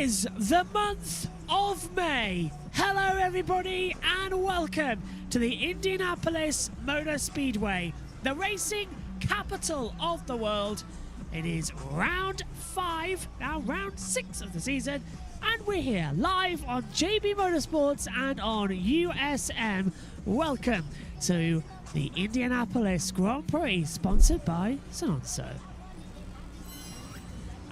is the month of May. Hello everybody and welcome to the Indianapolis Motor Speedway, the racing capital of the world. It is round 5, now round 6 of the season, and we're here live on JB Motorsports and on USM. Welcome to the Indianapolis Grand Prix, sponsored by Sonsio.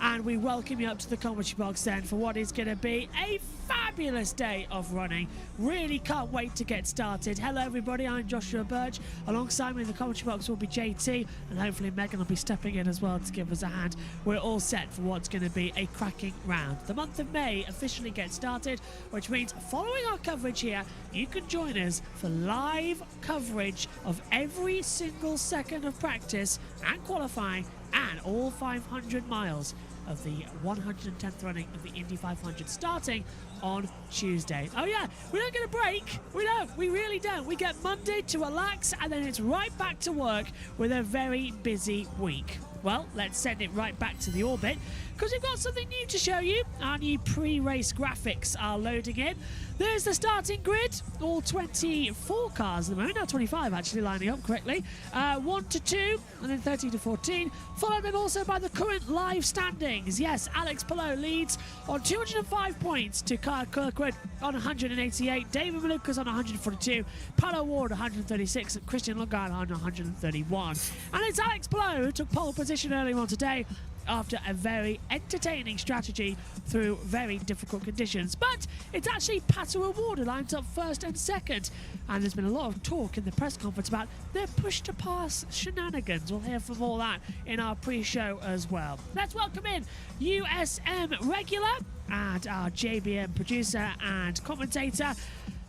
And we welcome you up to the commentary box then for what is going to be a fabulous day of running. Really can't wait to get started. Hello everybody, I'm Joshua Birch. Alongside me in the commentary box will be JT, and hopefully Megan will be stepping in as well to give us a hand. We're all set for what's going to be a cracking round. The month of May officially gets started, which means following our coverage here, you can join us for live coverage of every single second of practice and qualifying and all 500 miles of the 110th running of the Indy 500 starting on Tuesday. Oh yeah, we don't get a break. We don't. We really don't. We get Monday to relax and then it's right back to work with a very busy week. Well, let's send it right back to the orbit because we've got something new to show you. Our new pre-race graphics are loading in. There's the starting grid, all 24 cars at the moment, now 25 actually lining up correctly. 1 to 2 and then 13 to 14, followed then also by the current live standings. Yes, Alex Palou leads on 205 points to Kyle Kirkwood on 188, David Malukas on 142, Paolo Ward 136 and Christian Lundgaard on 131. And it's Alex Palou who took pole position earlier on today after a very entertaining strategy through very difficult conditions. But it's actually Pato O'Ward who lines up first and second. And there's been a lot of talk in the press conference about their push-to-pass shenanigans. We'll hear from all that in our pre-show as well. Let's welcome in USM regular and our JBM producer and commentator,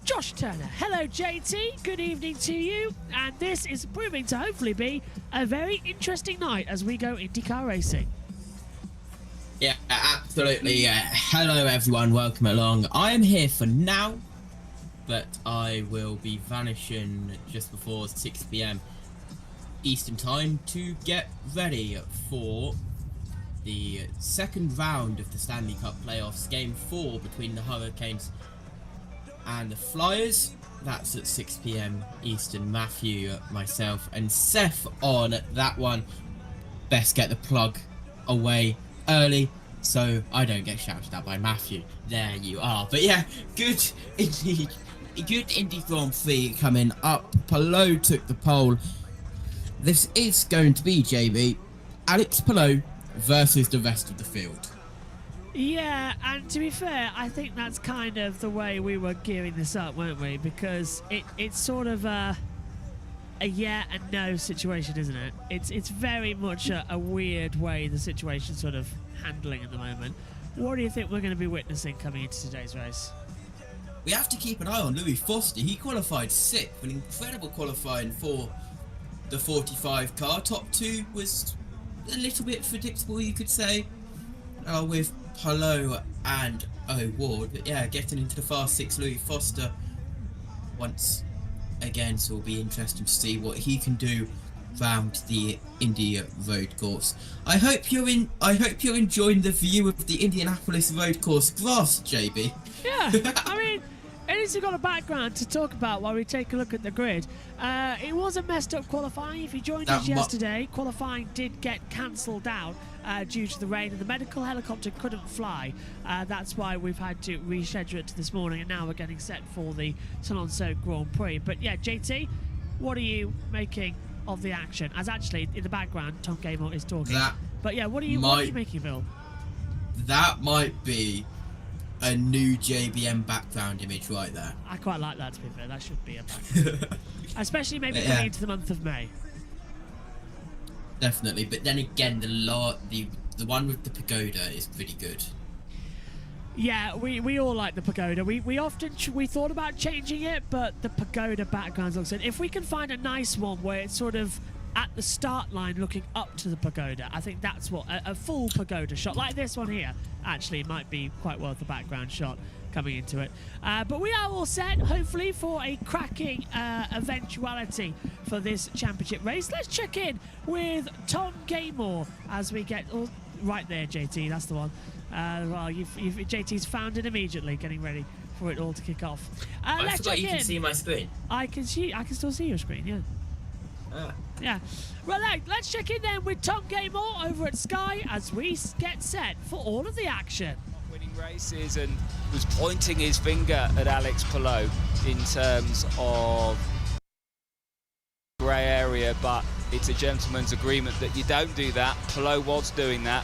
Josh Turner. Hello JT, good evening to you, and this is proving to hopefully be a very interesting night as we go INDYCAR racing. Yeah, absolutely. Hello everyone, welcome along. I am here for now, but I will be vanishing just before 6 PM Eastern time to get ready for the second round of the Stanley Cup playoffs, game 4 between the Hurricanes and the Flyers. That's at 6 PM Eastern. Matthew, myself and Seth on that one. Best get the plug away early so I don't get shouted at by Matthew. There you are. But yeah, good indeed. Good Indy Grand Prix coming up. Palou took the pole. This is going to be, JB, Alex Palou versus the rest of the field. Yeah, and to be fair, I think that's kind of the way we were gearing this up, weren't we? Because it's sort of a yeah and no situation, isn't it? It's very much a weird way the situation's sort of handling at the moment. What do you think we're going to be witnessing coming into today's race? We have to keep an eye on Louis Foster. He qualified 6th, an incredible qualifying for the 45 car. Top 2 was a little bit predictable, you could say, with Palou and O'Ward. But yeah, getting into the fast 6, Louis Foster once again, so it'll be interesting to see what he can do round the Indy road course. I hope you're enjoying the view of the Indianapolis road course grass, JB. Yeah, I mean, at least we've got a background to talk about while we take a look at the grid. It was a messed up qualifying. If you joined us yesterday, qualifying did get cancelled out due to the rain, and the medical helicopter couldn't fly. That's why we've had to reschedule it to this morning, and now we're getting set for the Sonsio Grand Prix. But yeah, JT, what are you making of the action? As actually, in the background, Tom Gamer is talking. But yeah, what are you making, Bill? That might be a new JBM background image right there. I quite like that, to be fair. That should be a background. Especially maybe coming into the month of May. Definitely, but then again, the one with the pagoda is pretty good. Yeah, we all like the pagoda. We thought about changing it, but the pagoda background looks good. If we can find a nice one where it's sort of at the start line looking up to the pagoda, I think that's what a full pagoda shot like this one here actually might be quite worth a background shot coming into it. But we are all set, hopefully, for a cracking eventuality for this championship race. Let's check in with Tom Gamer as we get right there, JT. That's the one. Well, JT's found it immediately, getting ready for it all to kick off. I forgot you can see my screen. I can still see your screen. Yeah. Yeah. Well, let's check in then with Tom Gaymore over at Sky as we get set for all of the action. Winning races and was pointing his finger at Alex Palou in terms of grey area, but it's a gentleman's agreement that you don't do that. Palou was doing that.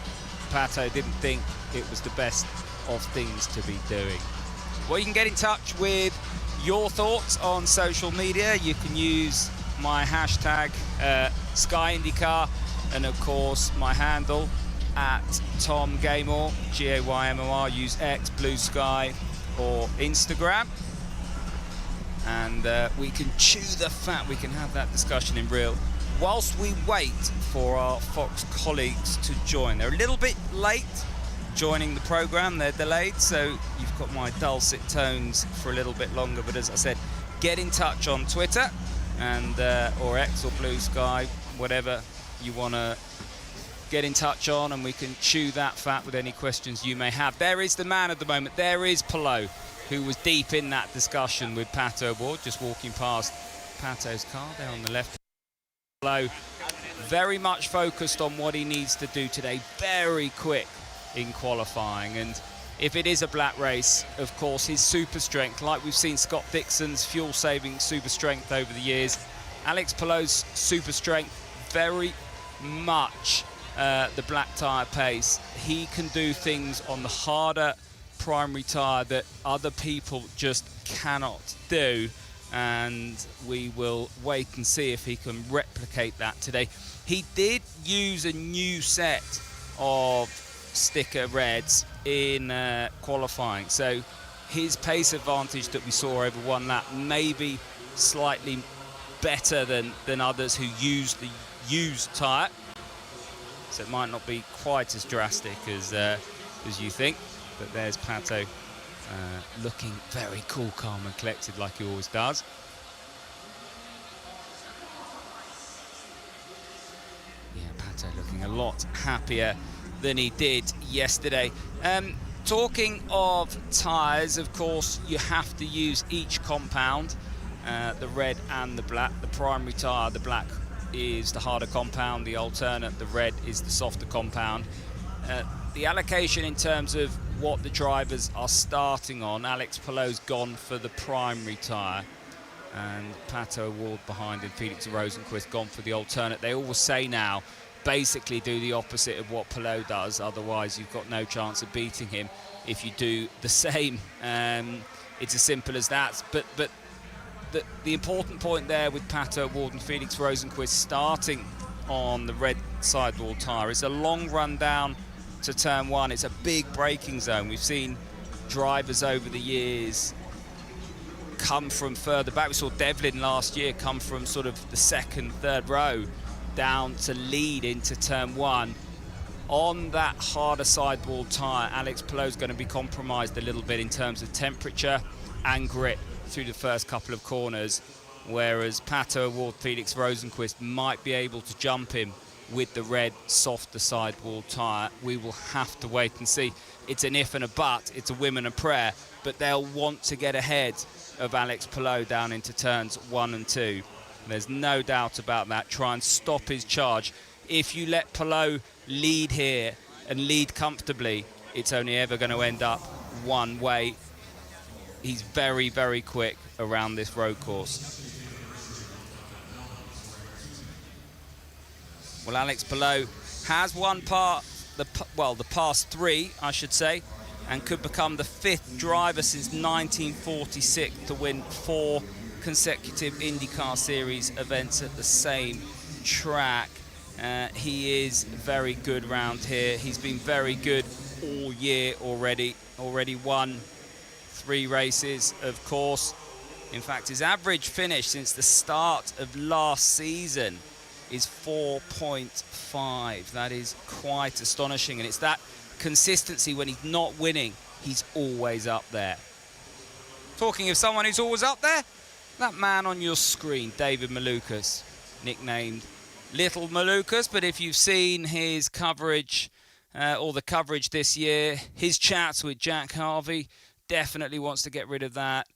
Pato didn't think it was the best of things to be doing. Well, you can get in touch with your thoughts on social media. You can use my hashtag SkyIndyCar, and of course my handle at Tom Gaymore, Gaymor. Use X, BlueSky or Instagram, and we can chew the fat. We can have that discussion in real whilst we wait for our Fox colleagues to join. They're a little bit late joining the program, they're delayed, so you've got my dulcet tones for a little bit longer. But as I said, get in touch on Twitter and or X or BlueSky, whatever you want to get in touch on, and we can chew that fat with any questions you may have. There is the man at the moment. There is Palou, who was deep in that discussion with Pato Ward, just walking past Pato's car there on the left. Palou very much focused on what he needs to do today, very quick in qualifying, and if it is a black race, of course, his super strength, like we've seen Scott Dixon's fuel-saving super strength over the years, Alex Palou's super strength, very much the black tyre pace. He can do things on the harder primary tyre that other people just cannot do, and we will wait and see if he can replicate that today. He did use a new set of sticker reds in qualifying, so his pace advantage that we saw over one lap may be slightly better than others who use the used tyre, so it might not be quite as drastic as you think. But there's Pato looking very cool, calm and collected like he always does. Yeah, Pato looking a lot happier than he did yesterday. Talking of tyres, of course, you have to use each compound, the red and the black. The primary tyre, the black, is the harder compound. The alternate, the red, is the softer compound. The allocation in terms of what the drivers are starting on, Alex Palou's gone for the primary tyre, and Pato Ward behind him, Felix Rosenqvist gone for the alternate. They always say now, basically do the opposite of what Palou does, otherwise you've got no chance of beating him if you do the same. It's as simple as that. But the important point there with Pato Ward and Felix Rosenqvist starting on the red sidewall tyre is a long run down to turn one. It's a big braking zone. We've seen drivers over the years come from further back. We saw Devlin last year come from sort of the second, third row down to lead into turn one. On that harder sidewall tyre, Alex Palou's going to be compromised a little bit in terms of temperature and grip through the first couple of corners, whereas Pato Ward, Felix Rosenqvist might be able to jump him with the red, softer sidewall tyre. We will have to wait and see. It's an if and a but, it's a whim and a prayer, but they'll want to get ahead of Alex Palou down into turns 1 and 2. There's no doubt about that. Try and stop his charge. If you let Palou lead here and lead comfortably, it's only ever going to end up one way. He's very, very quick around this road course. Well, Alex Palou has won the past 3, I should say, and could become the 5th driver since 1946 to win 4 consecutive INDYCAR Series events at the same track. He is very good round here. He's been very good all year already. Already won 3 races, of course. In fact, his average finish since the start of last season is 4.5. That is quite astonishing, and it's that consistency. When he's not winning, he's always up there. Talking of someone who's always up there, that man on your screen, David Malukas, nicknamed Little Malukas, but if you've seen his coverage all the coverage this year. His chats with Jack Harvey, definitely wants to get rid of that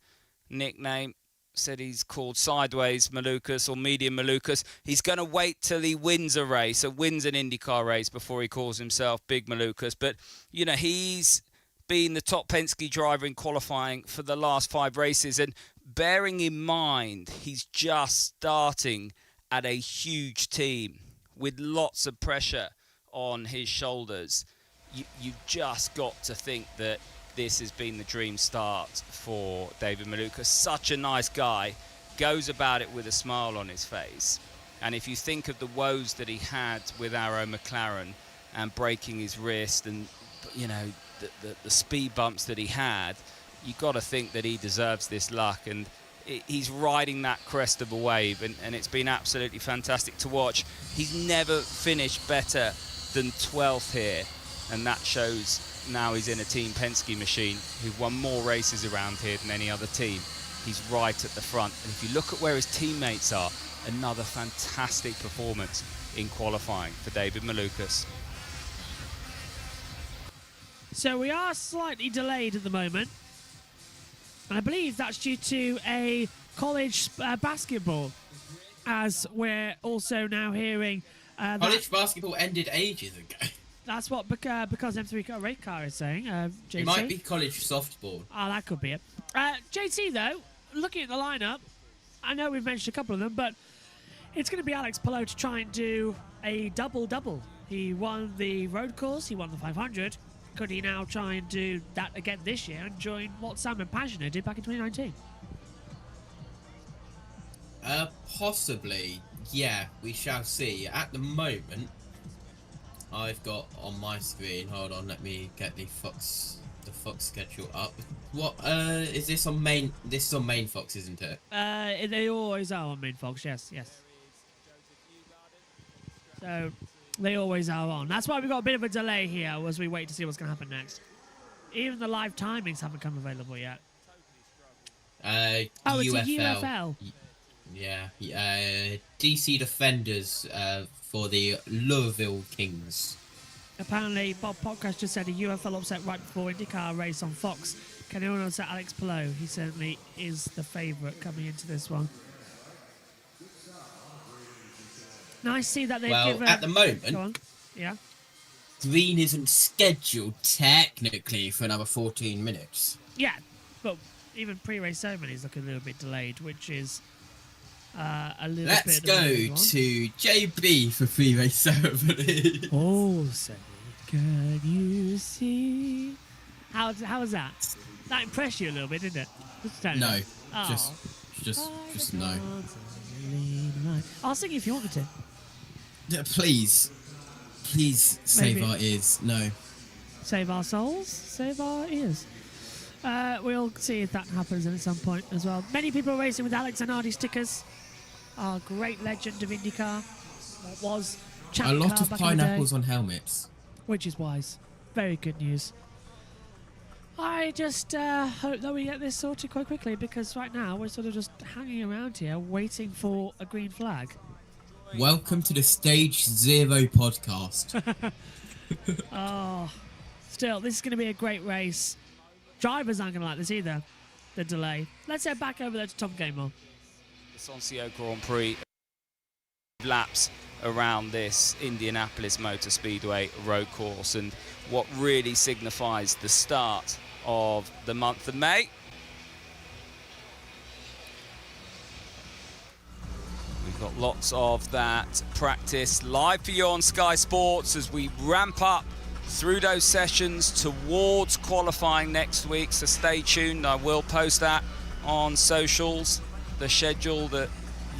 nickname. Said he's called Sideways Malukas or Medium Malukas. He's going to wait till he wins a race, or wins an IndyCar race, before he calls himself Big Malukas. But, you know, he's been the top Penske driver in qualifying for the last 5 races. And bearing in mind, he's just starting at a huge team with lots of pressure on his shoulders. You've just got to think that this has been the dream start for David Malukas. Such a nice guy, goes about it with a smile on his face. And if you think of the woes that he had with Arrow McLaren and breaking his wrist and, you know, the speed bumps that he had, you've got to think that he deserves this luck. And he's riding that crest of a wave, and it's been absolutely fantastic to watch. He's never finished better than 12th here, and that shows now he's in a Team Penske machine who've won more races around here than any other team. He's right at the front, and if you look at where his teammates are, another fantastic performance in qualifying for David Malukas. So we are slightly delayed at the moment, and I believe that's due to a college basketball, as we're also now hearing college basketball ended ages ago. That's what because M3 Rate Car is saying. JT. It might be college softball. Oh, that could be it. JT, though, looking at the lineup, I know we've mentioned a couple of them, but it's going to be Alex Palou to try and do a double-double. He won the road course, he won the 500. Could he now try and do that again this year and join what Simon Pagenaud did back in 2019? Possibly. Yeah, we shall see. At the moment, I've got on my screen, hold on, let me get the Fox schedule up. What is this on main? This is on main Fox, isn't it? They always are on main Fox. Yes. So they always are on. That's why we've got a bit of a delay here as we wait to see what's going to happen next. Even the live timings haven't come available yet. UFL. It's a UFL. Yeah. DC Defenders for the Louisville Kings. Apparently, Bob Podcast just said a UFL upset right before IndyCar race on Fox. Can anyone upset Alex Palou? He certainly is the favourite coming into this one. Nice to see that they've given... at the moment, Go on. Yeah. Green isn't scheduled technically for another 14 minutes. Yeah, but even pre-race ceremonies look a little bit delayed, which is a little bit... Let's go to JB for pre-race ceremony. Oh, say, can you see? How was that? That impressed you a little bit, didn't it? No, oh. just no. I'll sing if you want me to. Yeah, please save our ears. No. Save our souls, save our ears. We'll see if that happens at some point as well. Many people are racing with Alex Zanardi stickers. Our great legend of IndyCar. What was a lot of pineapples on helmets. Which is wise. Very good news. I just hope that we get this sorted quite quickly, because right now we're sort of just hanging around here waiting for a green flag. Welcome to the Stage Zero podcast. Oh, still, this is going to be a great race. Drivers aren't going to like this either, the delay. Let's head back over there to Tom Gamer. The Sonsio Grand Prix laps around this Indianapolis Motor Speedway road course, and what really signifies the start of the month of May. We've got lots of that practice live for you on Sky Sports as we ramp up through those sessions towards qualifying next week, so stay tuned. I will post that on socials, the schedule that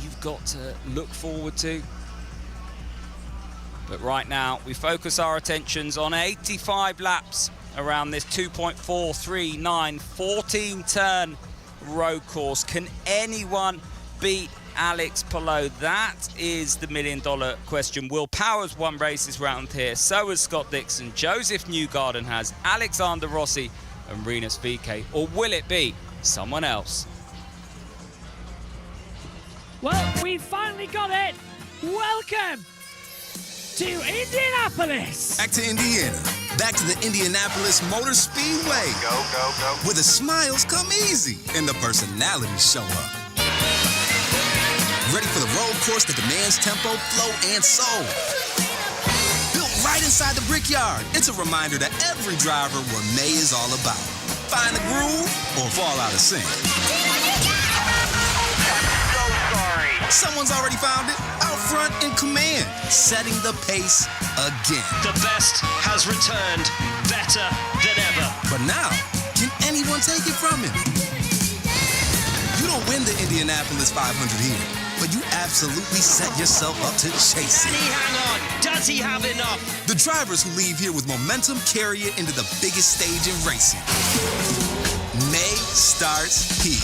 you've got to look forward to. But right now, we focus our attentions on 85 laps around this 2.439 14-turn road course. Can anyone beat Alex Palou? That is the million-dollar question. Will Powers won races round here. So has Scott Dixon. Joseph Newgarden has. Alexander Rossi and Rinus VeeKay. Or will it be someone else? Well, we finally got it. Welcome to Indianapolis. Back to Indiana. Back to the Indianapolis Motor Speedway. Go, go, go. Where the smiles come easy and the personalities show up. Ready for the road course that demands tempo, flow, and soul. Built right inside the Brickyard, it's a reminder to every driver what May is all about. Find the groove or fall out of sync. So sorry. Someone's already found it. Out front in command, setting the pace again. The best has returned, better than ever. But now, can anyone take it from him? You don't win the Indianapolis 500 here, but you absolutely set yourself up to chase Can it. he hang on? Does he have enough? The drivers who leave here with momentum carry it into the biggest stage in racing. May starts here.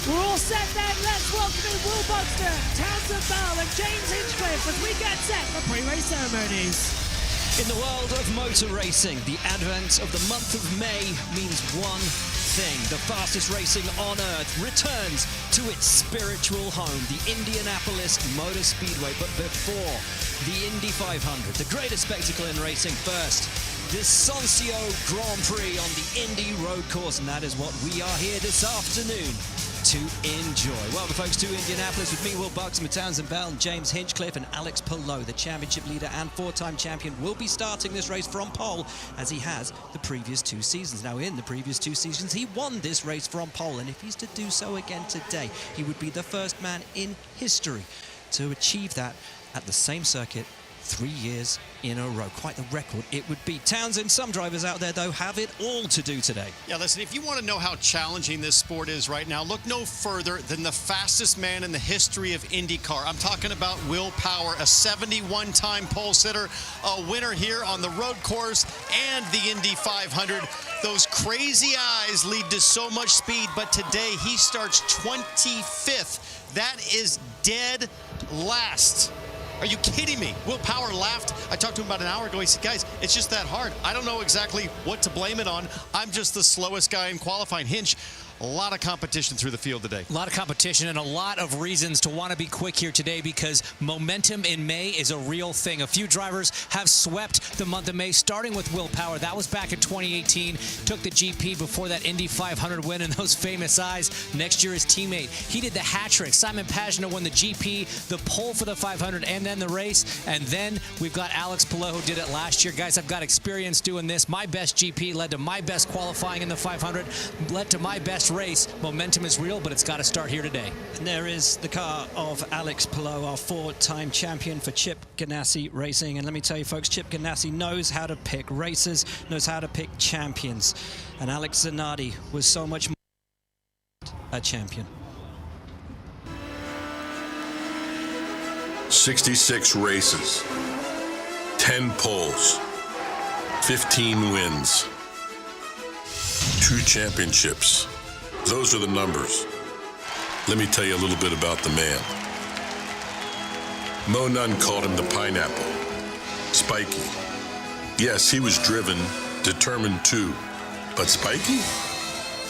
We're all set then. Let's welcome in Will Buxton, Townsend Bell and James Hinchcliffe as we get set for pre-race ceremonies. In the world of motor racing, the advent of the month of May means one thing. The fastest racing on earth returns to its spiritual home, the Indianapolis Motor Speedway. But before the Indy 500, the greatest spectacle in racing first, this Sonsio Grand Prix on the Indy road course, and that is what we are here this afternoon to enjoy. Welcome, folks, to Indianapolis with me, Will Buxton, Townsend Bell, and James Hinchcliffe, and Alex Palou, the championship leader and four-time champion, will be starting this race from pole as he has the previous two seasons. Now, in the previous two seasons, he won this race from pole, and if he's to do so again today, he would be the first man in history to achieve that at the same circuit 3 years in a row. Quite the record it would be. Townsend, some drivers out there, though, have it all to do today. Yeah, listen, if you want to know how challenging this sport is right now, look no further than the fastest man in the history of INDYCAR. I'm talking about Will Power, a 71-time pole sitter, a winner here on the road course and the Indy 500. Those crazy eyes lead to so much speed, but today he starts 25th. That is dead last. Are you kidding me? Will Power laughed. I talked to him about an hour ago. He said, guys, it's just that hard. I don't know exactly what to blame it on. I'm just the slowest guy in qualifying. Hinch, a lot of competition through the field today. A lot of competition and a lot of reasons to want to be quick here today because momentum in May is a real thing. A few drivers have swept the month of May, starting with Will Power. That was back in 2018. Took the GP before that Indy 500 win and those famous eyes. Next year, his teammate. He did the hat trick. Simon Pagenaud won the GP, the pole for the 500, and then the race. And then we've got Alex Palou who did it last year. Guys, I've got experience doing this. My best GP led to my best qualifying in the 500, led to my best race. Momentum is real, but it's got to start here today. And there is the car of Alex Palou, our four-time champion for Chip Ganassi Racing. And let me tell you, folks, Chip Ganassi knows how to pick racers, knows how to pick champions. And Alex Zanardi was so much more a champion. 66 races, 10 poles, 15 wins, 2 championships. Those are the numbers. Let me tell you a little bit about the man. Mo Nunn called him the pineapple. Spiky. Yes, he was driven, determined too. But spiky?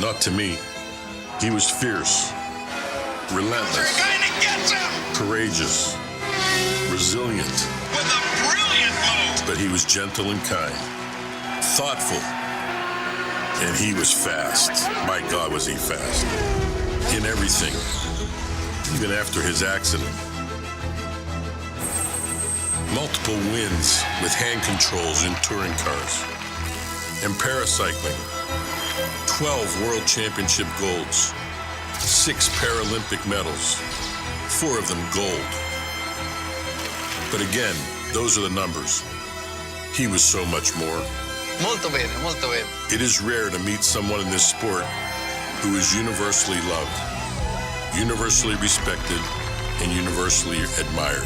Not to me. He was fierce, relentless, courageous, resilient. With a brilliant move. But he was gentle and kind, thoughtful, and he was fast. My God, was he fast. In everything, even after his accident. Multiple wins with hand controls in touring cars. And paracycling, 12 World Championship golds, 6 Paralympic medals, 4 of them gold. But again, those are the numbers. He was so much more. Molto bene, molto bene. It is rare to meet someone in this sport who is universally loved, universally respected, and universally admired.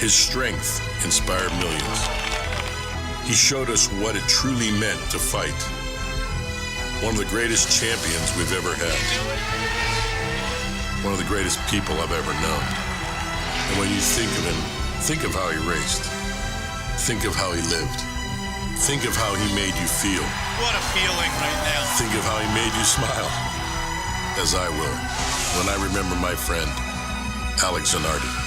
His strength inspired millions. He showed us what it truly meant to fight. One of the greatest champions we've ever had. One of the greatest people I've ever known. And when you think of him, think of how he raced. Think of how he lived. Think of how he made you feel. What a feeling right now. Think of how he made you smile. As I will, when I remember my friend, Alex Zanardi.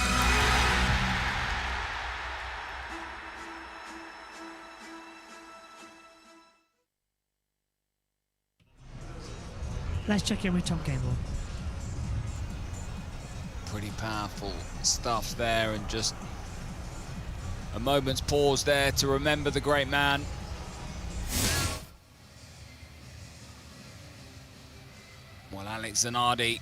Let's check in with Tom Gable. Pretty powerful stuff there, and just a moment's pause there to remember the great man. Well, Alex Zanardi,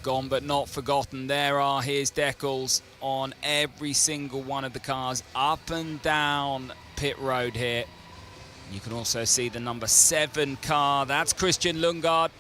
gone but not forgotten. There are his decals on every single one of the cars up and down pit road here. You can also see the number 7 car. That's Christian Lundgaard.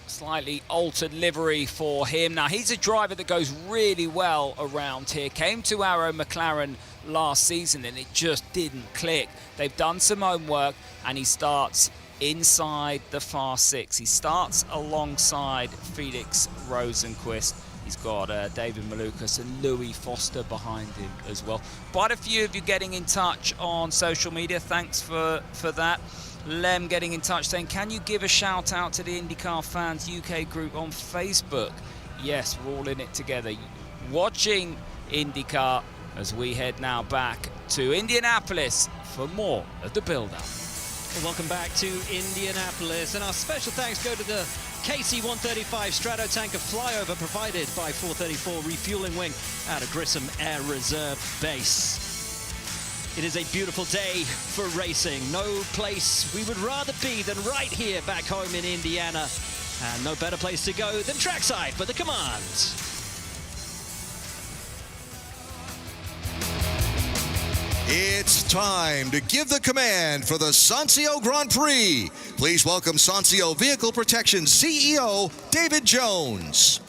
Slightly altered livery for him. Now, he's a driver that goes really well around here. Came to Arrow McLaren last season and it just didn't click. They've done some homework and he starts inside the Fast 6. He starts alongside Felix Rosenqvist. He's got David Malukas and Louis Foster behind him as well. Quite a few of you getting in touch on social media. Thanks for that. Lem getting in touch saying, can you give a shout out to the IndyCar Fans UK group on Facebook? Yes, we're all in it together. Watching IndyCar as we head now back to Indianapolis for more of the build-up. Welcome back to Indianapolis, and our special thanks go to the KC-135 Stratotanker flyover provided by 434 Refueling Wing out of Grissom Air Reserve Base. It is a beautiful day for racing. No place we would rather be than right here back home in Indiana. And no better place to go than trackside for the command. It's time to give the command for the Sonsio Grand Prix. Please welcome Sonsio Vehicle Protection CEO, David Jones.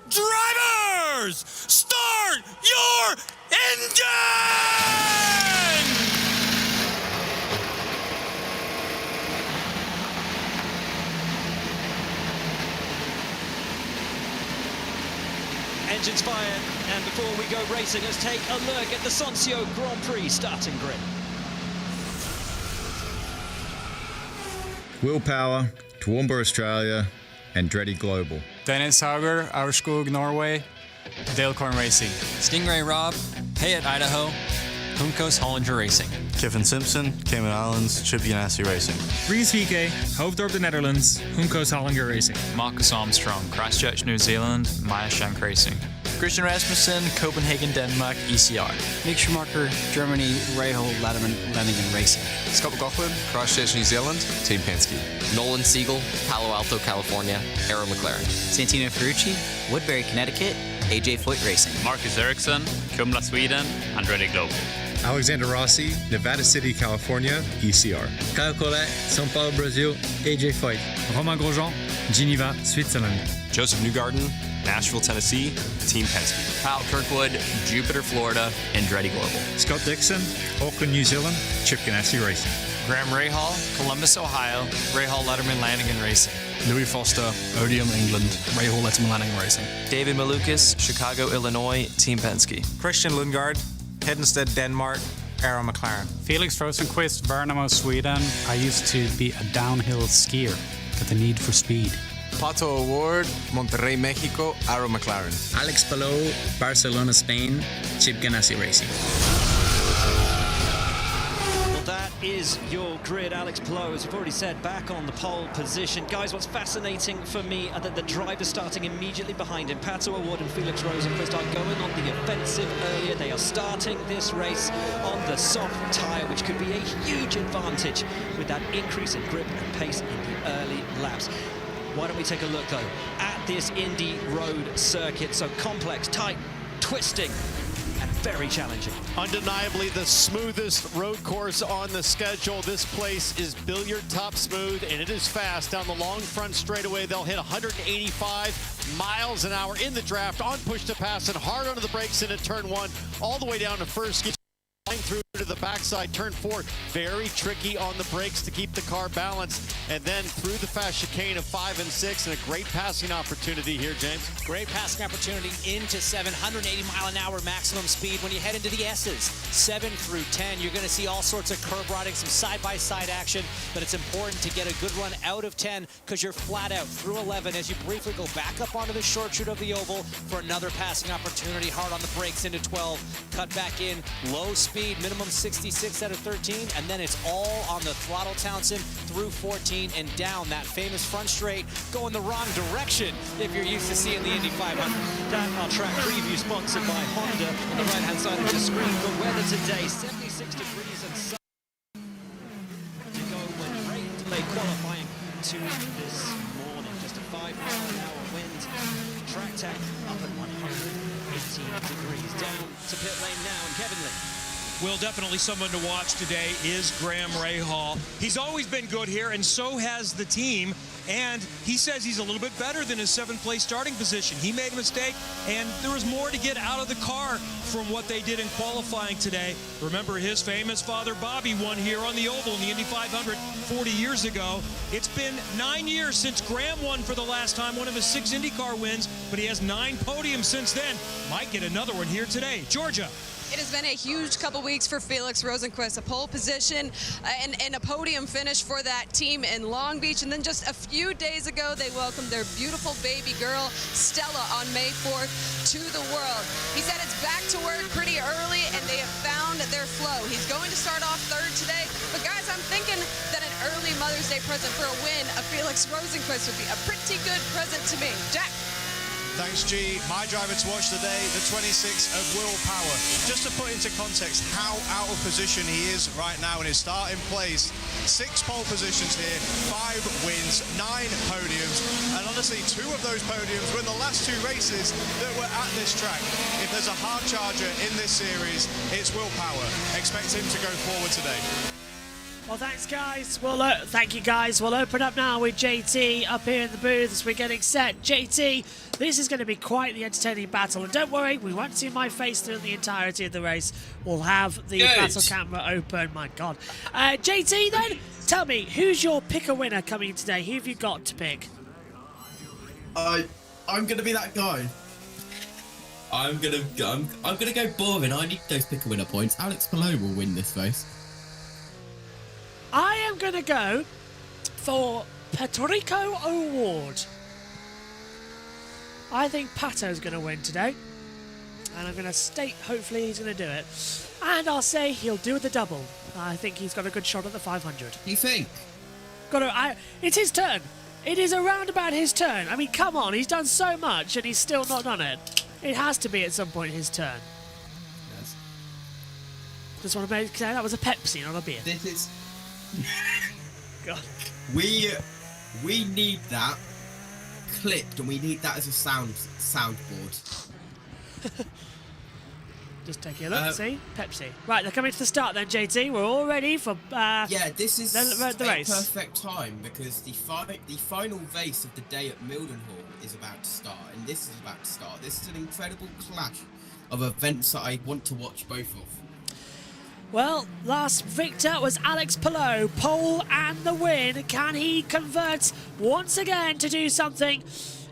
Drivers, start your engine! Engines fired, and before we go racing, let's take a look at the Sonsio Grand Prix starting grid. Will Power, Toowoomba, Australia, Andretti Global. Dennis Hauger, Aurskog, Norway, Dalecorn Racing. Stingray Rob, Payette, Idaho, Hunkos Hollinger Racing. Kevin Simpson, Cayman Islands, Chip Ganassi Racing. Ries VK, Hoofddorp, the Netherlands, Hunkos Hollinger Racing. Marcus Armstrong, Christchurch, New Zealand, Maya Shank Racing. Christian Rasmussen, Copenhagen, Denmark, ECR. Nick Schumacher, Germany, Rahal, Latterman, Leningen Racing. Scott McLaughlin, Christchurch, New Zealand, Team Penske. Nolan Siegel, Palo Alto, California, Arrow McLaren. Santino Ferrucci, Woodbury, Connecticut, AJ Foyt Racing. Marcus Ericsson, Kumla, Sweden, Andretti Global. Alexander Rossi, Nevada City, California, ECR. Kyle Collet, São Paulo, Brazil, AJ Foyt. Romain Grosjean, Geneva, Switzerland. Joseph Newgarden, Nashville, Tennessee, Team Penske. Kyle Kirkwood, Jupiter, Florida, Andretti Global. Scott Dixon, Auckland, New Zealand, Chip Ganassi Racing. Graham Rahal, Columbus, Ohio, Rahal Letterman Lannigan Racing. Louis Foster, Odium, England, Rahal Letterman Lannigan Racing. David Malukas, Chicago, Illinois, Team Penske. Christian Lundgaard, Hedenstedt, Denmark, Arrow McLaren. Felix Rosenqvist, Värnamo, Sweden. I used to be a downhill skier, got the need for speed. Pato Award, Monterrey, Mexico, Arrow McLaren. Alex Palou, Barcelona, Spain, Chip Ganassi Racing. Well, that is your grid. Alex Palou, as we've already said, back on the pole position. Guys, what's fascinating for me are that the drivers starting immediately behind him, Pato Award and Felix Rosenqvist, are going on the offensive earlier. They are starting this race on the soft tyre, which could be a huge advantage with that increase in grip and pace in the early laps. Why don't we take a look, though, at this Indy road circuit. So complex, tight, twisting, and very challenging. Undeniably the smoothest road course on the schedule. This place is billiard top smooth, and it is fast. Down the long front straightaway, they'll hit 185 miles an hour in the draft, on push to pass, and hard under the brakes into turn one, all the way down to first. Get through to the backside, turn 4, very tricky on the brakes to keep the car balanced, and then through the fast chicane of 5 and 6, and a great passing opportunity here, James. Great passing opportunity into 7, 180 mile an hour maximum speed. When you head into the S's, 7 through 10, you're going to see all sorts of curb riding, some side-by-side action, but it's important to get a good run out of 10 because you're flat out through 11 as you briefly go back up onto the short chute of the oval for another passing opportunity, hard on the brakes into 12, cut back in, low speed, minimum 66 out of 13, and then it's all on the throttle Townsend through 14 and down that famous front straight, going the wrong direction if you're used to seeing the Indy 500. That our track preview sponsored by Honda on the right-hand side of the screen. Good weather today, 76 degrees and sun to go when rain delay qualifying to this morning. Just a 5-mile-an-hour wind. Track tank up at 118 degrees. Down to pit lane now, and Kevin Lee. Well, definitely someone to watch today is Graham Rahal. He's always been good here, and so has the team. And he says he's a little bit better than his 7th place starting position. He made a mistake, and there was more to get out of the car from what they did in qualifying today. Remember, his famous father, Bobby, won here on the oval in the Indy 500 40 years ago. It's been 9 years since Graham won for the last time, one of his 6 IndyCar wins, but he has 9 podiums since then. Might get another one here today. Georgia. It has been a huge couple weeks for Felix Rosenqvist, a pole position and a podium finish for that team in Long Beach. And then just a few days ago, they welcomed their beautiful baby girl, Stella, on May 4th to the world. He said it's back to work pretty early, and they have found their flow. He's going to start off 3rd today. But guys, I'm thinking that an early Mother's Day present for a win of Felix Rosenqvist would be a pretty good present to me. Jack. Thanks, G. My driver to watch today, the 26 of Will Power. Just to put into context how out of position he is right now in his starting place. 6 pole positions here, 5 wins, 9 podiums, and honestly, 2 of those podiums were in the last 2 races that were at this track. If there's a hard charger in this series, it's Will Power. Expect him to go forward today. Well, thanks, guys. Thank you, guys. We'll open up now with JT up here in the booth as we're getting set. JT, this is going to be quite the entertaining battle. And don't worry, we won't see my face through the entirety of the race. We'll have the battle camera open. My God. JT, then, tell me, who's your pick a winner coming today? Who have you got to pick? I'm going to be that guy. I'm gonna go boring. I need those pick a winner points. Alex Palou will win this race. I am going to go for Patrico Award. I think Pato's going to win today. And I'm going to state, hopefully, he's going to do it. And I'll say he'll do the double. I think he's got a good shot at the 500. You think? It's his turn. It is around about his turn. I mean, come on, he's done so much and he's still not done it. It has to be at some point his turn. Yes. Just want to make clear that was a Pepsi, not a beer. This is... God. We need that clipped, and we need that as a soundboard. Just take a look. See, Pepsi. Right, they're coming to the start then, JT. We're all ready for yeah, this is the race. Perfect time because the final race of the day at Mildenhall is about to start, and this is about to start. This is an incredible clash of events that I want to watch both of. Well, last victor was Alex Palou, pole and the win. Can he convert once again to do something?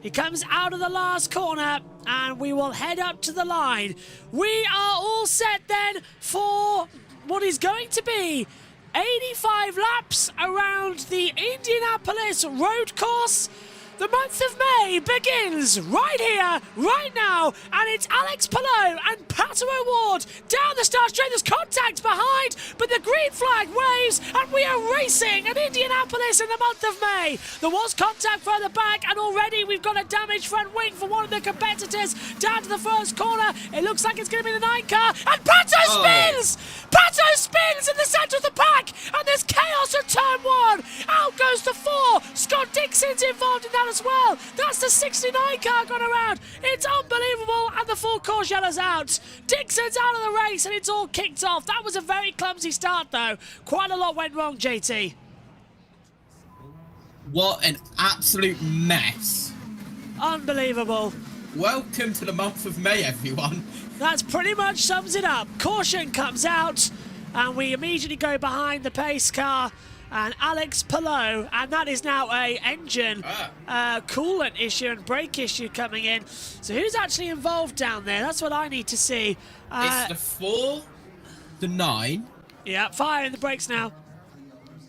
He comes out of the last corner and we will head up to the line. We are all set then for what is going to be 85 laps around the Indianapolis road course. The month of May begins right here, right now, and it's Alex Palou and Pato O'Ward down the start straight. There's contact behind, but the green flag waves, and we are racing at Indianapolis in the month of May. There was contact further back, and already we've got a damaged front wing for one of the competitors down to the first corner. It looks like it's going to be the 9 car, and Pato spins! Pato spins in the centre of the pack, and there's chaos at turn 1. Out goes the 4. Scott Dixon's involved in that as well. That's the 69 car gone around. It's unbelievable, and the full course yellow's out. Dixon's out of the race, and it's all kicked off. That was a very clumsy start, though. Quite a lot went wrong, JT. What an absolute mess. Unbelievable. Welcome to the month of May, everyone. That's pretty much sums it up. Caution comes out, And we immediately go behind the pace car and Alex Palou, and that is now a engine coolant issue and brake issue coming in. So who's actually involved down there? That's what I need to see. It's the 4, the 9. Yeah, firing the brakes now.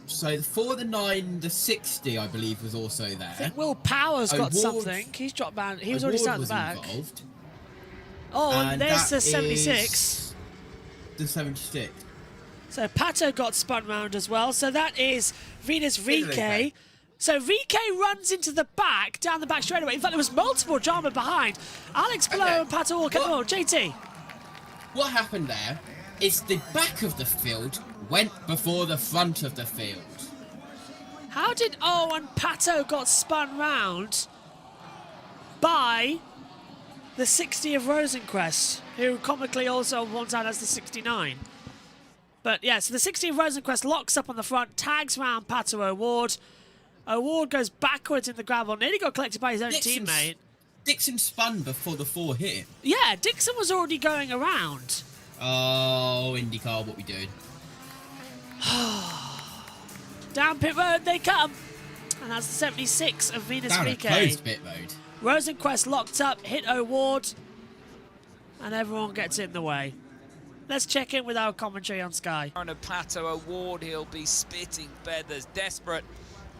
So the 4, the 9, the 60, I believe, was also there. I think Will Power's got Award, something. He's dropped down. He was already sat at the back. Involved. Oh, and there's the 76. The 76. So Pato got spun round as well. So that is Venus VK. So VK runs into the back, down the back straightaway. In fact, there was multiple drama behind. Alex Palou and Pato all came on. JT. What happened there is the back of the field went before the front of the field. How did and Pato got spun round by the 60 of Rosenquist, who comically also once out as the 69. But yeah, so the 60 of Rosenquist locks up on the front, tags round Pato O'Ward. O'Ward goes backwards in the gravel, nearly got collected by his own teammate. Dixon spun before the 4 hit him. Yeah, Dixon was already going around. Oh, INDYCAR, what we doing? Down pit road they come. And that's the 76 of Venus Down VK. a closed pit road. Rosenquist locked up, hit O'Ward. And everyone gets in the way. Let's check in with our commentary on Sky. On a Pato O'Ward, he'll be spitting feathers, desperate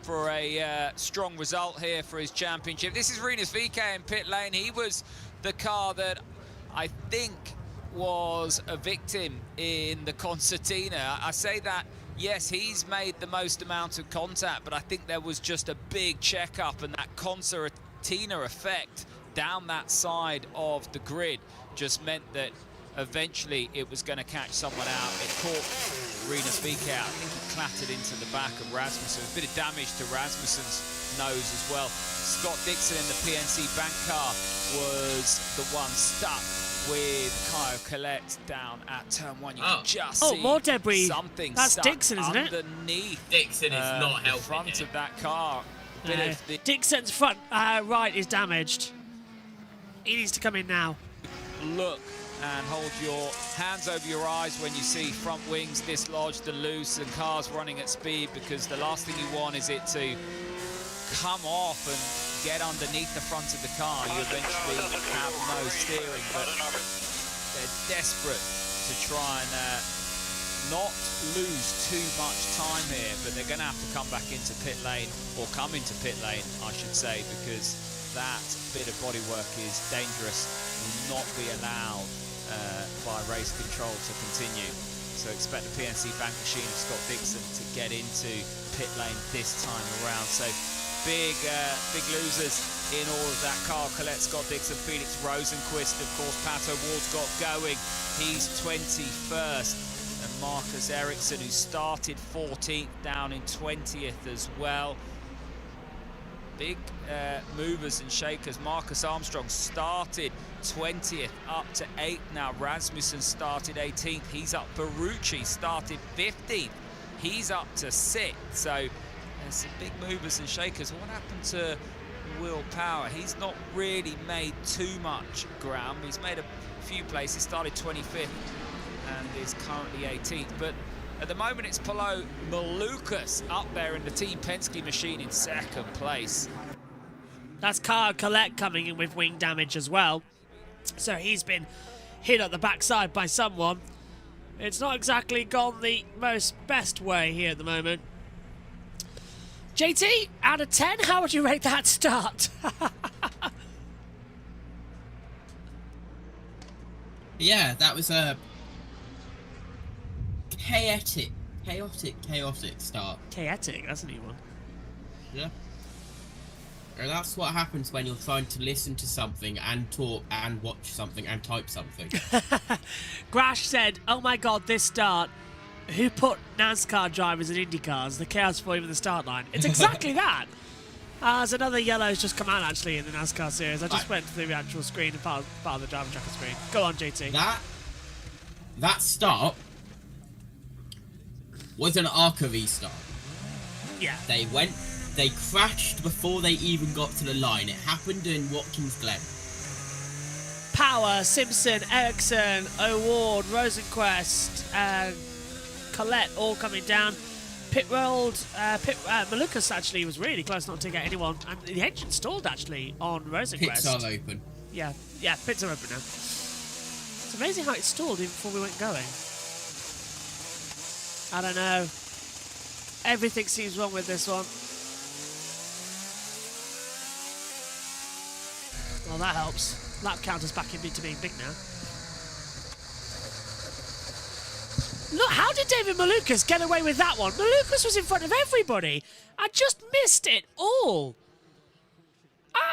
for a strong result here for his championship. This is Venus VK in pit lane. He was the car that I think was a victim in the concertina. I say that, yes, he's made the most amount of contact, but I think there was just a big checkup, and that concertina effect down that side of the grid just meant that eventually it was going to catch someone out. It caught Venus VK out. I think he clattered into the back of Rasmussen. A bit of damage to Rasmussen's nose as well. Scott Dixon in the PNC bank car was the one stuck with Kyle Collette down at turn 1. You can just see more debris. Something That's stuck Dixon, isn't it? underneath Dixon is not helping the front of that car. Dixon's front right is damaged. He needs to come in now. Look and hold your hands over your eyes when you see front wings dislodged and loose and cars running at speed, because the last thing you want is it to come off and get underneath the front of the car. You eventually have no steering, but they're desperate to try and not lose too much time here, but they're going to have to come back into pit lane, or come into pit lane, I should say, because that bit of bodywork is dangerous, will not be allowed by race control to continue. So expect the PNC bank machine of Scott Dixon to get into pit lane this time around. So big losers in all of that. Carl Collette, Scott Dixon, Felix Rosenquist, of course. Pato O'Ward's got going. He's 21st. And Marcus Ericsson, who started 14th, down in 20th as well. Big movers and shakers. Marcus Armstrong started 20th, up to 8th now. Rasmussen started 18th. He's up. Ferrucci started 15th. He's up to 6th. So there's some big movers and shakers. What happened to Will Power? He's not really made too much ground. He's made a few places. Started 25th and is currently 18th. But at the moment, it's Palou Malukas up there in the Team Penske machine in 2nd place. That's Carl Collette coming in with wing damage as well. So he's been hit at the backside by someone. It's not exactly gone the best way here at the moment. JT, out of 10, how would you rate that start? Yeah, that was a chaotic start. Chaotic, that's a new one. Yeah. And that's what happens when you're trying to listen to something and talk and watch something and type something. Grash said, oh my god, this start. Who put NASCAR drivers in IndyCars? The chaos for even the start line. It's exactly that. There's another yellow's just come out actually in the NASCAR series. I just went through the actual screen and part of the driver tracker screen. Go on, JT. That start was an ARCA restart. Yeah. They crashed before they even got to the line. It happened in Watkins Glen. Power, Simpson, Ericsson, O'Ward, Rosenquist, Colette all coming down. Pit rolled, Malukas actually was really close not to get anyone, and the engine stalled actually on Rosenquist. Pits are open. Yeah, pits are open now. It's amazing how it stalled even before we went going. I don't know. Everything seems wrong with this one. Well, that helps. Lap counter's back into being big now. Look, how did David Malukas get away with that one? Malukas was in front of everybody. I just missed it all.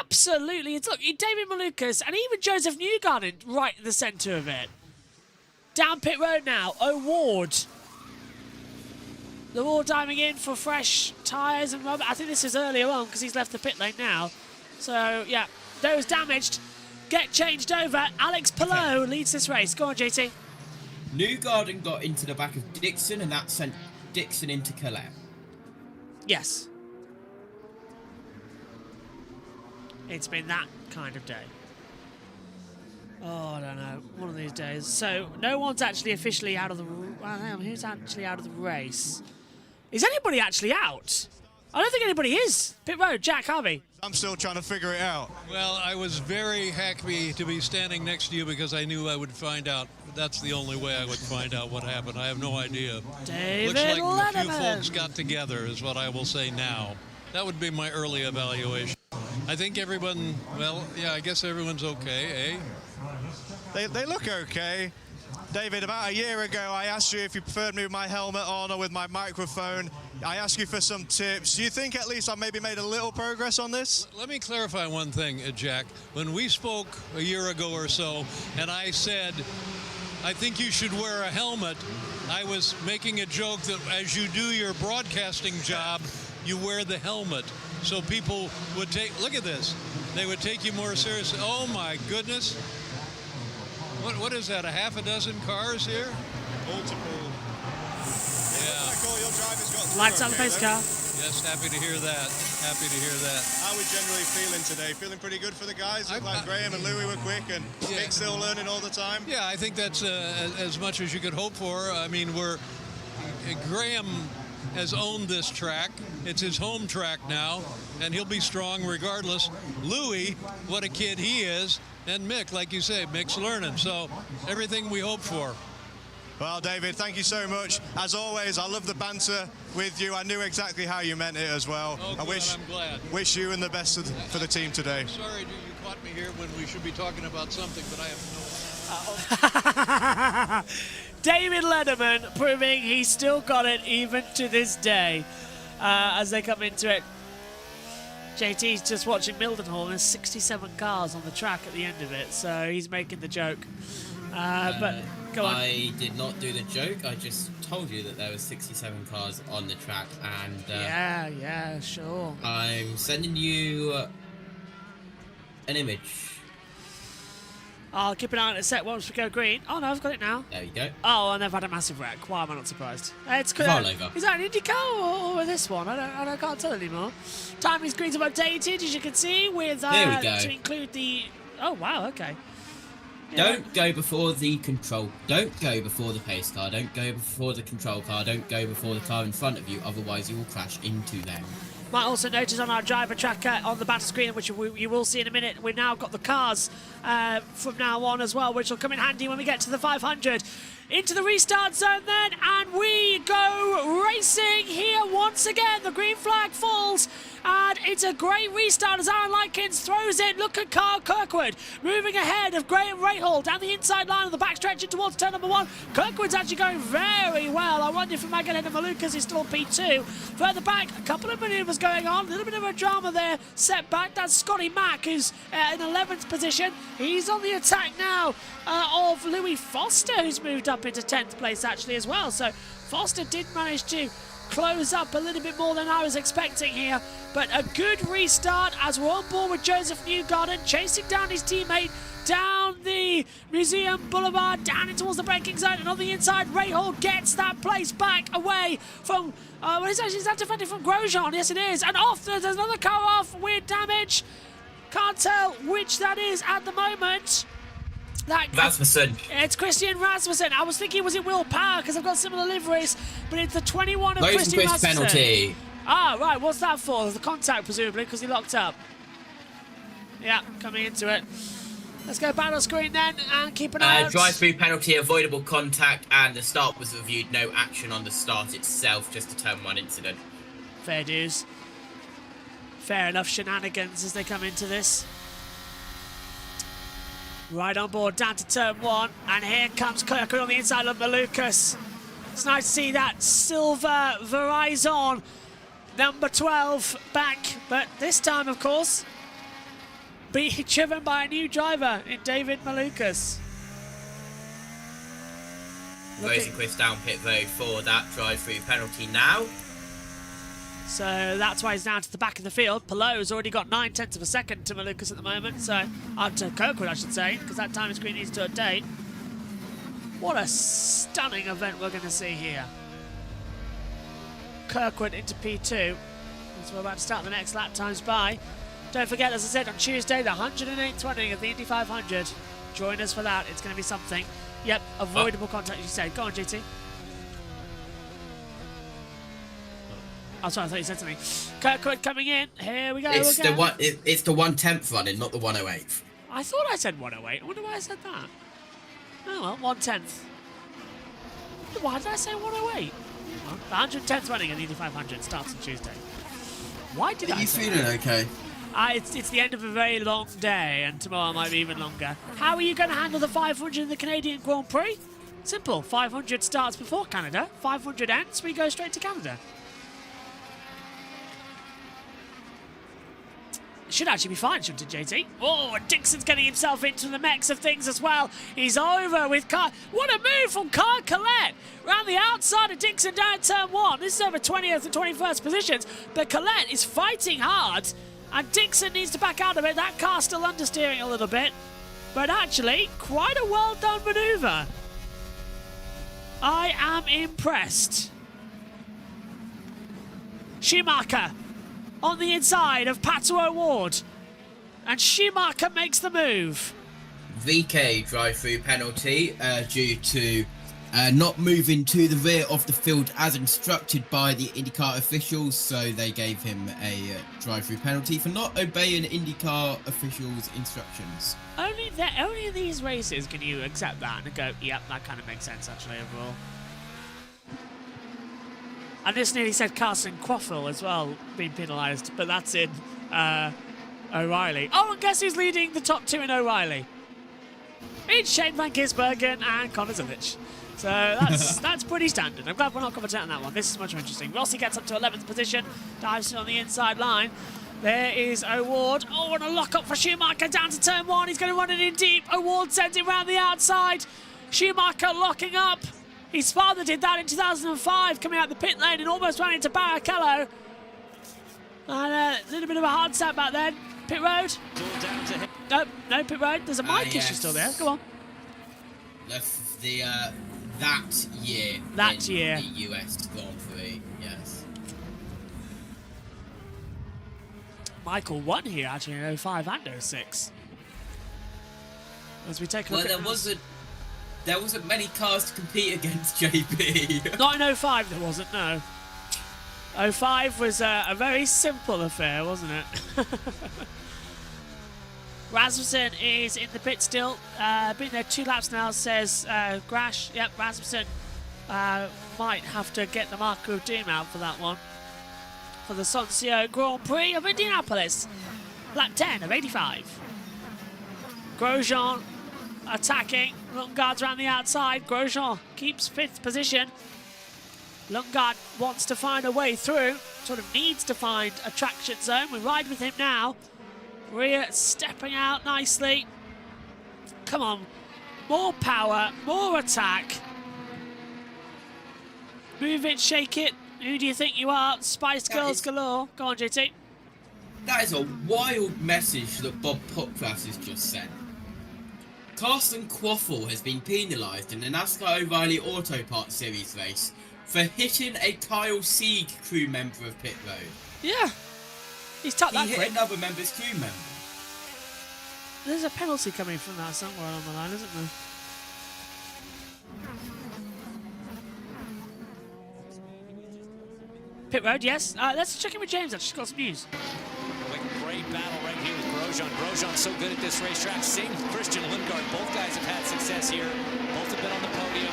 Absolutely. Look, David Malukas and even Joseph Newgarden right in the centre of it. Down pit road now. O'Ward. They're all diving in for fresh tyres and rubber. I think this is earlier on because he's left the pit lane now. So, yeah, those damaged get changed over. Alex Palou leads this race. Go on, JT. Newgarden got into the back of Dixon, and that sent Dixon into Colette. Yes. It's been that kind of day. Oh, I don't know. One of these days. So, no one's actually officially out of the... who's actually out of the race? Is anybody actually out? I don't think anybody is. Pit road, Jack Harvey. I'm still trying to figure it out. Well, I was very happy to be standing next to you because I knew I would find out. That's the only way I would find out what happened. I have no idea. David Looks like Letterman. a few folks got together is what I will say now. That would be my early evaluation. I think everyone, well, yeah, I guess everyone's okay, eh? They look okay. David, about a year ago, I asked you if you preferred me with my helmet on or with my microphone. I asked you for some tips. Do you think at least I've maybe made a little progress on this? Let me clarify one thing, Jack. When we spoke a year ago or so, and I said, I think you should wear a helmet, I was making a joke that as you do your broadcasting job, you wear the helmet. So people would take, look at this, they would take you more seriously. Oh my goodness. What is that, a half a dozen cars here? Multiple. Yeah. Lights on the pace car. Yes, happy to hear that. Happy to hear that. How are we generally feeling today? Feeling pretty good for the guys? Like Graham and Louis were quick and Nick's still learning all the time? Yeah, I think that's as much as you could hope for. I mean, Graham has owned this track. It's his home track now, and he'll be strong regardless. Louis, what a kid he is. And Mick, like you say, Mick's learning. So everything we hope for. Well, David, thank you so much. As always, I love the banter with you. I knew exactly how you meant it as well. Oh, I'm glad. Wish you and the best for the team today. Sorry, you caught me here when we should be talking about something, but I have no... David Letterman proving he's still got it even to this day as they come into it. JT's just watching Mildenhall, and there's 67 cars on the track at the end of it, so he's making the joke. But go on. I did not do the joke. I just told you that there were 67 cars on the track, and yeah, sure. I'm sending you an image. I'll keep an eye on it a sec once we go green. Oh no, I've got it now. There you go. Oh, and they've had a massive wreck. Why am I not surprised? It's Is that an IndyCar or this one? I can't tell anymore. Timing screens have updated, as you can see, with to include the. Oh wow, okay. Yeah. Don't go before the control. Don't go before the pace car. Don't go before the control car. Don't go before the car in front of you. Otherwise, you will crash into them. Might also notice on our driver tracker on the battle screen, which you will see in a minute, we've now got the cars from now on as well, which will come in handy when we get to the 500. Into the restart zone then, and we go racing here once again. The green flag falls, and it's a great restart as Aaron Likens throws it. Look at Carl Kirkwood moving ahead of Graham Rahal down the inside line of the backstretch towards turn number 1. Kirkwood's actually going very well. I wonder if he might get ahead of Malukas, he's still on P2. Further back, a couple of manoeuvres going on, a little bit of a drama there. Set back, that's Scotty Mack, who's in 11th position. He's on the attack now of Louis Foster, who's moved up into 10th place actually as well. So Foster did manage to close up a little bit more than I was expecting here, but a good restart as we're on board with Joseph Newgarden chasing down his teammate down the Museum Boulevard, down in towards the braking zone, and on the inside, Rahal gets that place back away from, is that defended from Grosjean? Yes, it is, and off, there's another car off with damage. Can't tell which that is at the moment. Rasmussen. It's Christian Rasmussen. I was thinking, was it Will Power? Because I've got similar liveries, but it's the 21 of Christian Rasmussen. Penalty. Ah, right. What's that for? The contact, presumably, because he locked up. Yeah, coming into it. Let's go battle screen then and keep an eye out. Drive-through penalty, avoidable contact, and the start was reviewed. No action on the start itself, just a turn 1 incident. Fair dues. Fair enough shenanigans as they come into this. Right on board, down to turn 1, and here comes Kirkwood on the inside of Malukas. It's nice to see that silver Verizon number 12 back, but this time, of course, being driven by a new driver in David Malukas. Rosenquist down pit road for that drive-through penalty now. So that's why he's down to the back of the field. Pallou's already got 9/10 of a second to Malukas at the moment, so to Kirkwood, I should say, because that timing screen needs to update. What a stunning event we're going to see here. Kirkwood into P2 as we're about to start the next lap times by. Don't forget, as I said, on Tuesday, the 108th running of the Indy 500. Join us for that. It's going to be something. Yep, avoidable contact, you said. Go on, GT. Oh, sorry, I thought you said something. Kirkwood coming in. Here we go. It's the 1/10th running, not the 108th. I thought I said 108. I wonder why I said that. Oh, well, 1/10th. Why did I say 108? Well, the 110th running of the Indy 500 starts on Tuesday. Why did I say that? Are you feeling okay? It's the end of a very long day, and tomorrow might be even longer. How are you going to handle the 500 in the Canadian Grand Prix? Simple. 500 starts before Canada. 500 ends, we go straight to Canada. Should actually be fine, shouldn't it, JT? Oh, and Dixon's getting himself into the mix of things as well. He's over with Car. What a move from Car Collette! Round the outside of Dixon down turn 1. This is over 20th and 21st positions, but Collette is fighting hard, and Dixon needs to back out a bit. That car's still understeering a little bit, but actually, quite a well-done manoeuvre. I am impressed. Schumacher on the inside of Pato O'Ward, and Schumacher makes the move. VK drive-through penalty due to not moving to the rear of the field as instructed by the INDYCAR officials, so they gave him a drive-through penalty for not obeying INDYCAR officials' instructions. Only in these races can you accept that and go, yep, that kind of makes sense actually overall. And this nearly said Carson Quaffle as well being penalised, but that's in O'Reilly. Oh, and guess who's leading the top 2 in O'Reilly? It's Shane Van Gisbergen and Connor Zilic. So that's pretty standard. I'm glad we're not commentating on that one. This is much more interesting. Rossi gets up to 11th position, dives in on the inside line. There is O'Ward. Oh, and a lock-up for Schumacher down to turn 1. He's going to run it in deep. O'Ward sends it round the outside. Schumacher locking up. His father did that in 2005, coming out the pit lane and almost ran into Barrichello. And a little bit of a hard set back then. Pit road. No pit road. There's a mic issue still there. Go on. That year. That year. The US Grand Prix, yes. Michael won here actually in 05 and 06. As we take a look at there wasn't many cars to compete against JB. Not in 05 there wasn't, no. 05 was a very simple affair, wasn't it? Rasmussen is in the pit still. Been there 2 laps now, says Grash. Yep, Rasmussen might have to get the marker of doom out for that one. For the Sonsio Grand Prix of Indianapolis. Lap 10 of 85. Grosjean attacking. Lundgaard's around the outside. Grosjean keeps 5th position. Lundgaard wants to find a way through. Sort of needs to find a traction zone. We ride with him now. Rear stepping out nicely. Come on. More power. More attack. Move it, shake it. Who do you think you are? Spice Girls galore. Go on, JT. That is a wild message that Bob Popclass has just sent. Carson Quaffle has been penalised in the NASCAR O'Reilly Auto Parts Series race for hitting a Kyle Sieg crew member of pit road. Yeah. He's tucked that He hit another member's crew member. there's a penalty coming from that somewhere on the line, isn't there? Pit road, yes. Let's check in with James. She's got some news. Great battle right here with Grosjean. Grosjean's so good at this racetrack. Same Christian Lundgaard. Both guys have had success here. Both have been on the podium.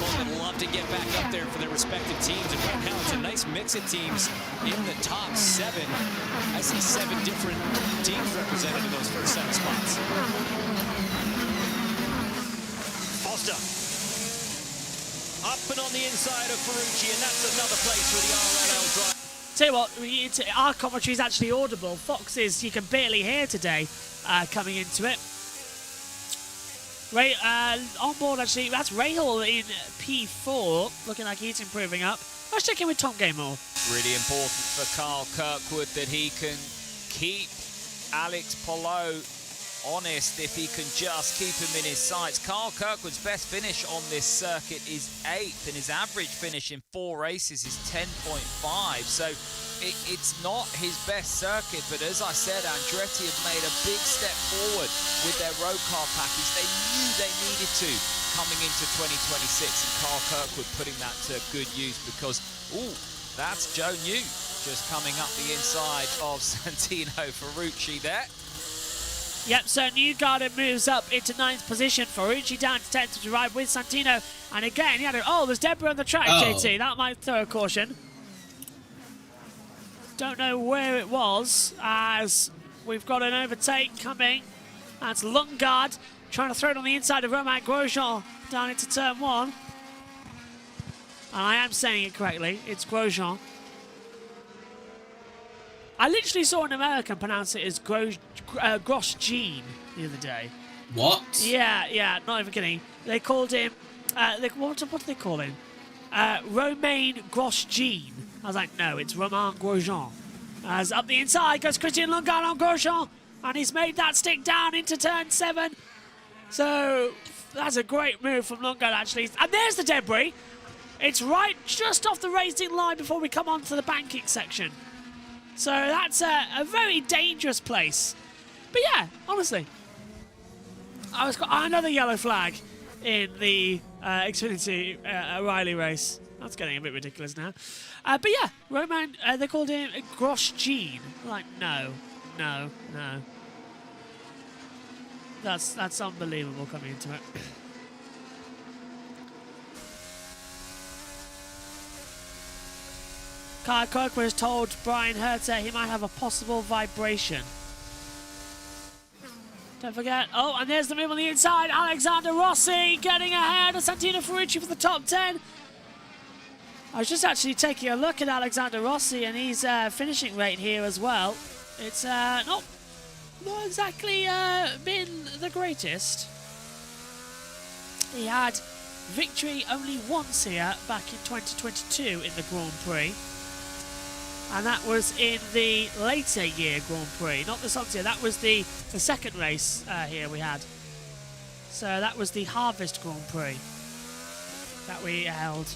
Both would love to get back up there for their respective teams. And right now it's a nice mix of teams in the top 7. I see 7 different teams represented in those first 7 spots. Foster. Up and on the inside of Ferrucci, and that's another place for the RNL drive. Tell you what, our commentary is actually audible. Fox's you can barely hear today coming into it. On board actually, that's Rahal in P4, looking like he's improving up. Let's check in with Tom Gaymore. Really important for Carl Kirkwood that he can keep Alex Palou honest if he can just keep him in his sights. Carl Kirkwood's best finish on this circuit is 8th, and his average finish in 4 races is 10.5. So it's not his best circuit, but as I said, Andretti have made a big step forward with their road car package. They knew they needed to coming into 2026, and Carl Kirkwood putting that to good use because, ooh, that's Joe New just coming up the inside of Santino Ferrucci there. Yep, so Newgarden moves up into 9th position. Ferrucci down to 10th to drive with Santino. And again, there's debris on the track, JT. That might throw a caution. Don't know where it was, as we've got an overtake coming. That's Lundgaard trying to throw it on the inside of Romain Grosjean down into turn 1. And I am saying it correctly. It's Grosjean. I literally saw an American pronounce it as Grosjean the other day. What? Yeah, not even kidding. They called him, what do they call him? Romain Grosjean. I was like, no, it's Romain Grosjean. As up the inside goes Christian Lundgaard on Grosjean, and he's made that stick down into turn 7. So that's a great move from Lundgaard, actually. And there's the debris. It's right just off the racing line before we come on to the banking section. So that's a very dangerous place. But yeah, honestly, I got another yellow flag in the Xfinity Riley race. That's getting a bit ridiculous now. But yeah, Romain, they called him Grosjean. Like, no. That's unbelievable coming into it. Kyle Kirkwood has told Brian Herter he might have a possible vibration. Don't forget. Oh, and there's the move on the inside. Alexander Rossi getting ahead of Santino Ferrucci for the top 10. I was just actually taking a look at Alexander Rossi and his finishing rate here as well. It's not exactly been the greatest. He had victory only once here back in 2022 in the Grand Prix. And that was in the later year Grand Prix, not the Sonsio. That was the second race here we had. So that was the Harvest Grand Prix that we held.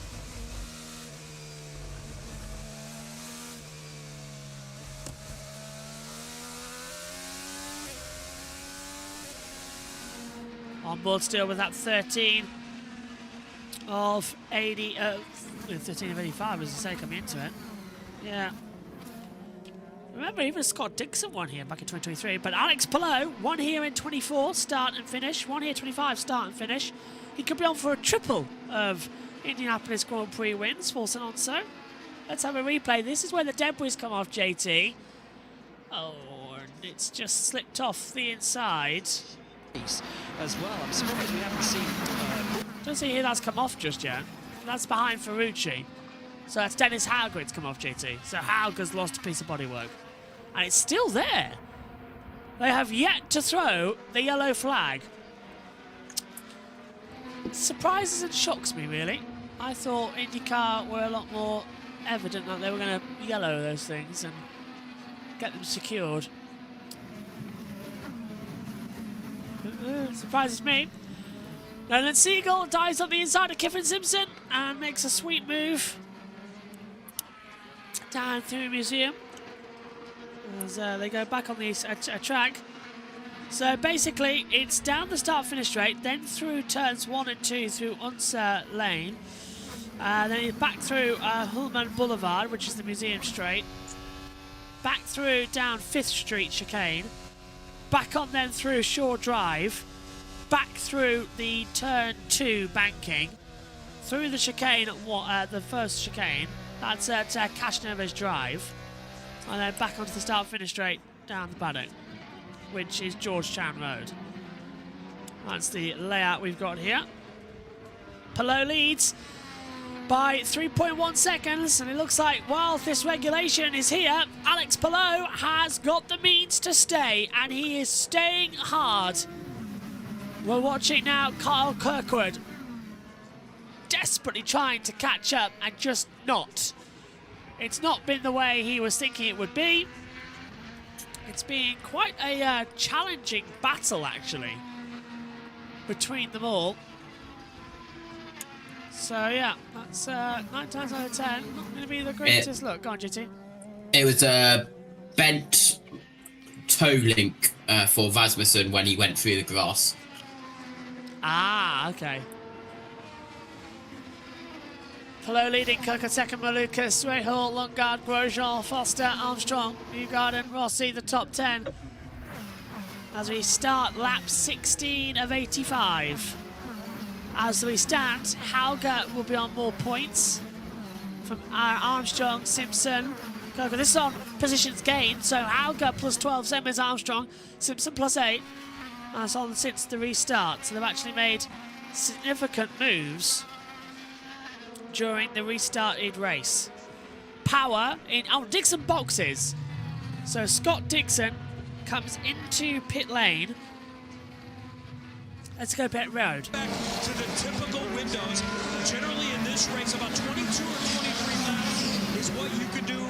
On board still with that 13 of 80, 13 of 85 as I say coming into it. Yeah. Remember, even Scott Dixon won here back in 2023. But Alex Palou won here in 24, start and finish. Won here 25, start and finish. He could be on for a triple of Indianapolis Grand Prix wins for Sonsio. Let's have a replay. This is where the debris come off, JT. Oh, and it's just slipped off the inside. As well, I'm surprised we haven't seen... Don't see here that's come off just yet. That's behind Ferrucci. So that's Dennis Hauger's come off, JT. So Hauger's lost a piece of bodywork. And it's still there. They have yet to throw the yellow flag. It surprises and shocks me, really. I thought INDYCAR were a lot more evident that they were going to yellow those things and get them secured. Surprises me. Nolan Siegel dives up the inside of Kiffin Simpson and makes a sweet move down through the museum as they go back on the track. So basically, it's down the start-finish straight, then through turns 1 and 2 through Unser Lane, then it's back through Hullman Boulevard, which is the Museum Straight, back through down 5th Street chicane, back on then through Shore Drive, back through the turn 2 banking, through the chicane at the first chicane, that's at Cashnervers Drive, and then back onto the start-finish straight down the paddock, which is Georgetown Road. That's the layout we've got here. Palou leads by 3.1 seconds, and it looks like, while this regulation is here, Alex Palou has got the means to stay, and he is staying hard. We're watching now Kyle Kirkwood desperately trying to catch up and just not. It's not been the way he was thinking it would be. It's been quite a challenging battle, actually, between them all. So, yeah, that's 9 times out of 10. Not going to be the greatest look. Go on, GT. It was a bent toe link for Rasmussen when he went through the grass. Ah, okay. Palou leading, Kirk second, Malukas, Rahal, Lundgaard, Grosjean, Foster, Armstrong, Newgarden, Rossi, the top 10. As we start lap 16 of 85. As we stand, Hauger will be on more points from Armstrong, Simpson, Kirk. This is on positions gained, so Hauger plus 12, same as Armstrong, Simpson plus 8. That's on since the restart, so they've actually made significant moves during the restarted race. Power in Dixon boxes. So Scott Dixon comes into pit lane. Let's go pit road. Back to the typical windows. Generally in this race, about 22 or 23 laps is what you could do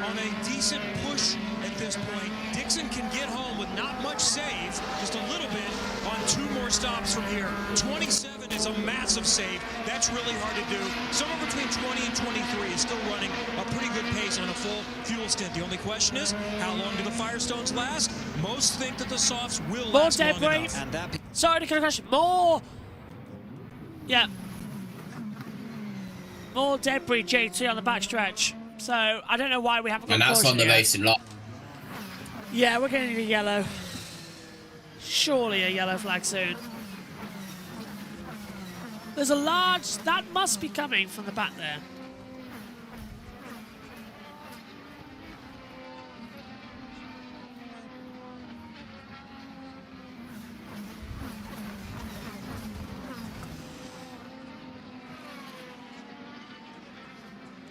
on a decent push at this point. Dixon can get home with not much save, just a little bit, on 2 more stops from here. 27 is a massive save. That's really hard to do. Somewhere between 20 and 23 is still running a pretty good pace on a full fuel stint. The only question is, how long do the Firestones last? Most think that the softs will last long enough. And sorry to cut a question. More. Yeah. More debris, JT, on the backstretch. So I don't know why we haven't got. And that's on the racing lot. Yeah, we're going to need a yellow. Surely a yellow flag soon. There's a large... That must be coming from the back there.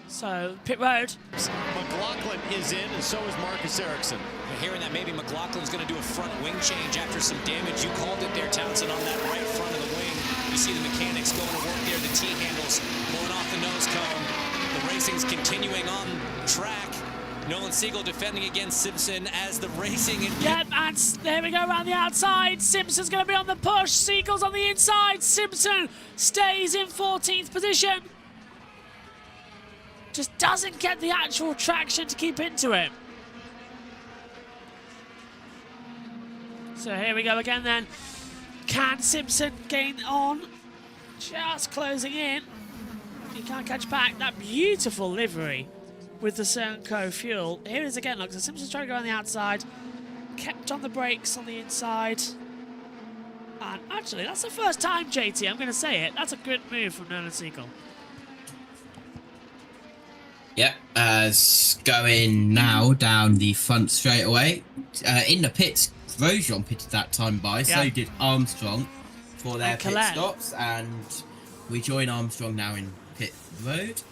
So, pit road. McLaughlin is in, and so is Marcus Ericsson. We're hearing that maybe McLaughlin's going to do a front wing change after some damage. You called it there, Townsend, on that right front of the wing. You see the mechanics going to work there. The T-handles blowing off the nose cone. The racing's continuing on track. Nolan Siegel defending against Simpson as the racing... Yep, and there we go around the outside. Simpson's going to be on the push. Siegel's on the inside. Simpson stays in 14th position. Just doesn't get the actual traction to keep into it. So here we go again then. Can Simpson gain on? Just closing in. He can't catch back. That beautiful livery with the Cernco fuel. Here it is again, look. So Simpson's trying to go on the outside. Kept on the brakes on the inside. And actually, that's the first time, JT, I'm going to say it. That's a good move from Nolan Siegel. Yep, going now down the front straightaway. In the pits, Grosjean pitted that time by, so did Armstrong for their pit stops, and we join Armstrong now in pit road.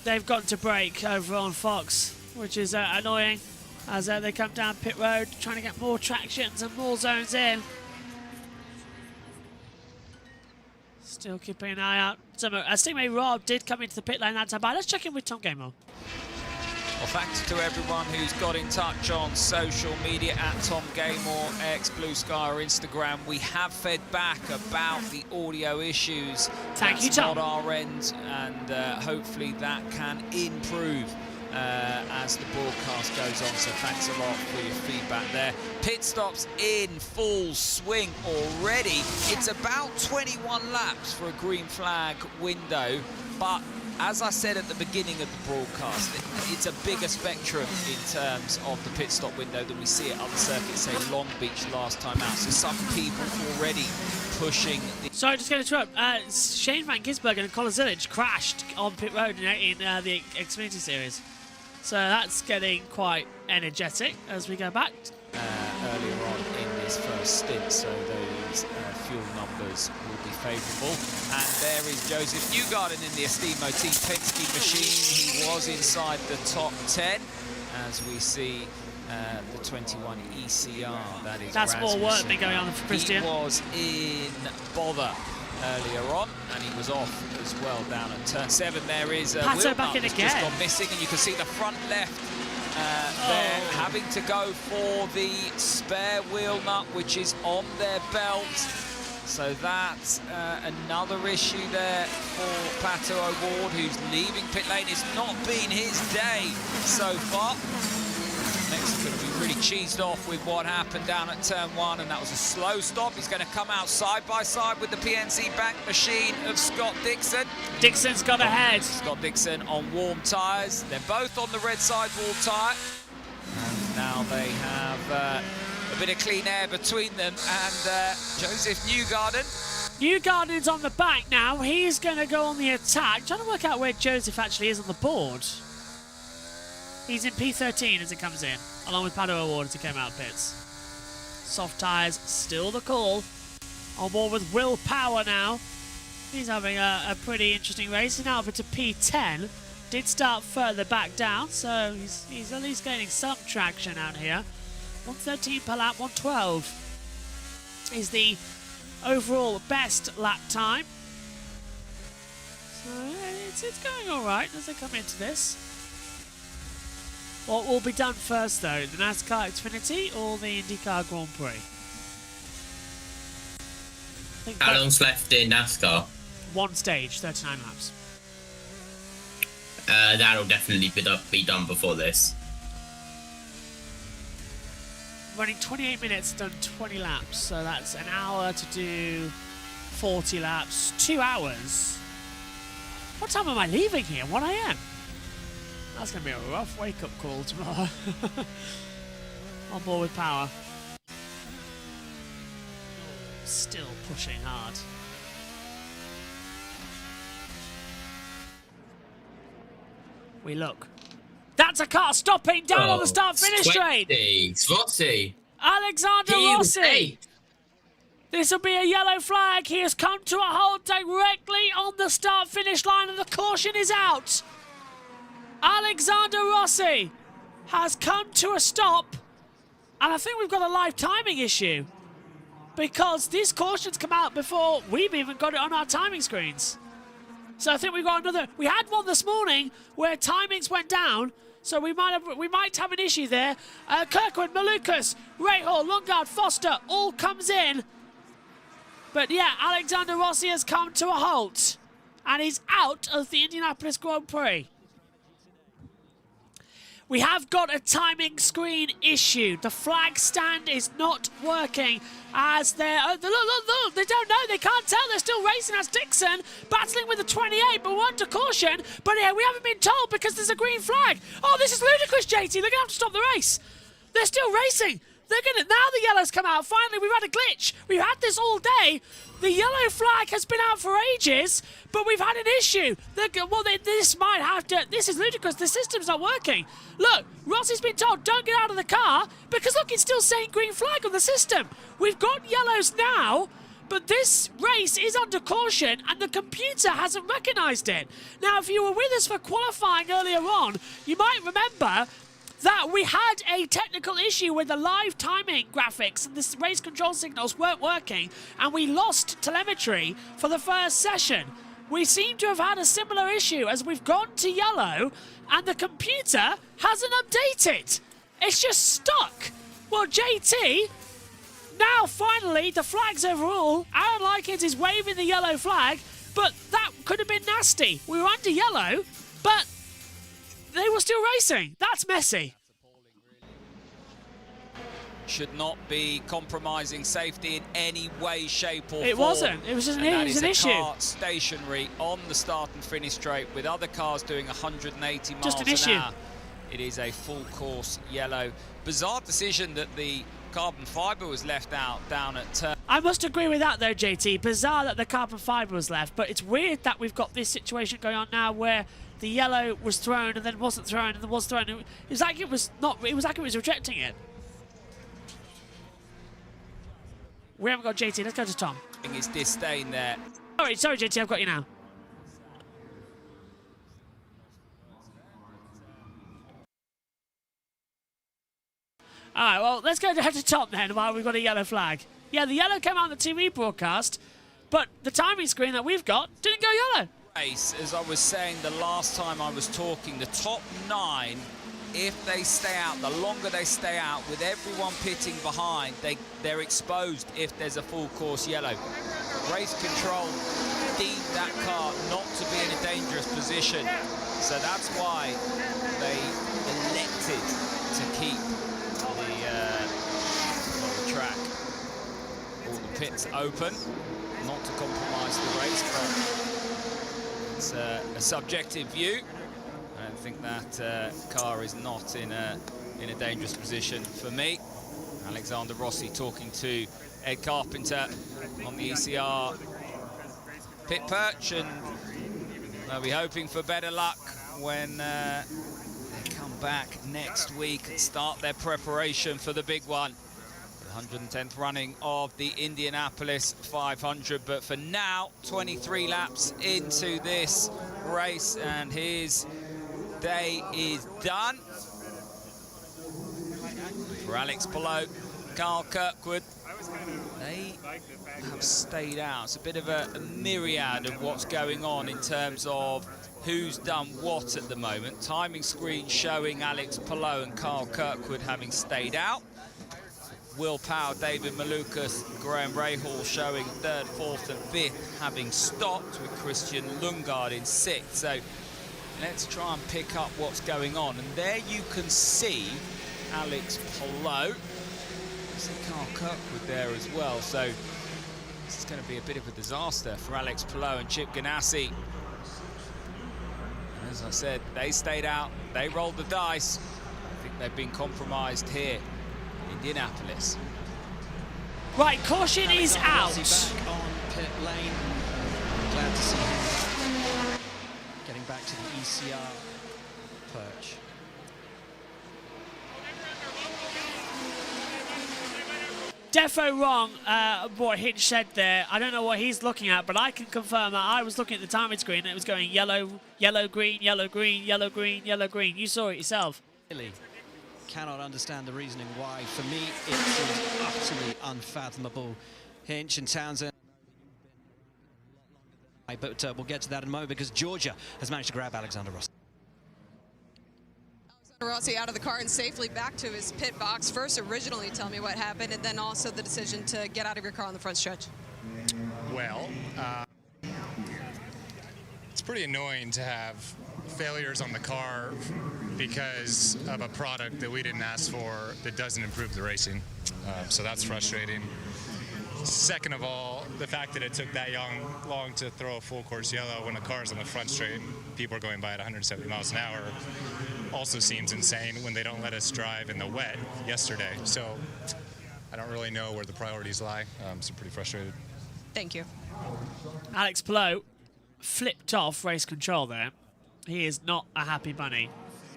They've got to brake over on Fox, which is annoying, as they come down pit road, trying to get more tractions and more zones in. Still keeping an eye out. So, Stingray Rob did come into the pit lane that time, but let's check in with Tom Gamewell. Well, thanks to everyone who's got in touch on social media at Tom Gamewell, X, BlueSky or Instagram. We have fed back about the audio issues. Thank you, Tom. Not our end, and hopefully that can improve as the broadcast goes on, so thanks a lot for your feedback there. Pit stops in full swing already. It's about 21 laps for a green flag window, but as I said at the beginning of the broadcast, it's a bigger spectrum in terms of the pit stop window than we see at other circuits, say Long Beach last time out. So some people already pushing. Sorry, just going to interrupt. Shane Van Gisbergen and Colin Zillage crashed on pit road in the Xfinity Series. So that's getting quite energetic as we go back. Earlier on in this first stint, so those fuel numbers will be favourable. And there is Joseph Newgarden in the Estimo Team Penske machine. He was inside the top 10, as we see the 21 ECR. That's more work than going on for Christian. He was in bother earlier on, and he was off as well down at turn 7. There is Pato back in again. Just gone missing, and you can see the front left there having to go for the spare wheel nut, which is on their belt. So that's another issue there for Pato O'Ward, who's leaving pit lane. It's not been his day so far. Mexican will be really cheesed off with what happened down at turn 1, and that was a slow stop. He's going to come out side by side with the PNC Bank machine of Scott Dixon. Dixon's got ahead. Scott Dixon on warm tyres. They're both on the red sidewall tyre. And now they have a bit of clean air between them, and Joseph Newgarden. Newgarden's on the back now. He's going to go on the attack. Trying to work out where Joseph actually is on the board. He's in P13 as it comes in, along with Pato O'Ward as he came out of pits. Soft tyres, still the call. On board with Will Power now. He's having a pretty interesting race. He's now over to P10. Did start further back down, so he's at least gaining some traction out here. 113 per lap, 112 is the overall best lap time. So it's going all right as they come into this. What will be done first, though? The NASCAR Xfinity or the INDYCAR Grand Prix? How long's left in NASCAR? One stage, 39 laps. That'll definitely be done before this. Running 28 minutes, done 20 laps, so that's an hour to do 40 laps, 2 hours. What time am I leaving here? 1 AM? That's going to be a rough wake-up call tomorrow. On board with Power. Still pushing hard. We look. That's a car stopping down on the start-finish straight. Rossi. Alexander Rossi. This will be a yellow flag. He has come to a halt directly on the start-finish line, and the caution is out. Alexander Rossi has come to a stop, and I think we've got a live timing issue because these cautions come out before we've even got it on our timing screens. So I think we've got another. We had one this morning where timings went down, so we might have an issue there. Kirkwood, Malukas, Rahal, Lundgaard, Foster all comes in, but yeah, Alexander Rossi has come to a halt, and he's out of the Indianapolis Grand Prix. We have got a timing screen issue. The flag stand is not working as they're... look, they don't know, they can't tell. They're still racing as Dixon, battling with the 28, but we're under caution. But we haven't been told because there's a green flag. Oh, this is ludicrous, JT. They're going to have to stop the race. They're still racing. They're going to... Now the yellow's come out. Finally, we've had a glitch. We've had this all day. The yellow flag has been out for ages, but we've had an issue. This might have to... This is ludicrous. The system's not working. Look, Rossi's been told, don't get out of the car, because look, it's still saying green flag on the system. We've got yellows now, but this race is under caution, and the computer hasn't recognised it. Now, if you were with us for qualifying earlier on, you might remember that we had a technical issue with the live timing graphics and the race control signals weren't working, and we lost telemetry for the first session. We seem to have had a similar issue as we've gone to yellow and the computer hasn't updated. It's just stuck. Well, JT, now finally the flag's overall. Aaron Likens is waving the yellow flag, but that could have been nasty. We were under yellow, but they were still racing. That's messy. Should not be compromising safety in any way, shape or form. It wasn't. It was just an issue. Car stationary on the start and finish straight with other cars doing 180 miles an hour. It is a full course yellow. Bizarre decision that the carbon fibre was left out down at turn. I must agree with that though, JT. Bizarre that the carbon fibre was left, but it's weird that we've got this situation going on now where the yellow was thrown and then wasn't thrown and then was thrown. It was like it was not. It was like it was rejecting it. We haven't got JT. Let's go to Tom. His disdain there. Sorry, JT. I've got you now. All right. Well, let's go to Tom then. While we've got a yellow flag. Yeah, the yellow came out on the TV broadcast, but the timing screen that we've got didn't go yellow. As I was saying the last time I was talking, the top 9. If they stay out, the longer they stay out, with everyone pitting behind, they're exposed if there's a full course yellow. Race control deemed that car not to be in a dangerous position. So that's why they elected to keep the track, all the pits open, not to compromise the race, but it's a subjective view. I don't think that car is not in a dangerous position for me. Alexander Rossi talking to Ed Carpenter on the ECR pit perch, and they'll be hoping for better luck when they come back next week and start their preparation for the big one. The 110th running of the Indianapolis 500, but for now, 23 laps into this race, and his day is done. For Alex Palou, Carl Kirkwood, they have stayed out. It's a bit of a myriad of what's going on in terms of who's done what at the moment. Timing screen showing Alex Palou and Carl Kirkwood having stayed out. Will Power, David Malukas, Graham Rahal showing 3rd, 4th and 5th having stopped, with Christian Lundgaard in 6th. So let's try and pick up what's going on. And there you can see Alex Palou. See Carl Kirkwood there as well. So this is going to be a bit of a disaster for Alex Palou and Chip Ganassi. And as I said, they stayed out, they rolled the dice. I think they've been compromised here in Indianapolis. Right, caution is out. Back on pit lane. Glad to see him getting back to the ECR perch. Defo wrong, what Hinch said there. I don't know what he's looking at, but I can confirm that I was looking at the timing screen and it was going yellow, yellow, green, yellow, green, yellow, green, yellow, green. You saw it yourself. Really cannot understand the reasoning why. For me, it seems utterly unfathomable. Hinch and Townsend. But we'll get to that in a moment because Georgia has managed to grab Alexander Rossi. Rossi out of the car and safely back to his pit box. First, originally tell me what happened, and then also the decision to get out of your car on the front stretch. Well, it's pretty annoying to have failures on the car because of a product that we didn't ask for that doesn't improve the racing. So that's frustrating. Second of all, the fact that it took that long to throw a full course yellow when the car's on the front straight and people are going by at 170 miles an hour also seems insane when they don't let us drive in the wet yesterday. So I don't really know where the priorities lie. So pretty frustrated. Thank you. Alex Palou flipped off race control there. He is not a happy bunny.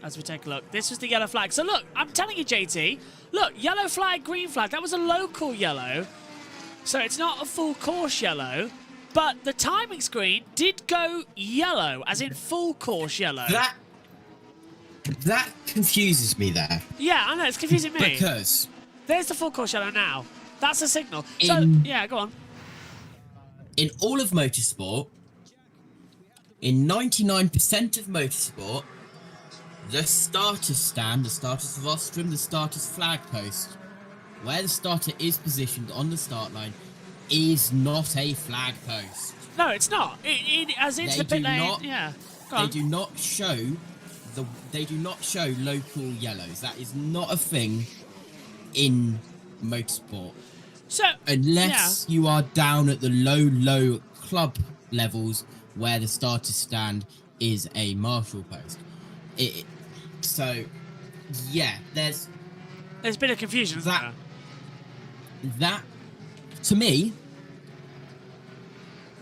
As we take a look, this was the yellow flag. So look, I'm telling you, JT, look, yellow flag, green flag. That was a local yellow. So it's not a full course yellow, but the timing screen did go yellow, as in full course yellow. That confuses me there. Yeah, I know, it's confusing me. Because there's the full course yellow now. That's a signal. So, yeah, go on. In all of motorsport, in 99% of motorsport, the starter's stand, the starter's rostrum, the starter's flag post, where the starter is positioned on the start line, is not a flag post. No, it's not. As into the pit lane. Yeah. They do not show they do not show local yellows. That is not a thing in motorsport. So unless you are down at the low club levels where the starter stand is a marshal post. So yeah, there's been a confusion. That to me,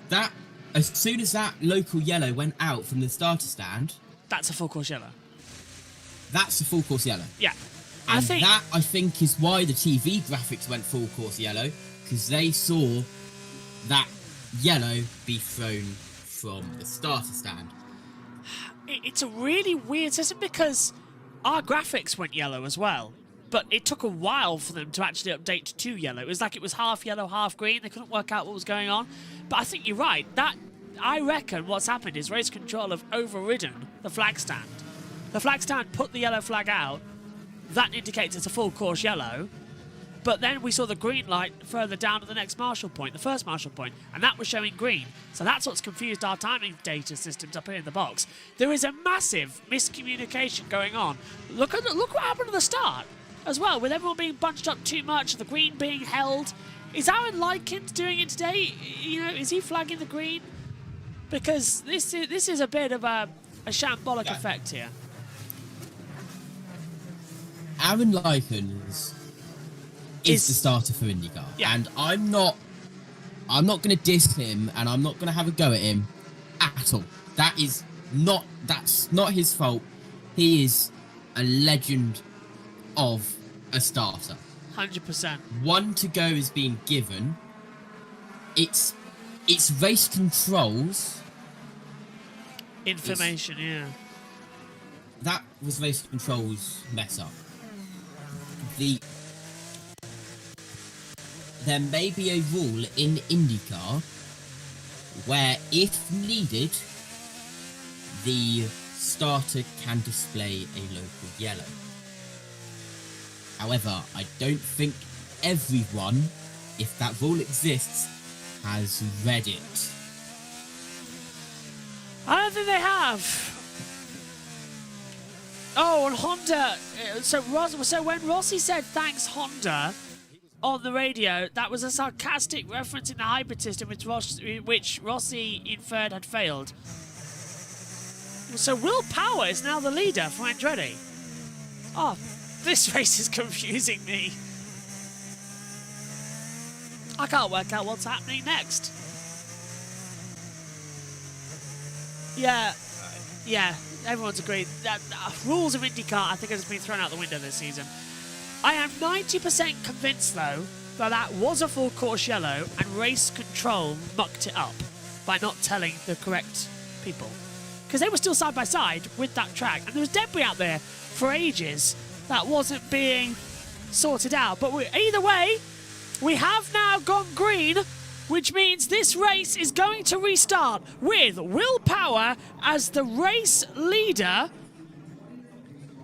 that as soon as that local yellow went out from the starter stand, that's a full course yellow. That's a full course yellow. Yeah. And that, I think, is why the TV graphics went full course yellow, because they saw that yellow be thrown from the starter stand. It's a really weird system because our graphics went yellow as well, but it took a while for them to actually update to yellow. It was like it was half yellow, half green. They couldn't work out what was going on. But I think you're right. I reckon what's happened is race control have overridden the flag stand. The flag stand put the yellow flag out. That indicates it's a full course yellow. But then we saw the green light further down at the next marshal point, the first marshal point, and that was showing green. So that's what's confused our timing data systems up here in the box. There is a massive miscommunication going on. Look what happened at the start as well, with everyone being bunched up too much, the green being held. Is Aaron Likens doing it today? You know, is he flagging the green? Because this is a bit of a shambolic effect here. Aaron Likens is the starter for INDYCAR, and I'm not going to diss him, and I'm not going to have a go at him at all. That's not his fault. He is a legend of a starter. 100%. One to go is being given. It's race controls. Information, yeah. That was race controls mess up. There may be a rule in INDYCAR where, if needed, the starter can display a local yellow. However, I don't think everyone, if that rule exists, has read it. I don't think they have. Oh, and Honda. So when Rossi said thanks Honda on the radio, that was a sarcastic reference in the hybrid system which Rossi inferred had failed. So Will Power is now the leader for Andretti. Oh, this race is confusing me. I can't work out what's happening next. Yeah, everyone's agreed. That rules of INDYCAR, I think, has been thrown out the window this season. I am 90% convinced, though, that was a full course yellow and race control mucked it up by not telling the correct people. Because they were still side by side with that track, and there was debris out there for ages that wasn't being sorted out. But either way, we have now gone green, which means this race is going to restart with Will Power as the race leader.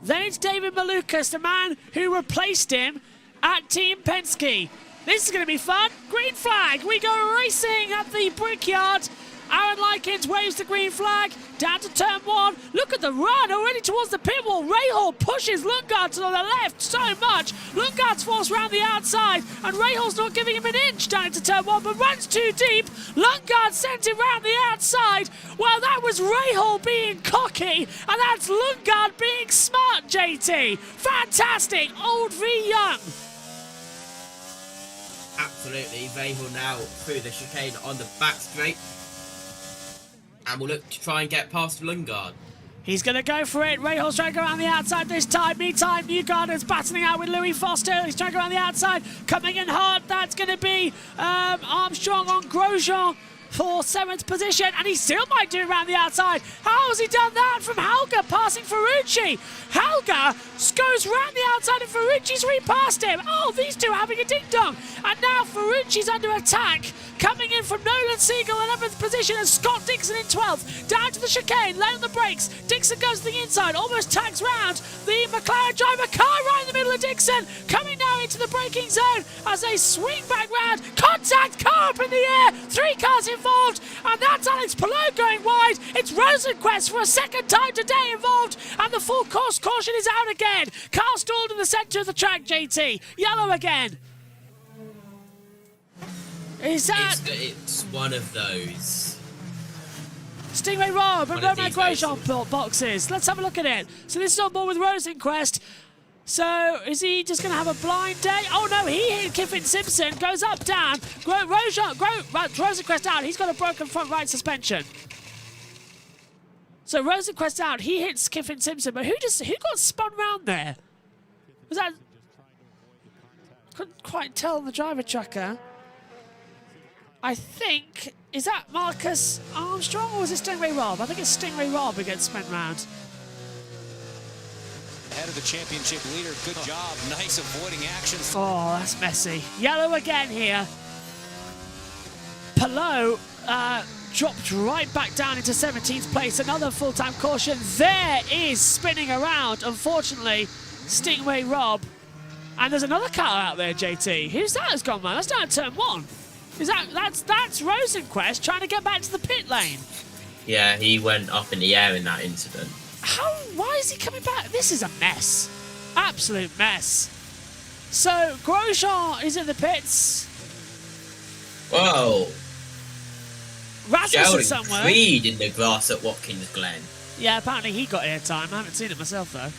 Then it's David Malukas, the man who replaced him at Team Penske. This is going to be fun. Green flag. We go racing at the Brickyard. Aaron Likens waves the green flag down to turn one. Look at the run already towards the pit wall. Rahal pushes Lundgaard to the left so much. Lundgaard's forced around the outside, and Rahal's not giving him an inch down into turn one, but runs too deep. Lundgaard sent him round the outside. Well, that was Rahal being cocky, and that's Lundgaard being smart, JT. Fantastic. Old v young. Absolutely. Rahal now through the chicane on the back straight. And we'll look to try and get past Lundgaard. He's going to go for it. Rahal's trying to go around the outside this time. Meantime, Newgarden's battling out with Louis Foster. He's trying to go around the outside. Coming in hard. That's going to be Armstrong on Grosjean for 7th position. And he still might do it around the outside. How has he done that from Helga passing Ferrucci? Helga goes round the outside and Ferrucci's repassed him. Oh, these two are having a ding-dong. And now Ferrucci's under attack. Coming in from Nolan Siegel, 11th position, and Scott Dixon in 12th. Down to the chicane, lay on the brakes. Dixon goes to the inside, almost tags round the McLaren driver. Car right in the middle of Dixon. Coming now way into the braking zone as they swing back round. Contact, car up in the air. 3 cars involved, and that's Alex Palou going wide. It's Rosenquist for a second time today involved, and the full course caution is out again. Car stalled in the centre of the track, JT. Yellow again. Is that... It's one of those. Stingray Rob and Roman Grosjean boxes. Let's have a look at it. So this is on board with Rosenquist. So is he just going to have a blind day? Oh no, he hit Kiffin Simpson. Goes up, down. Rosenquist out. He's got a broken front right suspension. So Rosenquist out. He hits Kiffin Simpson. But who got spun round there? Was that... Couldn't quite tell on the driver tracker. I think... Is that Marcus Armstrong or is it Stingray Rob? I think it's Stingray Rob who gets spent round. Head of the championship leader, good job. Nice avoiding actions. Oh, that's messy. Yellow again here. Palou dropped right back down into 17th place. Another full-time caution. There is spinning around, unfortunately, Stingray Rob. And there's another car out there, JT. Who's that has gone, man? That's down at turn 1. That's Rosenquist trying to get back to the pit lane. Yeah, he went up in the air in that incident. Why is he coming back? This is a mess. Absolute mess. So, Grosjean is in the pits. Whoa. Rasmussen somewhere. Creed in the grass at Watkins Glen. Yeah, apparently he got airtime. I haven't seen it myself, though.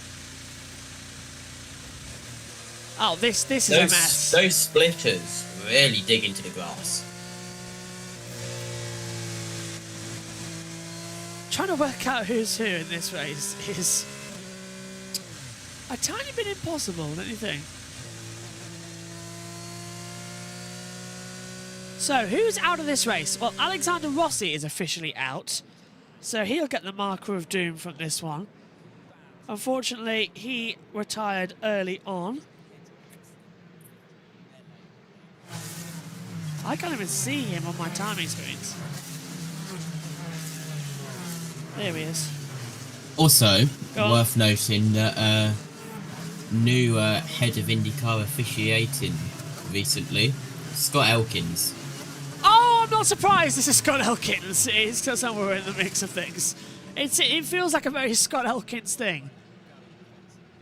Oh, this is a mess. Those splitters really dig into the grass. Trying to work out who's who in this race is a tiny bit impossible, don't you think? So, who's out of this race? Well, Alexander Rossi is officially out, so he'll get the marker of doom from this one. Unfortunately, he retired early on. I can't even see him on my timing screens. There he is. Also, worth noting that new head of INDYCAR officiating recently, Scott Elkins. Oh, I'm not surprised this is Scott Elkins. It's still somewhere in the mix of things. It feels like a very Scott Elkins thing.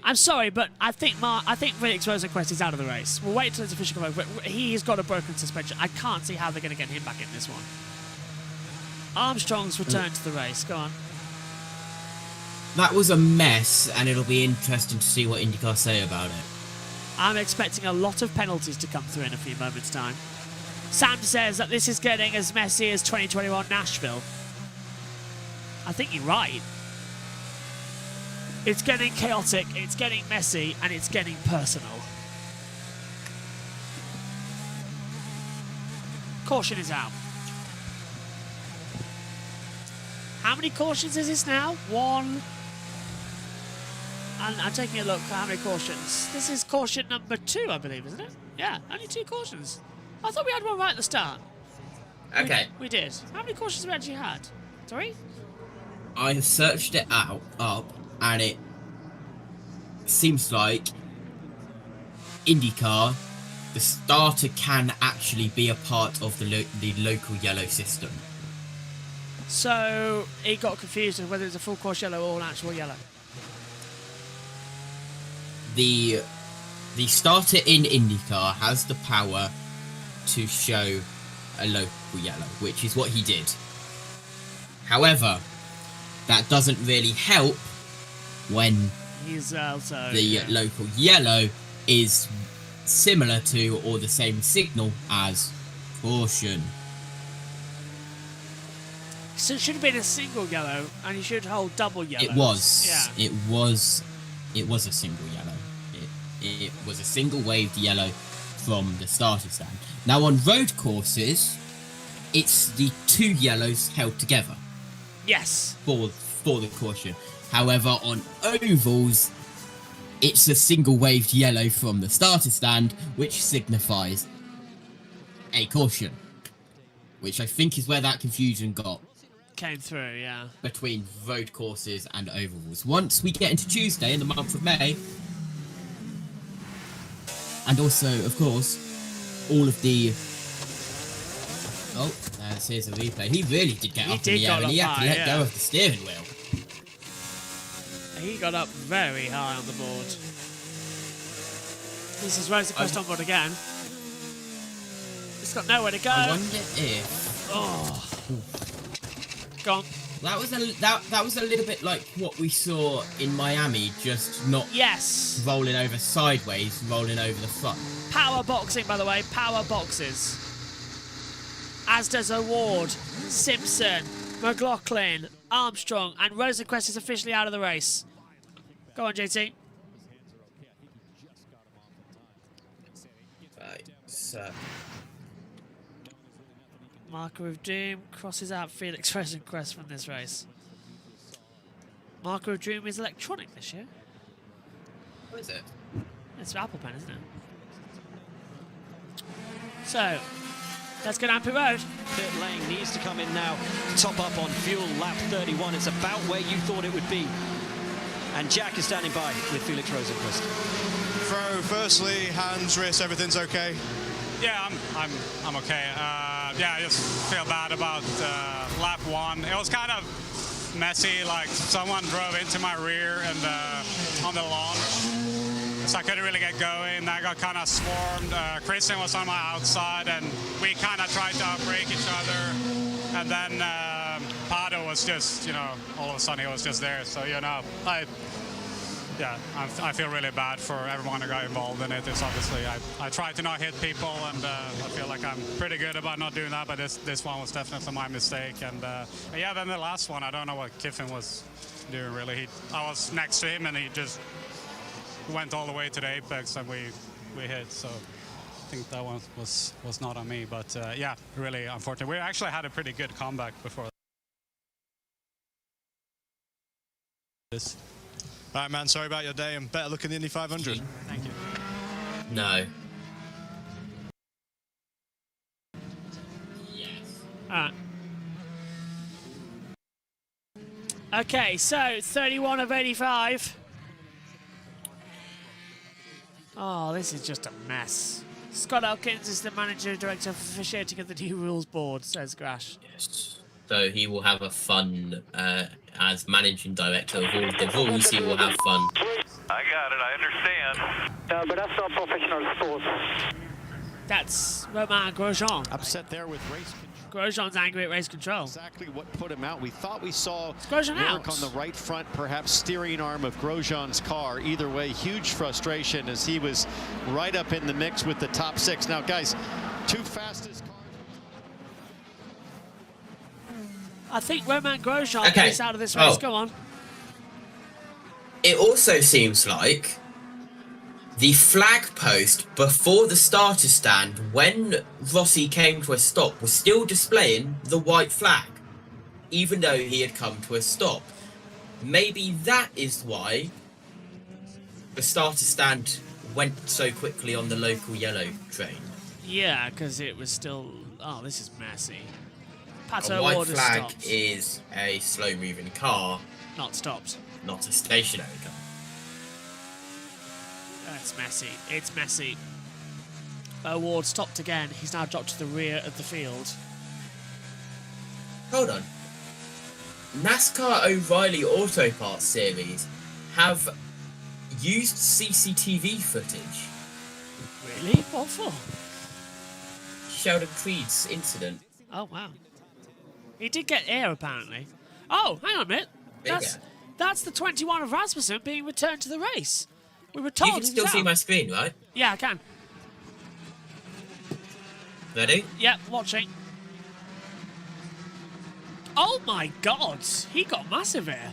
I'm sorry, but I think Felix Rosenquist is out of the race. We'll wait until his official come over. He's got a broken suspension. I can't see how they're going to get him back in this one. Armstrong's returned to the race. Go on. That was a mess, and it'll be interesting to see what INDYCAR say about it. I'm expecting a lot of penalties to come through in a few moments' time. Sam says that this is getting as messy as 2021 Nashville. I think you're right. It's getting chaotic, it's getting messy, and it's getting personal. Caution is out. How many cautions is this now? 1. And I'm taking a look at how many cautions. This is caution number 2, I believe, isn't it? Yeah, only 2 cautions. I thought we had one right at the start. Okay. We did. How many cautions have we actually had? 3? I have searched it up, and it seems like INDYCAR, the starter can actually be a part of the local yellow system. So he got confused with whether it's a full course yellow or an actual yellow. The starter in INDYCAR has the power to show a local yellow, which is what he did. However, that doesn't really help when he's also the local yellow is similar to or the same signal as caution. So it should have been a single yellow, and he should hold double yellow. It was. Yeah. It was a single yellow. It was a single waved yellow from the starter stand. Now on road courses, it's the 2 yellows held together. Yes. For the caution. However, on ovals, it's a single waved yellow from the starter stand, which signifies a caution. Which I think is where that confusion came through, yeah. Between road courses and ovals. Once we get into Tuesday in the month of May, And also, of course, all of the... Oh, here's a replay. He really did get up in the air, and he had to let go of the steering wheel. He got up very high on the board. This is Rosenquist on board again. It's got nowhere to go. I wonder if... Oh. Gone. That was a little bit like what we saw in Miami, just not rolling over sideways, rolling over the front. Power boxing, by the way. Power boxes. As does Award, Simpson, McLaughlin, Armstrong, and Rosenquist is officially out of the race. Go on, JT. Right, so... Marker of Doom crosses out Felix Rosenquist from this race. Marker of Doom is electronic this year. What is it? It's Apple Pen, isn't it? So, let's go down pit road. Pit lane needs to come in now to top up on fuel. Lap 31. It's about where you thought it would be. And Jack is standing by with Felix Rosenquist. Fro, firstly, hands, wrists, everything's okay? Yeah, I'm okay. Yeah, I just feel bad about lap 1. It was kind of messy, like someone drove into my rear and on the launch, so I couldn't really get going. I got kind of swarmed. Christian was on my outside, and we kind of tried to outbrake each other. And then Pato was just, you know, all of a sudden he was just there. So, you know, I feel really bad for everyone who got involved in it. It's obviously, I try to not hit people, and I feel like I'm pretty good about not doing that, but this one was definitely my mistake. And yeah, then the last one, I don't know what Kiffin was doing really. I was next to him, and he just went all the way to the apex, and we hit. So I think that one was not on me, but yeah, really unfortunate. We actually had a pretty good comeback before this. All right, man, sorry about your day, and better luck in the Indy 500. Thank you. No. Alright. Okay, so 31 of 85. Oh, this is just a mess. Scott Elkins is the manager director officiating of the new rules board, says Grash. Yes. So he will have a fun, as managing director of all the rules, he will have fun. I got it, I understand. But that's not professional sport. That's Romain Grosjean. Upset there with race control. Grosjean's angry at race control. Exactly what put him out. We thought we saw Grosjean work out on the right front, perhaps steering arm of Grosjean's car. Either way, huge frustration as he was right up in the mix with the top 6. Now, guys, 2 fastest cars. I think Romain Grosjean gets out of this race. Go on. It also seems like the flag post before the starter stand, when Rossi came to a stop, was still displaying the white flag, even though he had come to a stop. Maybe that is why the starter stand went so quickly on the local yellow train. Yeah, because it was still... Oh, this is messy. A Pato white Ward has flag stopped. is a slow-moving car. Not stopped. Not a stationary car. It's messy. It's messy. Ward stopped again. He's now dropped to the rear of the field. Hold on. NASCAR O'Reilly Auto Parts Series have used CCTV footage. Really? What for? Sheldon Creed's incident. Oh, wow. He did get air, apparently. Oh, hang on a minute. That's the 21 of Rasmussen being returned to the race. We were told you can still see my screen, right? Yeah, I can. Ready? Yep, watching. Oh my God, he got massive air.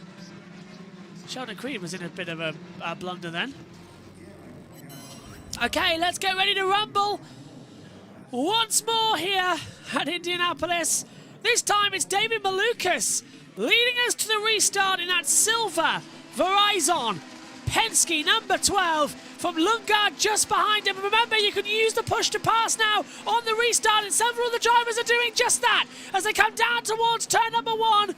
Sheldon Creed was in a bit of a blunder then. Okay, let's get ready to rumble. Once more here at Indianapolis. This time it's David Malukas leading us to the restart in that silver Verizon Penske number 12 from Lundgaard just behind him. Remember, you can use the push to pass now on the restart, and several of the drivers are doing just that as they come down towards turn number 1.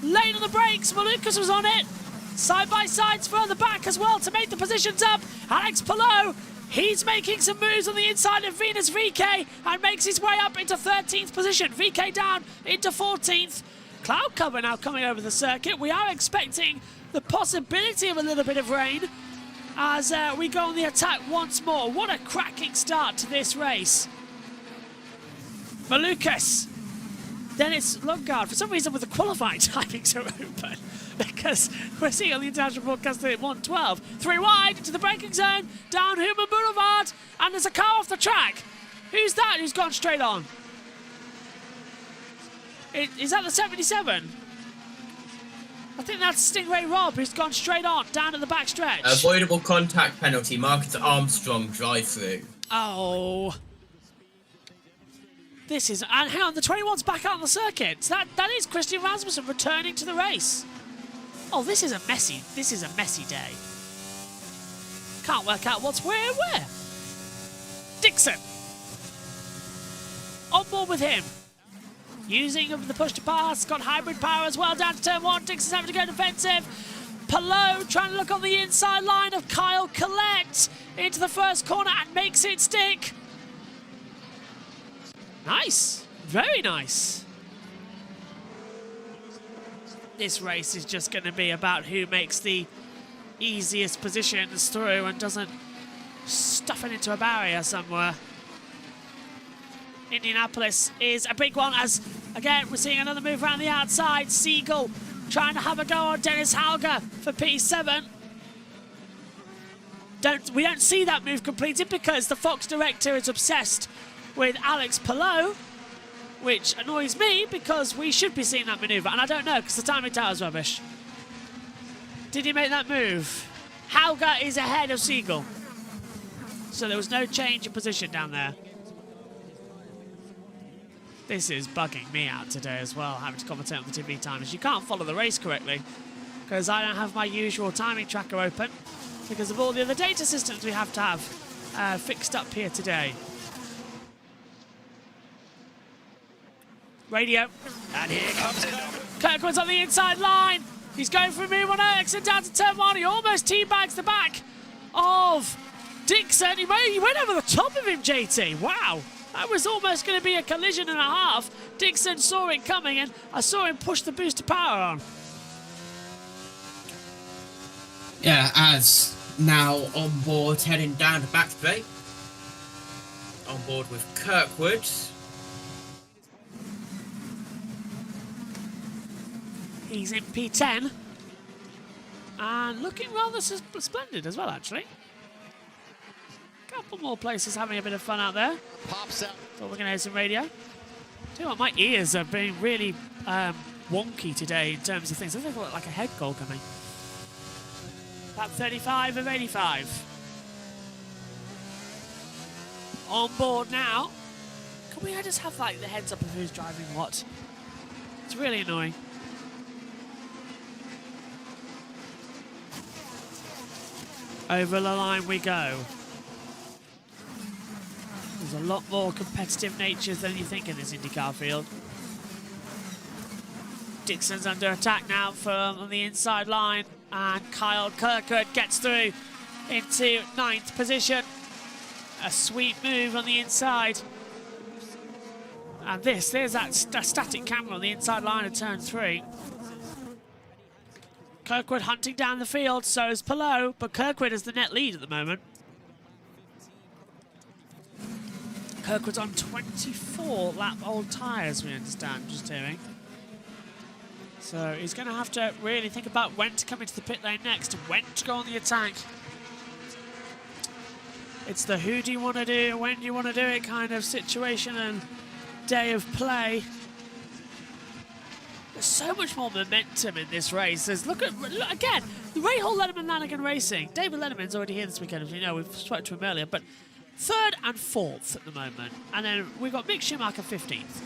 Late on the brakes, Malukas was on it. Side by sides further back as well to make the positions up. Alex Palou, He's making some moves on the inside of Venus VK and makes his way up into 13th position. VK down into 14th. Cloud cover now coming over the circuit. We are expecting the possibility of a little bit of rain as we go on the attack once more. What a cracking start to this race. For Lucas. Then it's Lundgaard. For some reason, with the qualifying timings are open, because we're seeing on the international broadcast that at 1:12. 3 wide into the braking zone, down Human Boulevard, and there's a car off the track. Who's that who's gone straight on? Is that the 77? I think that's Stingray Rob who's gone straight on, down at the back stretch. Avoidable contact penalty, Marcus Armstrong drive-through. Oh. This is, and hang on, the 21's back out on the circuit. That is Christian Rasmussen returning to the race. Oh, this is a messy day. Can't work out what's where. Dixon. On board with him. Using the push to pass, got hybrid power as well down to turn 1. Dixon's having to go defensive. Palou trying to look on the inside line of Kyle Collect into the first corner and makes it stick. Nice. Very nice. This race is just going to be about who makes the easiest positions through and doesn't stuff it into a barrier somewhere. Indianapolis is a big one as, again, we're seeing another move around the outside. Siegel trying to have a go on Dennis Hauger for P7. We don't see that move completed because the Fox director is obsessed with Alex Palou, which annoys me because we should be seeing that manoeuvre, and I don't know because the timing tower's rubbish. Did he make that move? Hauger is ahead of Siegel, so there was no change in position down there. This is bugging me out today as well, having to commentate on the TV timers. You can't follow the race correctly because I don't have my usual timing tracker open because of all the other data systems we have to have fixed up here today. Radio. And here comes it. Kirkwood's on the inside line. He's going for a move on Ericsson down to turn 1. He almost teabags the back of Dixon. He went over the top of him, JT. Wow. That was almost going to be a collision and a half. Dixon saw it coming, and I saw him push the booster power on. Yeah, as now on board, heading down the back straight. On board with Kirkwood. He's in P10. And looking rather splendid as well, actually. Couple more places having a bit of fun out there. Pops out. Thought we're going to hear some radio. Tell you what, my ears are being really wonky today in terms of things. I think I've got like a head cold coming. Lap 35 of 85. On board now. Can we just have like the heads up of who's driving what? It's really annoying. Over the line we go. There's a lot more competitive natures than you think in this IndyCar field. Dixon's under attack now from the inside line, and Kyle Kirkwood gets through into 9th position. A sweet move on the inside. And there's that static camera on the inside line of turn 3. Kirkwood hunting down the field, so is Palou, but Kirkwood is the net lead at the moment. Kirkwood's on 24 lap old tyres, we understand, just hearing. So he's going to have to really think about when to come into the pit lane next and when to go on the attack. It's the who do you want to do, when do you want to do it kind of situation and day of play. There's so much more momentum in this race. Look again, the Rahal Letterman Lanigan Racing. David Letterman's already here this weekend, as you know, we've spoken to him earlier, but 3rd and 4th at the moment. And then we've got Mick Schumacher 15th.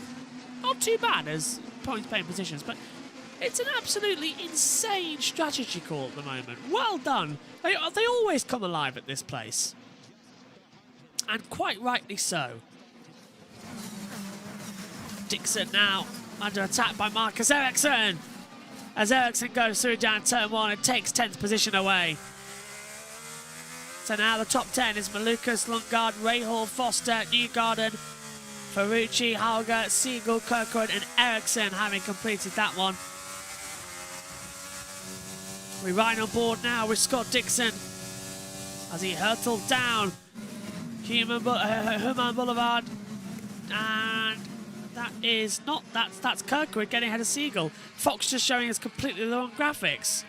Not too bad as points paying positions, but it's an absolutely insane strategy call at the moment. Well done. They always come alive at this place. And quite rightly so. Dixon now under attack by Marcus Ericsson. As Ericsson goes through down turn 1 and takes 10th position away. So now the top 10 is Malukas, Lundgaard, Rahal, Foster, Newgarden, Ferrucci, Hauger, Siegel, Kirkwood and Ericsson having completed that one. We ride on board now with Scott Dixon as he hurtled down Human Boulevard, and that is not, that's Kirkwood getting ahead of Siegel. Fox just showing us completely the wrong graphics.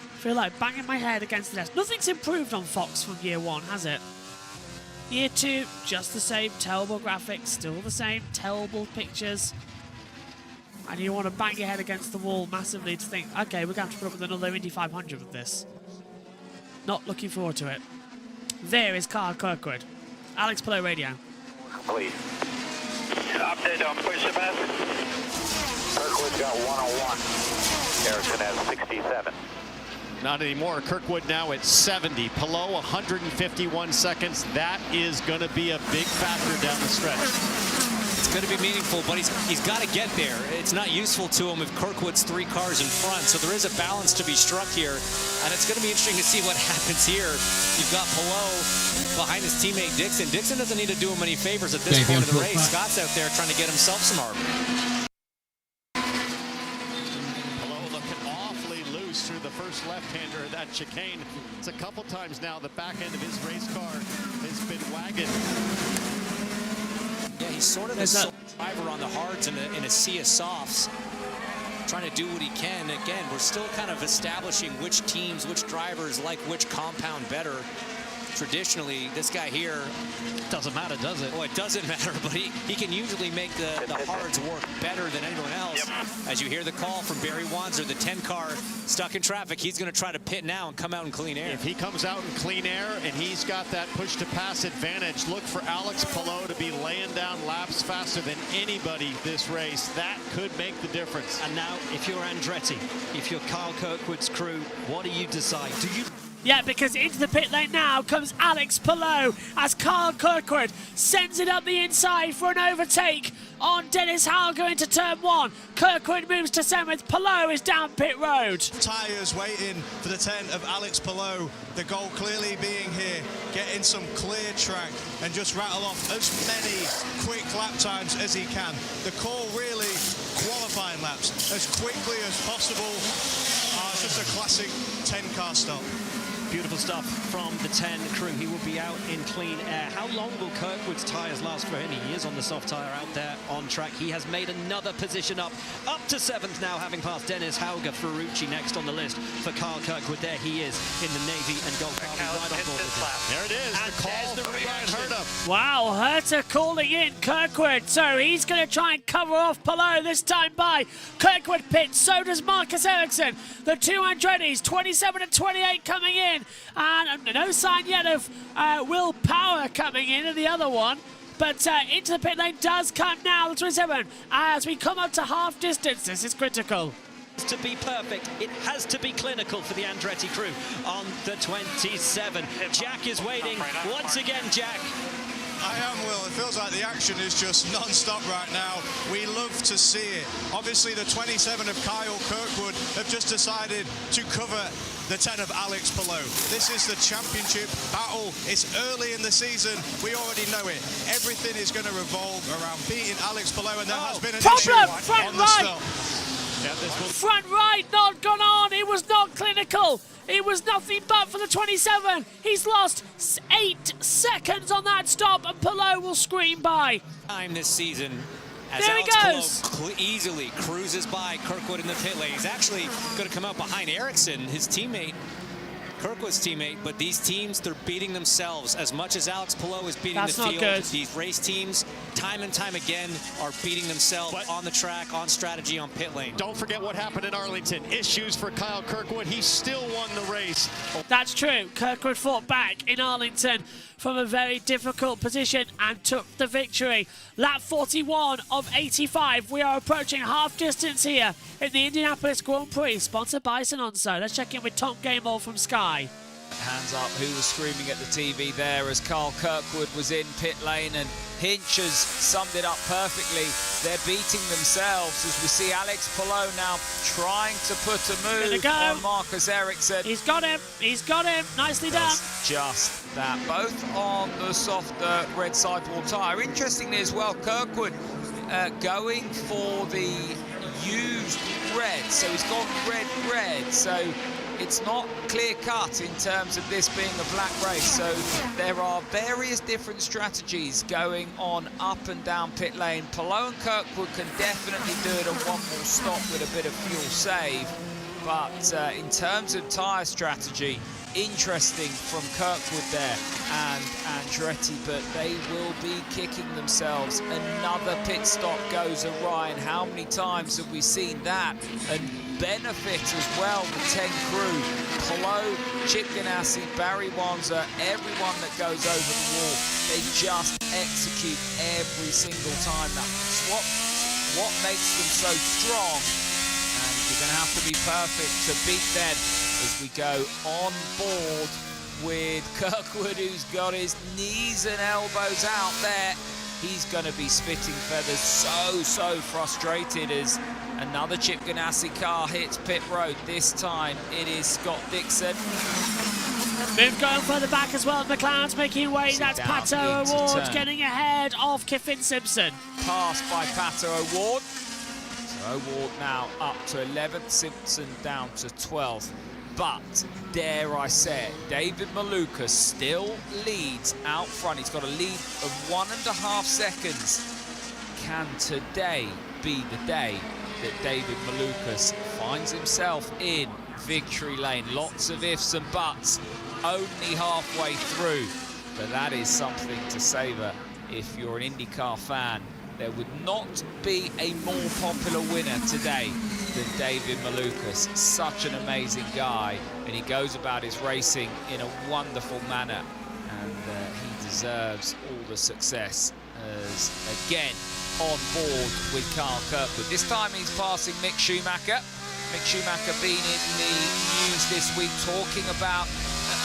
I feel like banging my head against the desk. Nothing's improved on Fox from year 1, has it? Year 2, just the same, terrible graphics, still the same, terrible pictures. And you want to bang your head against the wall massively to think, okay, we're going to have to put up with another Indy 500 with this. Not looking forward to it. There is Kyle Kirkwood. Alex Palou Radio. Please. Update on push pass. Kirkwood's got 101. Ericsson has 67. Not anymore. Kirkwood now at 70. Palou 151 seconds. That is going to be a big factor down the stretch. It's going to be meaningful, but he's got to get there. It's not useful to him if Kirkwood's 3 cars in front, so there is a balance to be struck here, and it's going to be interesting to see what happens here. You've got Palou behind his teammate Dixon. Dixon doesn't need to do him any favors at this point of the race. Scott's out there trying to get himself some armor. Palou looking awfully loose through the first left-hander of that chicane. It's a couple times now the back end of his race car has been wagging. Yeah, he's sort of the sole driver on the hards in a sea of softs, trying to do what he can. Again, we're still kind of establishing which teams, which drivers like which compound better. Traditionally, this guy here... Doesn't matter, does it? Well, it doesn't matter, but he can usually make the hards work better than anyone else. Yep. As you hear the call from Barry Wanzer, the 10 car stuck in traffic, he's going to try to pit now and come out in clean air. If he comes out in clean air and he's got that push to pass advantage, look for Alex Palou to be laying down laps faster than anybody this race. That could make the difference. And now, if you're Andretti, if you're Kyle Kirkwood's crew, what do you decide? Do you... Yeah, because into the pit lane now comes Alex Palou as Kyle Kirkwood sends it up the inside for an overtake on Dennis Hauger into turn 1. Kirkwood moves to 7th. Palou is down pit road. Tyres waiting for the 10 of Alex Palou. The goal clearly being here, getting some clear track and just rattle off as many quick lap times as he can. The call really qualifying laps as quickly as possible. It's just a classic 10-car stop. Beautiful stuff from the 10 crew. He will be out in clean air. How long will Kirkwood's tyres last for him? He is on the soft tyre out there on track. He has made another position up to 7th now, having passed Dennis Hauger. Ferrucci next on the list for Kyle Kirkwood. There he is in the navy and gold car. Right on board with him. There it is. And the call from Brian Herta. Wow, Herta calling in Kirkwood. So he's going to try and cover off Palou this time by Kirkwood pits. So does Marcus Ericsson. The 2 Andretti's, 27 and 28 coming in. And no sign yet of Will Power coming in the other one. But into the pit lane does come now, the 27. As we come up to half distance, this is critical. To be perfect, it has to be clinical for the Andretti crew on the 27. Jack is waiting once again, Jack. I am, Will. It feels like the action is just non-stop right now. We love to see it. Obviously, the 27 of Kyle Kirkwood have just decided to cover the 10 of Alex Palou. This is the championship battle. It's early in the season. We already know it. Everything is going to revolve around beating Alex Palou, and there has been an issue on the stop. Front right, not gone on. It was not clinical. It was nothing but for the 27. He's lost 8 seconds on that stop, and Palou will scream by. Time this season. As there Alex he goes. Palou easily cruises by Kirkwood in the pit lane. He's actually going to come out behind Ericsson, his teammate, Kirkwood's teammate, but these teams, they're beating themselves as much as Alex Palou is beating the field. Good. These race teams, time and time again, are beating themselves on the track, on strategy, on pit lane. Don't forget what happened in Arlington. Issues for Kyle Kirkwood. He still won the race. That's true. Kirkwood fought back in Arlington from a very difficult position and took the victory. Lap 41 of 85. We are approaching half distance here in the Indianapolis Grand Prix, sponsored by Sonsio. Let's check in with Tom Gamble from Sky. Hands up, who was screaming at the TV there as Carl Kirkwood was in pit lane, and Hinch has summed it up perfectly. They're beating themselves as we see Alex Palou now trying to put a move on Marcus Ericsson. He's got him. He's got him. Nicely done. Just that. Both on the softer red sidewall tyre. Interestingly as well, Kirkwood going for the used red. So he's gone red. So it's not clear-cut in terms of this being a black race. So there are various different strategies going on up and down pit lane. Palou and Kirkwood can definitely do it on one more stop with a bit of fuel save. But in terms of tyre strategy, interesting from Kirkwood there and Andretti, but they will be kicking themselves. Another pit stop goes awry, and how many times have we seen that? And benefit as well, the 10 crew. Palou, Chip Ganassi, Barry Wanzer, everyone that goes over the wall, they just execute every single time. That's what makes them so strong, and you're going to have to be perfect to beat them as we go on board with Kirkwood, who's got his knees and elbows out there. He's going to be spitting feathers, so frustrated as another Chip Ganassi car hits pit road. This time it is Scott Dixon. Move going further back as well. McLeod's making way. That's Pato O'Ward getting ahead of Kiffin Simpson. Passed by Pato O'Ward. So O'Ward now up to 11th, Simpson down to 12th. But, dare I say it, David Malukas still leads out front. He's got a lead of 1.5 seconds. Can today be the day that David Malukas finds himself in victory lane? Lots of ifs and buts, only halfway through. But that is something to savour if you're an IndyCar fan. There would not be a more popular winner today than David Malukas. Such an amazing guy, and he goes about his racing in a wonderful manner, and he deserves all the success as, again, on board with Carl Kirkwood. This time he's passing Mick Schumacher. Mick Schumacher being in the news this week, talking about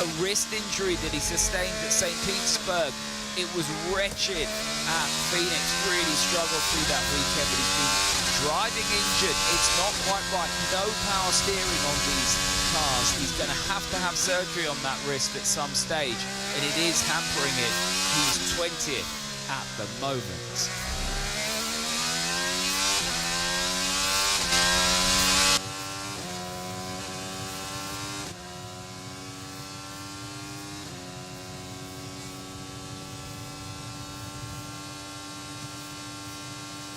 a wrist injury that he sustained at St. Petersburg. It was wretched at Phoenix, really struggled through that weekend, but he's been driving injured. It's not quite right, no power steering on these cars. He's going to have surgery on that wrist at some stage, and it is hampering it. He's 20th at the moment.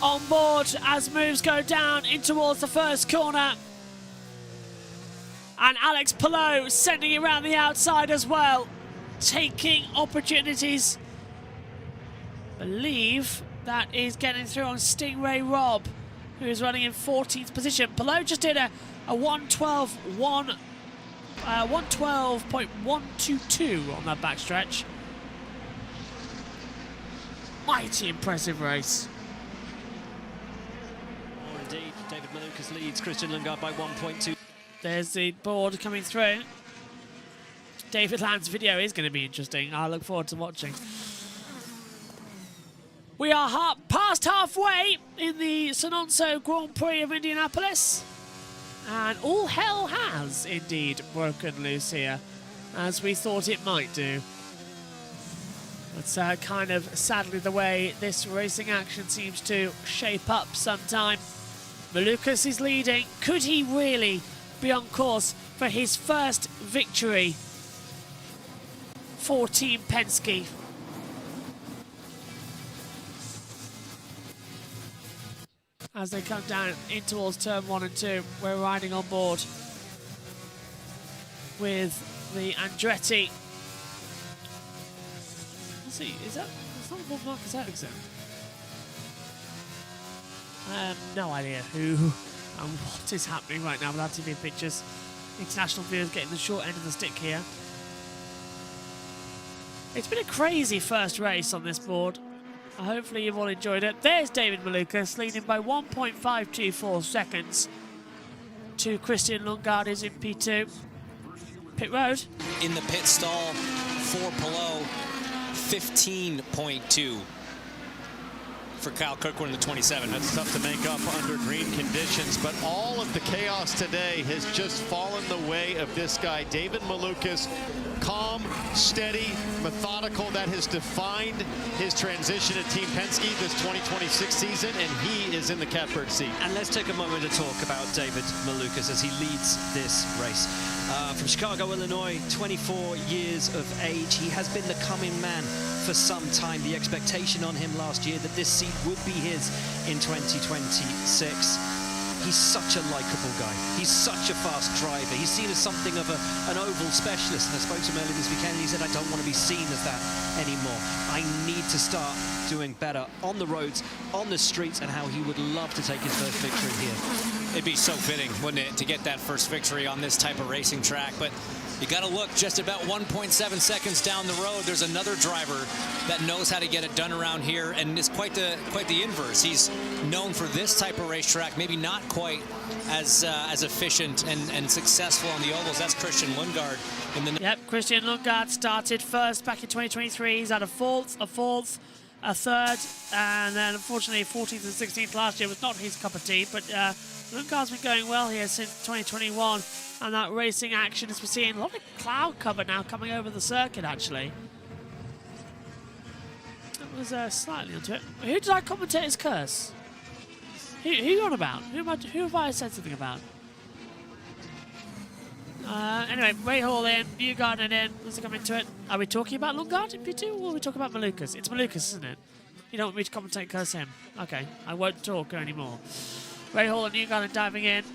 On board as moves go down in towards the first corner. And Alex Palou sending it around the outside as well. Taking opportunities. Believe that is getting through on Stingray Robb, who is running in 14th position. Palou just did a 112.122 on that backstretch. Mighty impressive race. Indeed, David Malukas leads Christian Lundgaard by 1.2. There's the board coming through. David Land's video is going to be interesting. I look forward to watching. We are past halfway in the Sonsio Grand Prix of Indianapolis. And all hell has indeed broken loose here, as we thought it might do. That's kind of sadly the way this racing action seems to shape up sometime. Malukas is leading. Could he really be on course for his first victory for Team Penske? As they come down in towards turn 1 and 2, we're riding on board with the Andretti. Let's see, is that called Marcus Ericsson? No idea who and what is happening right now without TV pictures. International viewers getting the short end of the stick here. It's been a crazy first race on this board. Hopefully you've all enjoyed it. There's David Malukas leading by 1.524 seconds to Christian Lundgaard, who's in P2. Pit road. In the pit stall for Palou, 15.2 for Kyle Kirkwood in the 27. That's tough to make up under green conditions, but all of the chaos today has just fallen the way of this guy, David Malukas. Calm, steady, methodical. That has defined his transition to Team Penske this 2026 season, and he is in the catbird seat. And let's take a moment to talk about David Malukas as he leads this race. From Chicago, Illinois, 24 years of age. He has been the coming man for some time. The expectation on him last year that this seat would be his in 2026. He's such a likeable guy. He's such a fast driver. He's seen as something of an oval specialist. And I spoke to him earlier this weekend and he said, I don't want to be seen as that anymore. I need to start doing better on the roads, on the streets, and how he would love to take his first victory here. It'd be so fitting, wouldn't it, to get that first victory on this type of racing track. But you got to look just about 1.7 seconds down the road. There's another driver that knows how to get it done around here, and it's quite the inverse. He's known for this type of racetrack, maybe not quite as efficient and successful on the ovals. That's Christian Lundgaard. Yep, Christian Lundgaard started first back in 2023. He's had a fourth, a third, and then unfortunately 14th and 16th last year was not his cup of tea. But Lundgaard's been going well here since 2021. And that racing action, as we're seeing a lot of cloud cover now coming over the circuit, actually. That was slightly onto it. Who did I commentate as curse? Who you on about? Who have I said something about? Anyway, Ray Hall in, Newgarden in. Let's come into it. Are we talking about Lundgaard in P2 or are we talking about Malukas? It's Malukas, isn't it? You don't want me to commentate curse him. Okay, I won't talk anymore. Ray Hall and Newgarden diving in.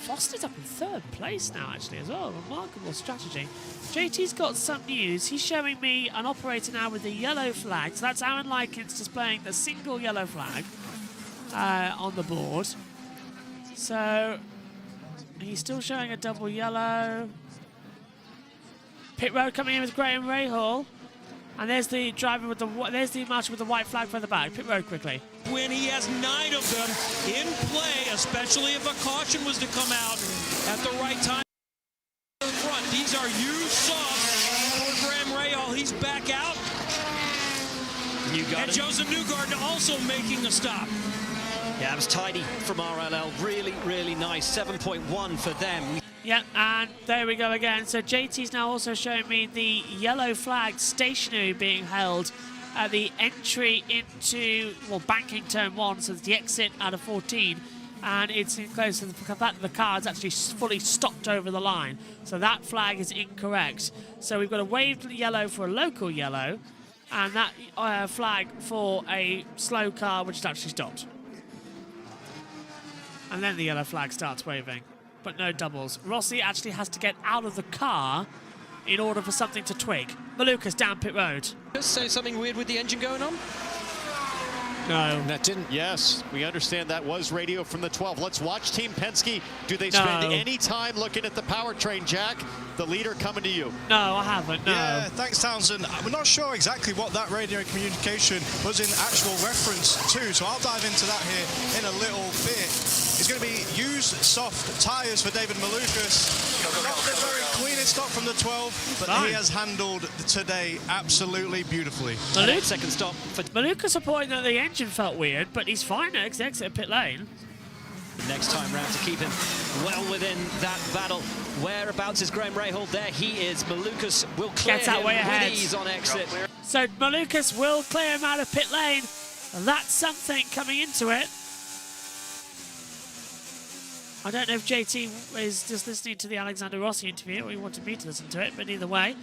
Foster's up in third place now, actually, as well. Remarkable strategy. JT's got some news. He's showing me an operator now with the yellow flag. So that's Aaron Likens displaying the single yellow flag on the board. So he's still showing a double yellow. Pit road coming in with Graham Rahal. And there's the driver with there's the marshal with the white flag for the back. Pit road quickly. When he has 9 of them in play, especially if a caution was to come out at the right time in front. These are used softs for Graham Rahal. He's back out. And Joseph Newgarden also making a stop. Yeah, it was tidy from RLL. Really, really nice. 7.1 for them. Yep, and there we go again. So JT's now also showing me the yellow flag stationary being held at the entry into, well, banking turn 1, so it's the exit out of 14. And it's in close to the car is actually fully stopped over the line. So that flag is incorrect. So we've got a waved yellow for a local yellow, and that flag for a slow car which is actually stopped. And then the yellow flag starts waving. But no doubles. Rossi actually has to get out of the car in order for something to twig. Malukas down pit road. Just say something weird with the engine going on? No. That didn't. Yes, we understand that was radio from the 12. Let's watch Team Penske. Do they spend any time looking at the powertrain, Jack? The leader coming to you. No, I haven't. No. Yeah, thanks, Townsend. We're not sure exactly what that radio communication was in actual reference to, so I'll dive into that here in a little bit. It's going to be used soft tyres for David Malukas. Not the very cleanest stop from the 12, but he has handled today absolutely beautifully. Second stop for Malukas reporting that the engine felt weird, but he's fine at exit pit lane. Next time round to keep him well within that battle. Whereabouts is Graham Rahal? There he is. Malukas will clear Gets that way ahead. with ease on exit. So Malukas will clear him out of pit lane. That's something coming into it. I don't know if JT is just listening to the Alexander Rossi interview or he wanted me to listen to it, but either way,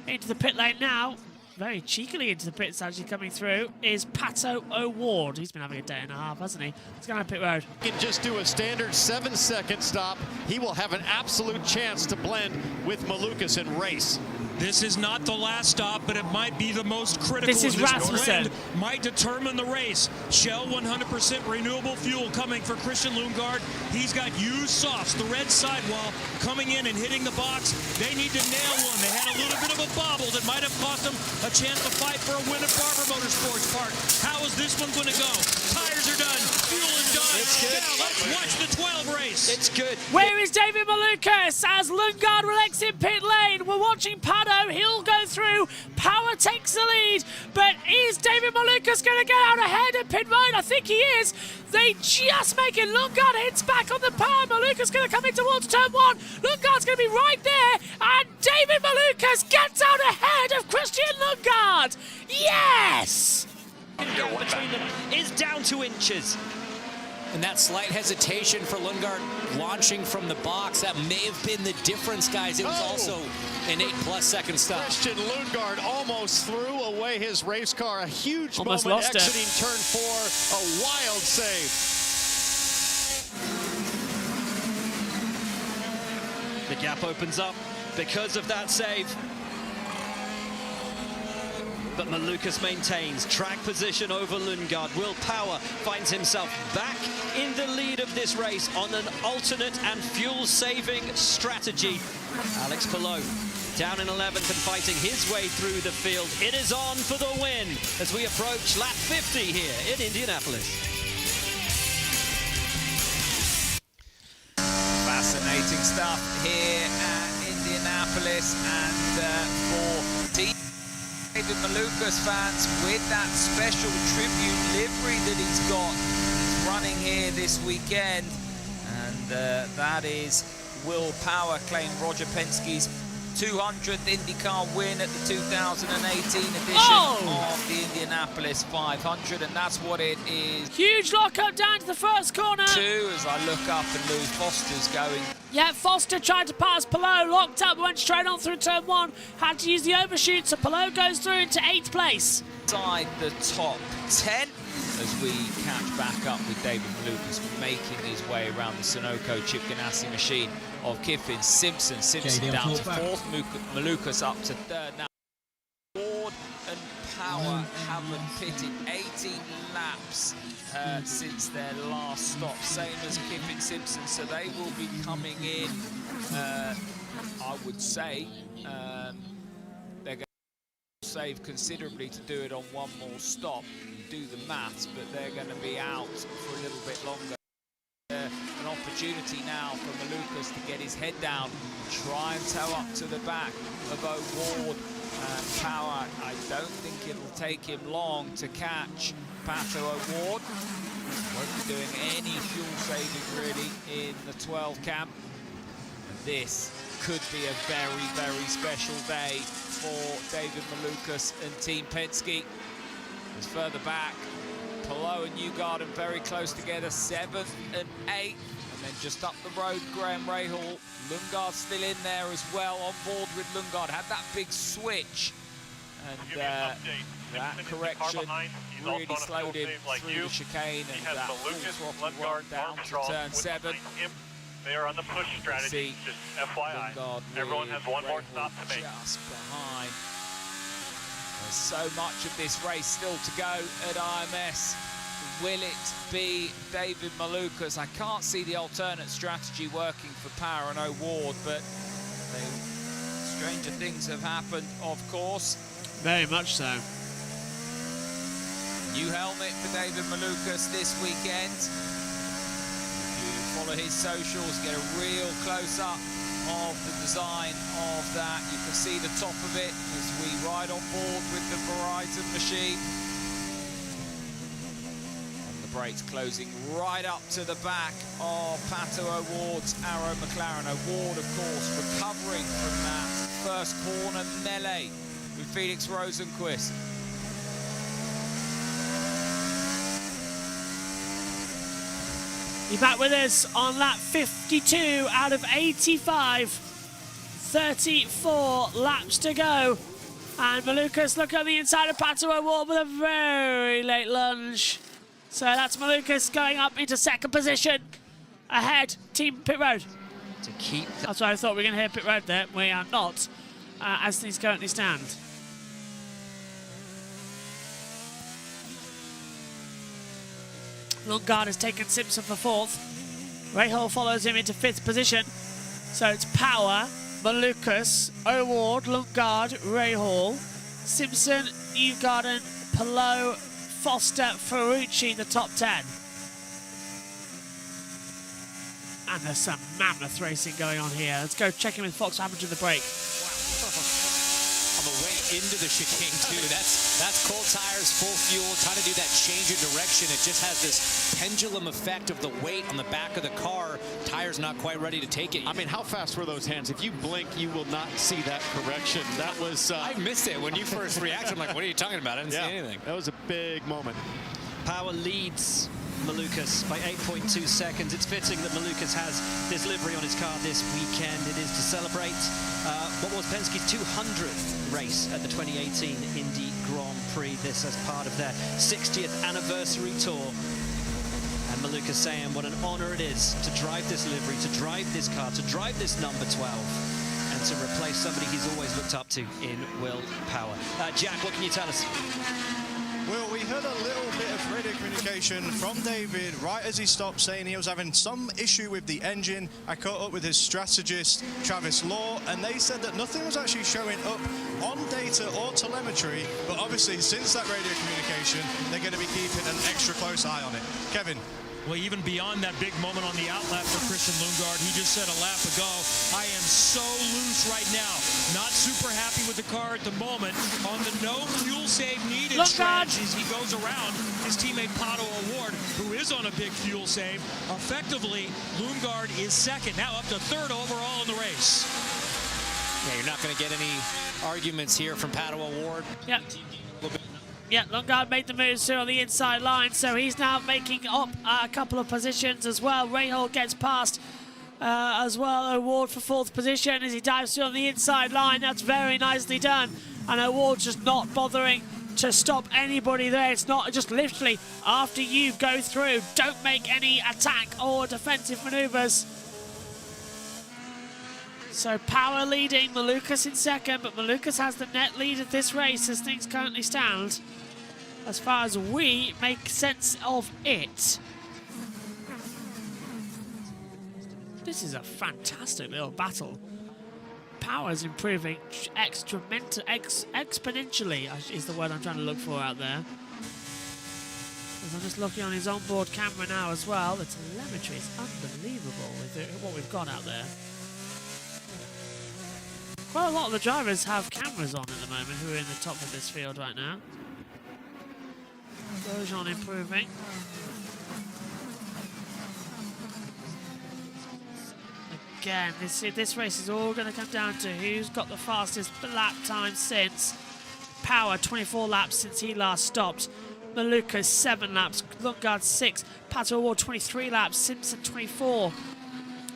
into the pit lane now, very cheekily into the pits actually coming through, is Pato O'Ward. He's been having a day and a half, hasn't he? He's going to pit road. He can just do a standard 7-second stop. He will have an absolute chance to blend with Malukas and race. This is not the last stop, but it might be the most critical. This is Rasmussen. Might determine the race. Shell 100% renewable fuel coming for Christian Lundgaard. He's got used softs, the red sidewall, coming in and hitting the box. They need to nail one. They had a little bit of a bobble that might have cost them a chance to fight for a win at Barber Motorsports Park. How is this one going to go? Tires are done. Fuel is done. It's good. Now let's watch the 12 race. It's good. Where is David Malukas as Lundgaard will exit pit lane? We're watching Pado. He'll go through. Power takes the lead. But is David Malukas going to get out ahead at pit road? I think he is. They just make it. Lundgaard hits back on the power. Malukas going to come in towards turn one. Lundgaard's going to be right there. And David Malukas gets out ahead of Christian Lundgaard. Yes! The gap between them is down to inches. And that slight hesitation for Lundgaard launching from the box, that may have been the difference, guys. It was also an 8+ second stop. Christian Lundgaard almost threw away his race car. A huge Almost moment lost it. exiting turn 4. A wild save. The gap opens up because of that save. But Malukas maintains track position over Lundgaard. Will Power finds himself back in the lead of this race on an alternate and fuel-saving strategy. Alex Palou down in 11th and fighting his way through the field. It is on for the win as we approach lap 50 here in Indianapolis. Fascinating stuff here at Indianapolis, and for David Malukas fans, with that special tribute livery that he's got, he's running here this weekend, and that is Will Power claimed Roger Penske's 200th IndyCar win at the 2018 edition of the Indianapolis 500, and that's what it is. Huge lockup down to the first corner. As I look up and Lewis Foster's going. Yeah, Foster tried to pass Palou, locked up, went straight on through turn 1, had to use the overshoot, so Palou goes through into 8th place. Inside the top 10 as we catch back up with David Malukas making his way around the Sunoco Chip Ganassi machine of Kiffin. Simpson down to 4th, Malukas up to 3rd. Now Ward and Power haven't pitted 18 laps since their last stop, same as Kiffin Simpson, so they will be coming in, I would say, they're going to save considerably to do it on one more stop, do the maths, but they're going to be out for a little bit longer. An opportunity now for Malukas to get his head down, try and tow up to the back of O'Ward. Power, I don't think it'll take him long to catch Pato O'Ward. Won't be doing any fuel saving really in the 12 camp. And this could be a very, very special day for David Malukas and Team Penske. As further back, Palou and Newgarden very close together, 7th and 8th. And then just up the road, Graham Rahal. Lundgaard still in there as well, on board with Lundgaard. Had that big switch. And that correction really slowed him through the chicane. And that full throttle run down to turn 7. They are on the push strategy, just FYI. Everyone has one more stop to make. Just behind. There's so much of this race still to go at IMS. Will it be David Malukas? I can't see the alternate strategy working for Power and O'Ward, but stranger things have happened, of course. Very much so. New helmet for David Malukas this weekend. If you follow his socials, get a real close-up of the design of that. You can see the top of it as we ride on board with the Verizon machine. And the brakes closing right up to the back of Pato O'Ward's Arrow McLaren. O'Ward, of course, recovering from that first corner melee with Felix Rosenqvist. You're back with us on lap 52 out of 85. 34 laps to go. And Malukas look at the inside of Pato O'Ward with a very late lunge. So that's Malukas going up into 2nd position. Ahead, Team Pit Road. To keep That's what I thought we were going to hear Pit Road there. We are not. as things currently stand. Lundgaard has taken Simpson for 4th. Rahal follows him into 5th position. So it's Power, Malukas, O'Ward, Lundgaard, Rahal, Simpson, Newgarden, Palou, Foster, Ferrucci in the top 10. And there's some mammoth racing going on here. Let's go check in with Fox what happened to the break. On the way into the chicane too. That's cold tires, full fuel, trying to do that change of direction. It just has this pendulum effect of the weight on the back of the car. Tires not quite ready to take it. I mean, how fast were those hands? If you blink, you will not see that correction. That was... I missed it when you first reacted. I'm like, what are you talking about? I didn't see anything. That was a big moment. Power leads Malukas by 8.2 seconds. It's fitting that Malukas has this livery on his car this weekend. It is to celebrate what was Penske's 200th race at the 2018 Indy Grand Prix. This as part of their 60th anniversary tour. And Malukas saying what an honor it is to drive this livery, to drive this car, to drive this number 12, and to replace somebody he's always looked up to in Will Power. Jack, what can you tell us? Well, we heard a little bit of radio communication from David right as he stopped, saying he was having some issue with the engine. I caught up with his strategist, Travis Law, and they said that nothing was actually showing up on data or telemetry, but obviously since that radio communication, they're going to be keeping an extra close eye on it. Kevin. Well, even beyond that big moment on the outlap for Christian Lundgaard, he just said a lap ago, I am so loose right now. Not super happy with the car at the moment. On the no fuel save needed strategies, he goes around his teammate Pato O'Ward, who is on a big fuel save. Effectively, Lundgaard is second, now up to 3rd overall in the race. Yeah, you're not going to get any arguments here from Pato O'Ward. Yep. Yeah, Lundgaard made the moves on the inside line, so he's now making up a couple of positions as well. Rahal gets past as well. O'Ward for 4th position as he dives through on the inside line. That's very nicely done. And O'Ward's just not bothering to stop anybody there. It's not just literally after you go through, don't make any attack or defensive maneuvers. So Power leading, Malukas in 2nd, but Malukas has the net lead of this race as things currently stand, as far as we make sense of it. This is a fantastic little battle. Power's improving exponentially, is the word I'm trying to look for out there. As I'm just looking on his onboard camera now as well. The telemetry is unbelievable with what we've got out there. Quite a lot of the drivers have cameras on at the moment who are in the top of this field right now. Grosjean improving. Again, this race is all going to come down to who's got the fastest lap time since. Power, 24 laps since he last stopped. Malukas, 7 laps. Lundgaard, 6. Pato O'Ward, 23 laps. Simpson, 24.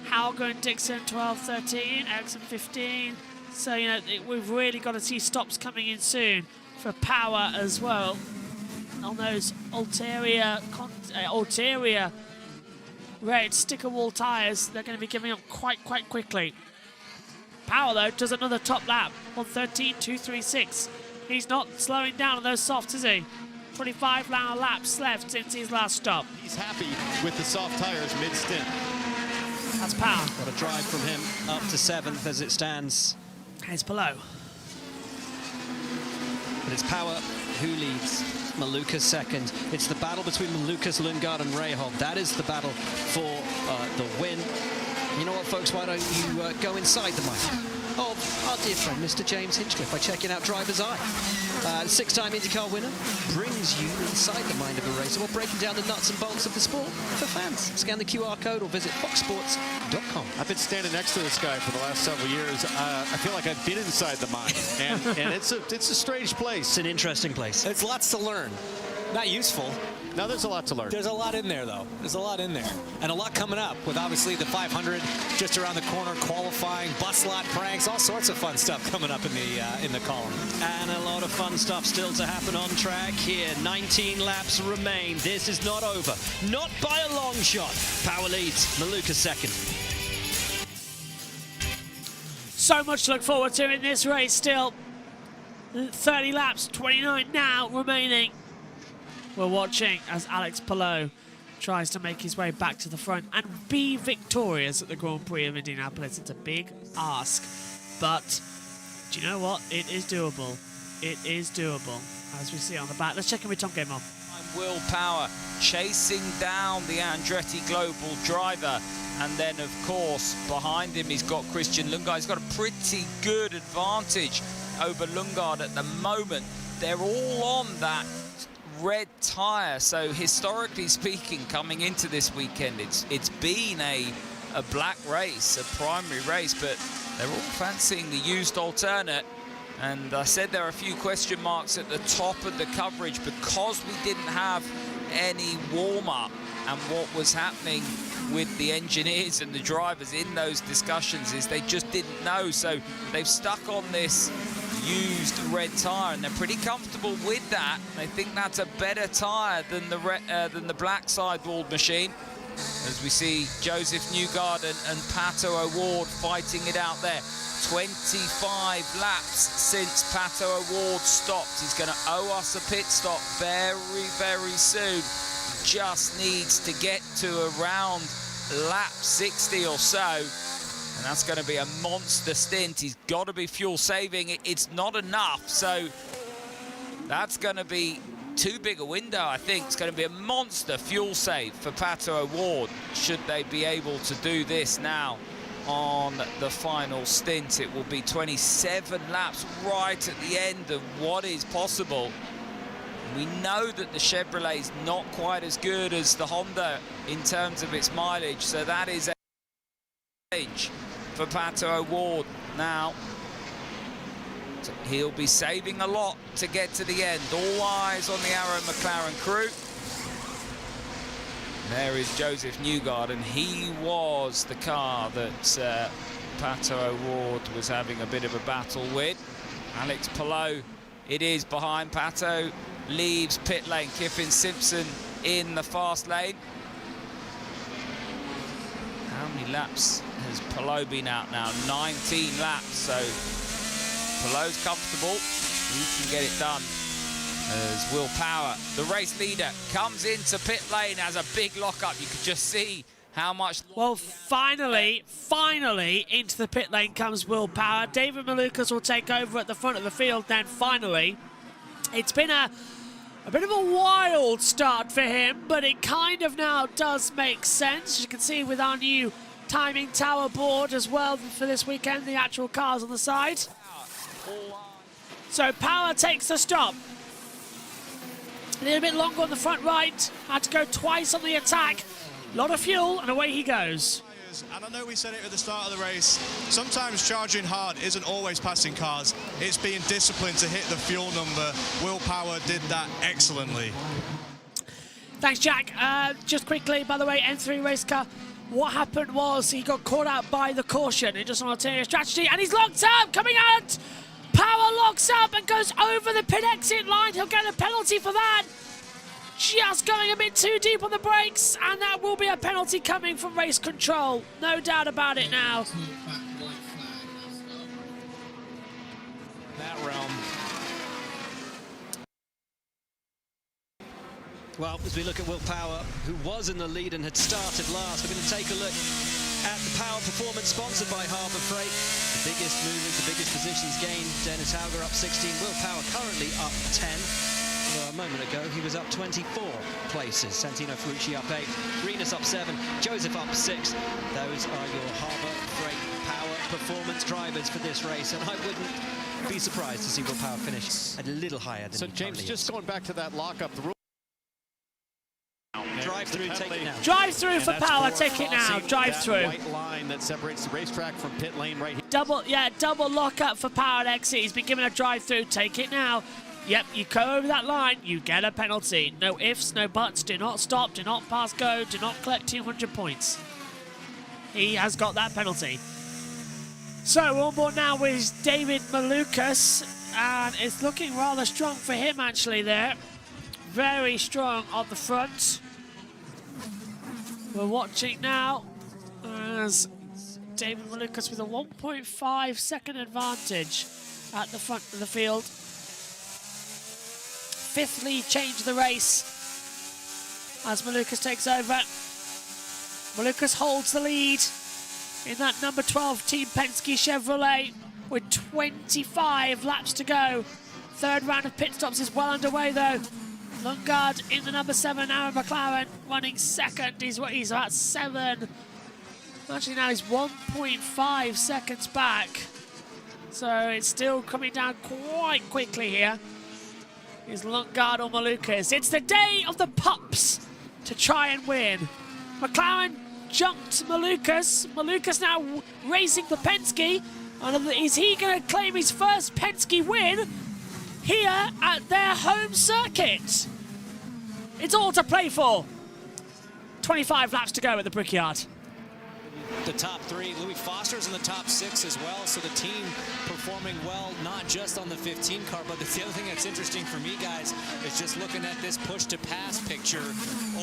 Hauger and Dixon, 12, 13. Ericsson, 15. So, you know, we've really got to see stops coming in soon for Power as well. On those ulterior red sticker wall tyres, they're going to be giving up quite quickly. Power, though, does another top lap on 13.236. He's not slowing down on those softs, is he? 25 laps left since his last stop. He's happy with the soft tires mid-stint. That's Power. Got a drive from him up to 7th as it stands. Here's below. But it's Power who leads. Malukas 2nd. It's the battle between Malukas, Lundgaard and Rahal. That is the battle for the win. You know what, folks? Why don't you go inside the mind of our dear friend, Mr. James Hinchcliffe, by checking out Driver's Eye. 6-time INDYCAR winner brings you inside the mind of a racer while breaking down the nuts and bolts of the sport for fans. Scan the QR code or visit foxsports.com. I've been standing next to this guy for the last several years. I feel like I've been inside the mind, and it's a strange place. It's an interesting place. It's lots to learn. Not useful. No, there's a lot to learn. There's a lot in there, though. There's a lot in there. And a lot coming up with, obviously, the 500 just around the corner, qualifying, bus lot pranks, all sorts of fun stuff coming up in the column. And a lot of fun stuff still to happen on track here. 19 laps remain. This is not over. Not by a long shot. Power leads. Malukas 2nd. So much to look forward to in this race still. 30 laps, 29 now remaining. We're watching as Alex Palou tries to make his way back to the front and be victorious at the Grand Prix of Indianapolis. It's a big ask, but do you know what? It is doable. It is doable, as we see on the back. Let's check in with Tom Gamer. Will Power chasing down the Andretti Global driver, and then of course behind him he's got Christian Lundgaard. He's got a pretty good advantage over Lundgaard at the moment. They're all on that red tyre, so historically speaking, coming into this weekend, it's been a black race, a primary race, but they're all fancying the used alternate. And I said there are a few question marks at the top of the coverage because we didn't have any warm-up, and what was happening with the engineers and the drivers in those discussions is they just didn't know, so they've stuck on this used red tyre and they're pretty comfortable with that. They think that's a better tyre than the black sidewalled machine, as we see Joseph Newgarden and Pato O'Ward fighting it out there. 25 laps since Pato O'Ward stopped. He's going to owe us a pit stop very, very soon. Just needs to get to around lap 60 or so, and that's going to be a monster stint. He's got to be fuel saving. It's not enough, so that's going to be too big a window. I think it's going to be a monster fuel save for Pato O'Ward should they be able to do this now on the final stint. It will be 27 laps right at the end of what is possible. We know that the Chevrolet is not quite as good as the Honda in terms of its mileage, so that is a challenge for Pato O'Ward now. So he'll be saving a lot to get to the end. All eyes on the Arrow McLaren crew. There is Joseph Newgarden. He was the car that Pato O'Ward was having a bit of a battle with. Alex Palou, it is behind Pato. Leaves pit lane. Kiffin Simpson in the fast lane. How many laps has Palou been out now? 19 laps, so Palou's comfortable. He can get it done. As Will Power, the race leader, comes into pit lane as a big lockup. You could just see how much... Well, finally into the pit lane comes Will Power. David Malukas will take over at the front of the field then finally. It's been a bit of a wild start for him, but it kind of now does make sense. As you can see with our new timing tower board as well for this weekend, the actual cars on the side. So Power takes the stop. A little bit longer on the front right. Had to go twice on the attack. A lot of fuel, and away he goes. And I know we said it at the start of the race, sometimes charging hard isn't always passing cars. It's being disciplined to hit the fuel number. Will Power did that excellently. Thanks, Jack. Just quickly, by the way, N3 race car, what happened was he got caught out by the caution in just an alternative strategy, and he's locked up, coming out. Power locks up and goes over the pit exit line. He'll get a penalty for that. Just going a bit too deep on the brakes, and that will be a penalty coming from race control. No doubt about it now. That realm. Well, as we look at Will Power, who was in the lead and had started last, we're going to take a look at the Power Performance sponsored by Harbour Freight. The biggest movers, the biggest positions gained. Dennis Hauger up 16, Will Power currently up 10. Although a moment ago he was up 24 places. Santino Ferrucci up 8, Renus up 7, Joseph up 6. Those are your Harbour Freight Power Performance drivers for this race, and I wouldn't be surprised to see Will Power finish a little higher than So James, just going back to that lockup, the rule. Drive through, take it now. Drive through for Power, take it now. Drive through. White line that separates the racetrack from pit lane right here. Double lockup for Power at exit. He's been given a drive through, take it now. Yep, you go over that line, you get a penalty. No ifs, no buts, do not stop, do not pass go, do not collect 200 points. He has got that penalty. So on board now with David Malukas, and it's looking rather strong for him actually there. Very strong on the front. We're watching now as David Malukas with a 1.5 second advantage at the front of the field. Fifth lead change of the race as Malukas takes over. Malukas holds the lead in that number 12 Team Penske Chevrolet with 25 laps to go. Third round of pit stops is well underway though. Lundgaard in the number 7 Aaron McLaren running second. He's about 7. Actually now he's 1.5 seconds back. So it's still coming down quite quickly here. Is Lundgaard or Malukas? It's the day of the pups to try and win. McLaren jumped Malukas. Malukas now racing for Penske. And is he going to claim his first Penske win here at their home circuit? It's all to play for. 25 laps to go at the Brickyard. The top 3, Louis Foster's in the top 6 as well, so the team performing well, not just on the 15 car, but the other thing that's interesting for me, guys, is just looking at this push-to-pass picture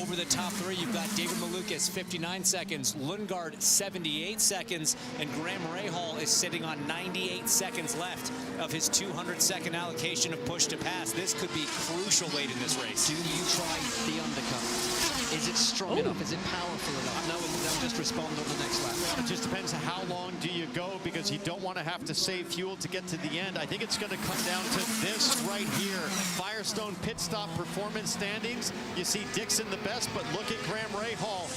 over the top 3. You've got David Malukas, 59 seconds, Lundgaard, 78 seconds, and Graham Rahal is sitting on 98 seconds left of his 200-second allocation of push-to-pass. This could be crucial late in this race. Do you try the undercut? Is it strong enough? Is it powerful enough? No, they'll just respond on the next lap. It just depends how long do you go, because you don't want to have to save fuel to get to the end. I think it's going to come down to this right here. Firestone pit stop performance standings. You see Dixon the best, but look at Graham Rahal,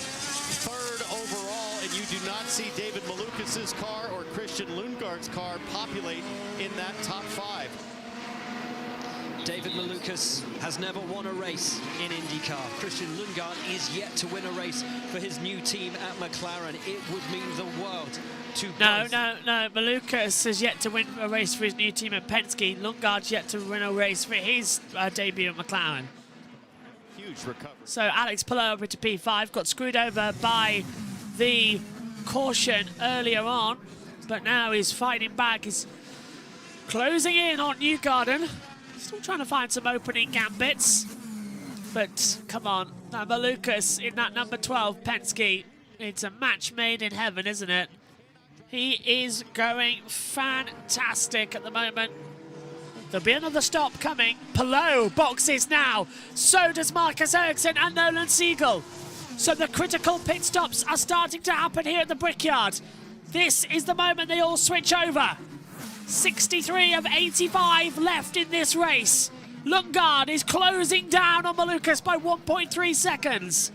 3rd overall, and you do not see David Malukas' car or Christian Lundgaard's car populate in that top 5. David Malukas has never won a race in IndyCar. Christian Lundgaard is yet to win a race for his new team at McLaren. It would mean the world to both. No. Malukas has yet to win a race for his new team at Penske. Lundgaard's yet to win a race for his debut at McLaren. Huge recovery. So Alex Palou over to P5, got screwed over by the caution earlier on, but now he's fighting back. He's closing in on Newgarden. Still trying to find some opening gambits. But come on, now Malukas in that number 12 Penske. It's a match made in heaven, isn't it? He is going fantastic at the moment. There'll be another stop coming. Palou boxes now. So does Marcus Ericsson and Nolan Siegel. So the critical pit stops are starting to happen here at the Brickyard. This is the moment they all switch over. 63 of 85 left in this race. Lundgaard is closing down on Malukas by 1.3 seconds.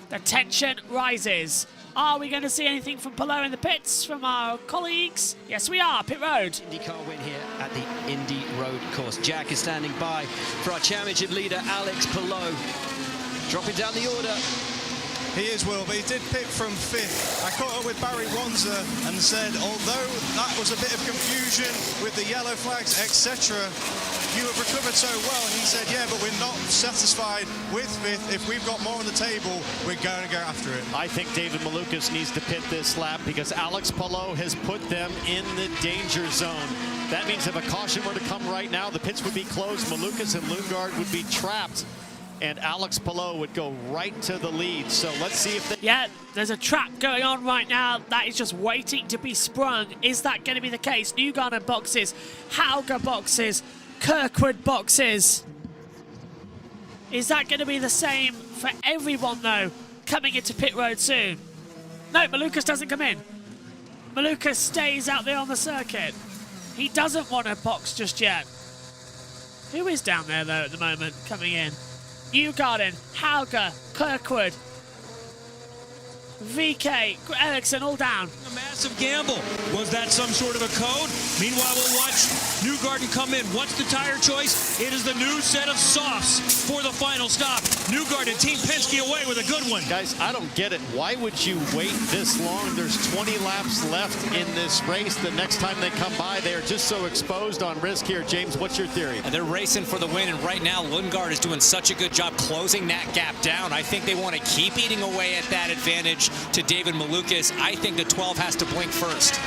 The tension rises. Are we going to see anything from Palou in the pits from our colleagues? Yes, we are. Pit road. IndyCar win here at the Indy Road course. Jack is standing by for our championship leader, Alex Palou. Dropping down the order. He is, Will, but he did pit from 5th. I caught up with Barry Wanzer and said, although that was a bit of confusion with the yellow flags, etc., you have recovered so well. And he said, yeah, but we're not satisfied with 5th. If we've got more on the table, we're going to go after it. I think David Malukas needs to pit this lap because Alex Palou has put them in the danger zone. That means if a caution were to come right now, the pits would be closed. Malukas and Lundgaard would be trapped, and Alex Palou would go right to the lead. So let's see if they... Yeah, there's a trap going on right now. That is just waiting to be sprung. Is that going to be the case? Newgarden boxes, Hauger boxes, Kirkwood boxes. Is that going to be the same for everyone, though, coming into pit road soon? No, Malukas doesn't come in. Malukas stays out there on the circuit. He doesn't want a box just yet. Who is down there, though, at the moment, coming in? Newgarden, Hauger, Kirkwood, VK, Ericsson, all down. A massive gamble. Was that some sort of a code? Meanwhile, we'll watch Newgarden come in. What's the tire choice? It is the new set of softs for the final stop. Newgarden, Team Penske away with a good one. Guys, I don't get it. Why would you wait this long? There's 20 laps left in this race. The next time they come by, they are just so exposed on risk here. James, what's your theory? And they're racing for the win, and right now Lundgaard is doing such a good job closing that gap down. I think they want to keep eating away at that advantage to David Malukas. I think the 12 has to blink first.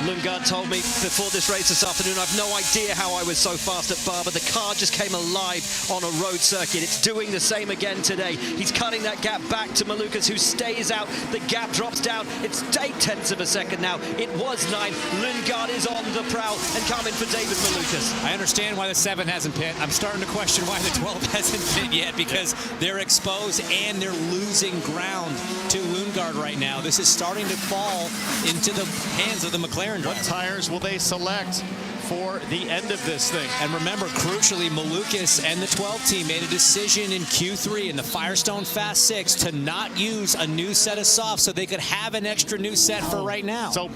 Lundgaard told me before this race this afternoon, I've no idea how I was so fast at Barber. The car just came alive on a road circuit. It's doing the same again today. He's cutting that gap back to Malukas, who stays out. The gap drops down. It's 8/10 of a second now. It was 9. Lundgaard is on the prowl and coming for David Malukas. I understand why the 7 hasn't pit. I'm starting to question why the 12 hasn't pit yet, because they're exposed and they're losing ground to Lundgaard right now. This is starting to fall into the hands of the McLaren driver. What tires will they select for the end of this thing? And remember, crucially, Malukas and the 12 team made a decision in Q3 in the Firestone Fast 6 to not use a new set of softs so they could have an extra new set for right now. So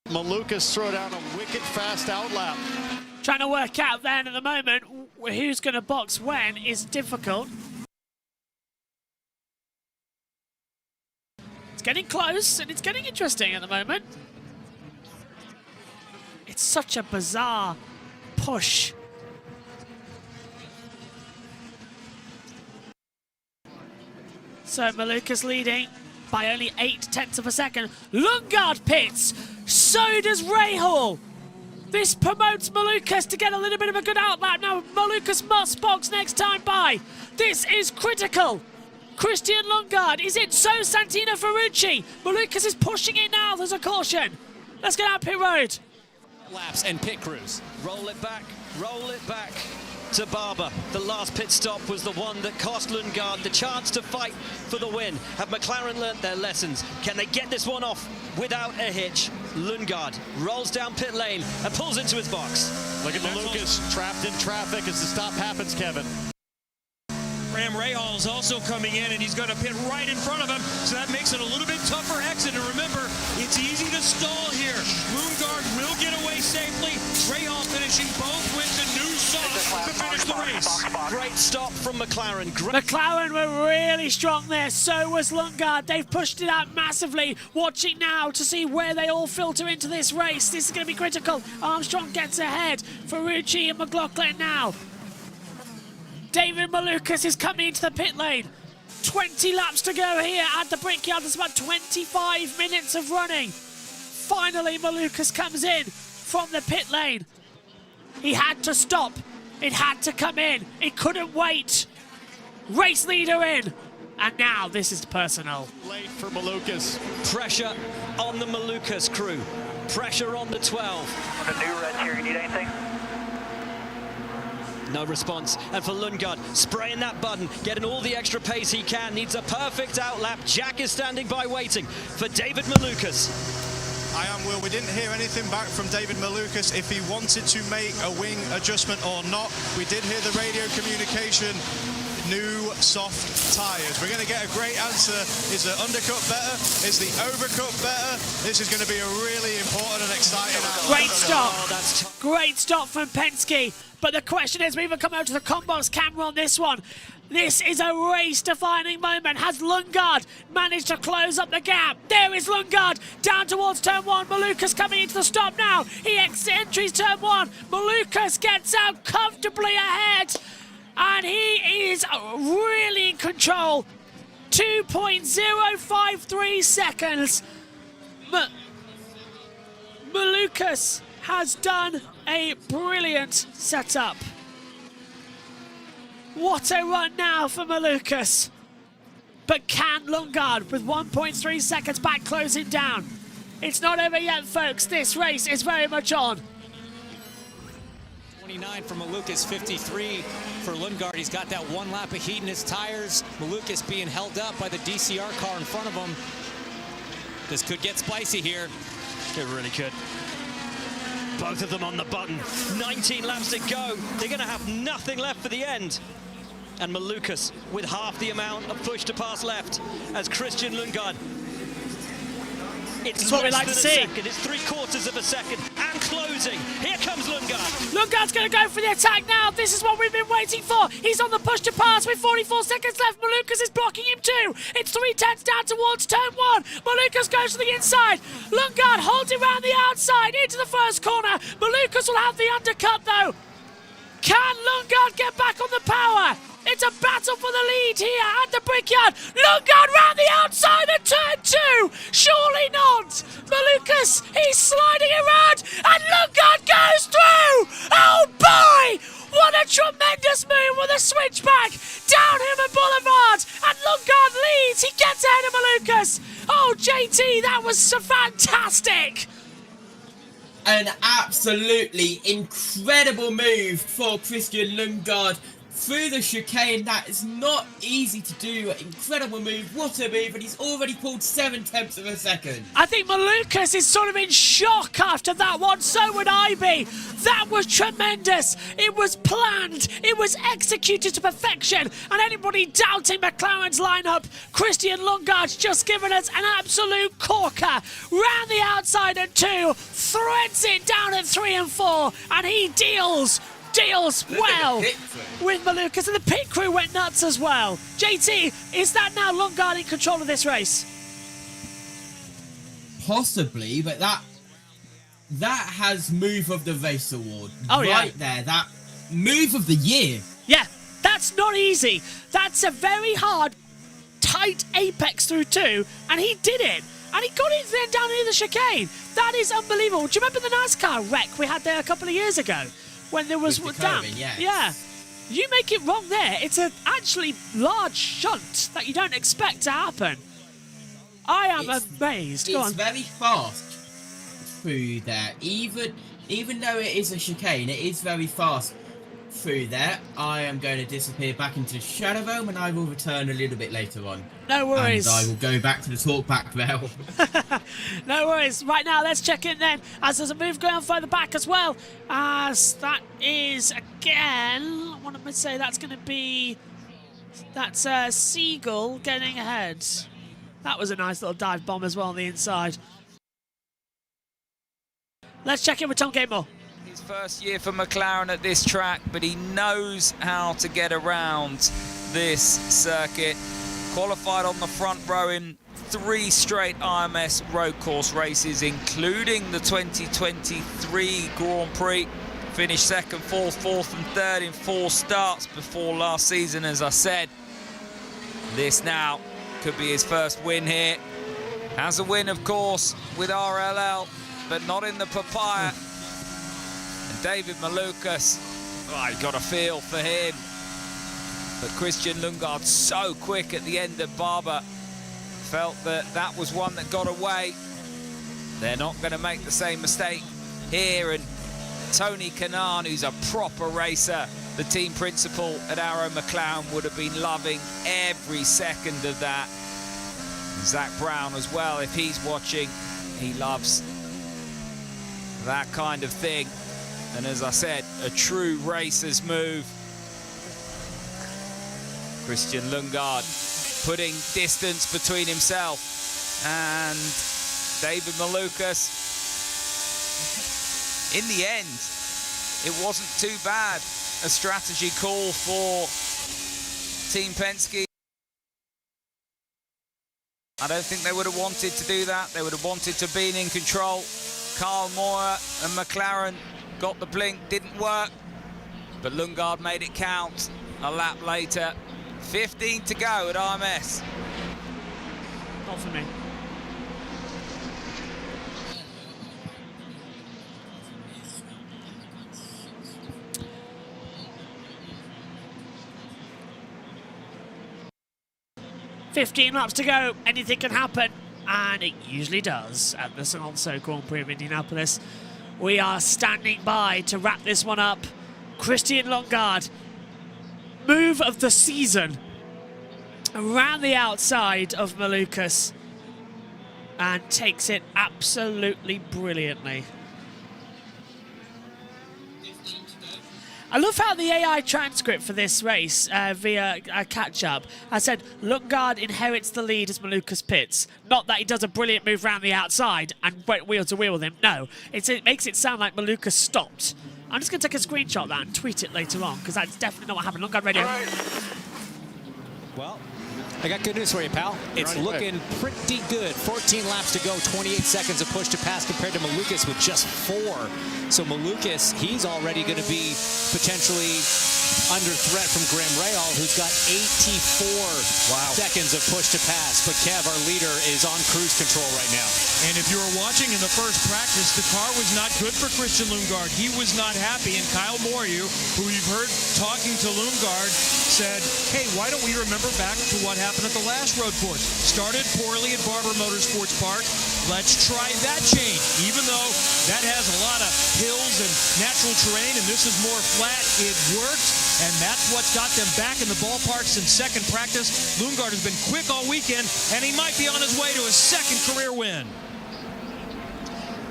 Malukas throw down a wicked fast outlap. Trying to work out then at the moment who's going to box when is difficult. It's getting close and it's getting interesting at the moment. It's such a bizarre push. So Malukas leading by only 8/10 of a second. Lundgaard pits, so does Rahal. This promotes Malukas to get a little bit of a good outlap. Now Malukas must box next time by. This is critical. Christian Lundgaard is it, so Santino Ferrucci. Malukas is pushing it now, there's a caution. Let's get out pit road. Laps and pit crews. Roll it back to Barber. The last pit stop was the one that cost Lundgaard the chance to fight for the win. Have McLaren learnt their lessons? Can they get this one off without a hitch? Lundgaard rolls down pit lane and pulls into his box. Look at Malukas trapped in traffic as the stop happens, Kevin. Graham Rahal is also coming in, and he's going to pit right in front of him, so that makes it a little bit tougher exit. And remember, it's easy to stall here. Lundgaard will get away safely. Rahal finishing both with the new soft to finish the race. Great stop from McLaren. McLaren were really strong there, so was Lundgaard. They've pushed it out massively. Watching now to see where they all filter into this race. This is going to be critical. Armstrong gets ahead. Ferrucci and McLaughlin now. David Malukas is coming into the pit lane. 20 laps to go here at the Brickyard. There's about 25 minutes of running. Finally, Malukas comes in from the pit lane. He had to stop. It had to come in. It couldn't wait. Race leader in. And now this is personal. Late for Malukas. Pressure on the Malukas crew. Pressure on the 12. The new red here, you need anything? No response. And for Lundgaard, spraying that button, getting all the extra pace he can, needs a perfect outlap. Jack is standing by waiting for David Malukas. I am Will. We didn't hear anything back from David Malukas if he wanted to make a wing adjustment or not. We did hear the radio communication, new soft tyres. We're going to get a great answer. Is the undercut better? Is the overcut better? This is going to be a really important and exciting outlap. Great stop. Great stop from Penske. But the question is, we even come out to the Combox camera on this one. This is a race-defining moment. Has Lundgaard managed to close up the gap? There is Lundgaard down towards turn 1. Malukas coming into the stop now. He enters turn 1. Malukas gets out comfortably ahead. And he is really in control. 2.053 seconds. Malukas has done a brilliant setup. What a run now for Malukas. But can Lundgaard, with 1.3 seconds back, close it down? It's not over yet, folks. This race is very much on. 29 for Malukas, 53 for Lundgaard. He's got that one lap of heat in his tires. Malukas being held up by the DCR car in front of him. This could get spicy here. It really could. Both of them on the button. 19 laps to go. They're going to have nothing left for the end. And Malukas with half the amount of push to pass left as Christian Lundgaard. It's what we like to see. It's 3/4 of a second and closing. Here comes Lundgaard. Lundgaard's going to go for the attack now. This is what we've been waiting for. He's on the push to pass with 44 seconds left. Malukas is blocking him too. It's 3/10 down towards turn 1. Malukas goes to the inside. Lundgaard holds it around the outside into the first corner. Malukas will have the undercut though. Can Lundgaard get back on the power? It's a battle for the lead here at the Brickyard. Lundgaard round the outside of turn 2. Surely not. Malukas, he's sliding around, and Lundgaard goes through. Oh boy! What a tremendous move with a switchback down Human Boulevard, and Lundgaard leads. He gets ahead of Malukas. Oh, JT, that was so fantastic. An absolutely incredible move for Christian Lundgaard through the chicane. That is not easy to do. Incredible move. What a move. And he's already pulled 7/10 of a second. I think Malukas is sort of in shock after that one. So would I be. That was tremendous. It was planned. It was executed to perfection. And anybody doubting McLaren's lineup, Christian Lundgaard's just given us an absolute corker. Round the outside at 2, threads it down at 3 and 4, and he deals well with Malukas, and the pit crew went nuts as well. JT, is that now Lundgaard in control of this race? Possibly, but that has Move of the Race award. Oh, yeah. Right there, that Move of the Year. Yeah, that's not easy. That's a very hard, tight apex through 2, and he did it. And he got it then down near the chicane. That is unbelievable. Do you remember the NASCAR wreck we had there a couple of years ago? When there was damp? Yes. Yeah. You make it wrong there. It's an actually large shunt that you don't expect to happen. I am amazed. Go on. It's very fast through there. Even though it is a chicane, it is very fast through there. I am going to disappear back into the Shadow Realm, and I will return a little bit later on. No worries. And I will go back to the talkback rail. No worries. Right now, let's check in then, as there's a move going on further back as well. As that is, again, I want to say that's going to be, that's Seagull getting ahead. That was a nice little dive bomb as well on the inside. Let's check in with Tom Gatemore. His first year for McLaren at this track, but he knows how to get around this circuit. Qualified on the front row in 3 straight IMS road course races, including the 2023 Grand Prix. Finished 2nd, 4th, 4th and 3rd in 4 starts before last season, as I said. This now could be his first win here. Has a win, of course, with RLL, but not in the Papaya. And David Malukas, oh, you got a feel for him. But Christian Lundgaard, so quick at the end of Barber, felt that that was one that got away. They're not going to make the same mistake here. And Tony Kanaan, who's a proper racer, the team principal at Arrow McLaren, would have been loving every second of that. And Zach Brown as well, if he's watching, he loves that kind of thing. And as I said, a true racer's move. Christian Lundgaard putting distance between himself and David Malukas. In the end, it wasn't too bad a strategy call for Team Penske. I don't think they would have wanted to do that. They would have wanted to be in control. Carl Moore and McLaren got the blink, didn't work, but Lundgaard made it count a lap later. 15 to go at RMS. Not for me. "15 laps to go, anything can happen," and it usually does at the Sonsio Grand Prix of Indianapolis. We are standing by to wrap this one up. Christian Lundgaard, move of the season, around the outside of Malukas, and takes it absolutely brilliantly. I love how the AI transcript for this race via a catch-up I said Lundgaard inherits the lead as Malukas pits. Not that he does a brilliant move around the outside and went wheel to wheel with him. No, it makes it sound like Malukas stopped. I'm just going to take a screenshot of that and tweet it later on, because that's definitely not what happened. Lundgaard radio. Well, I got good news for you, pal. It's looking pretty good. 14 laps to go, 28 seconds of push to pass compared to Malukas with just 4. So Malukas, he's already going to be potentially under threat from Graham Rahal, who's got 84 seconds of push to pass. But Kev, our leader, is on cruise control right now. And if you were watching in the first practice, the car was not good for Christian Lundgaard. He was not happy, and Kyle Moryu, who you've heard talking to Lundgaard, said, hey, why don't we remember back to what happened at the last road course? Started poorly at Barber Motorsports Park. Let's try that change. Even though that has a lot of hills and natural terrain, and this is more flat, it worked, and that's what's got them back in the ballpark since second practice. Lundgaard has been quick all weekend, and he might be on his way to his second career win.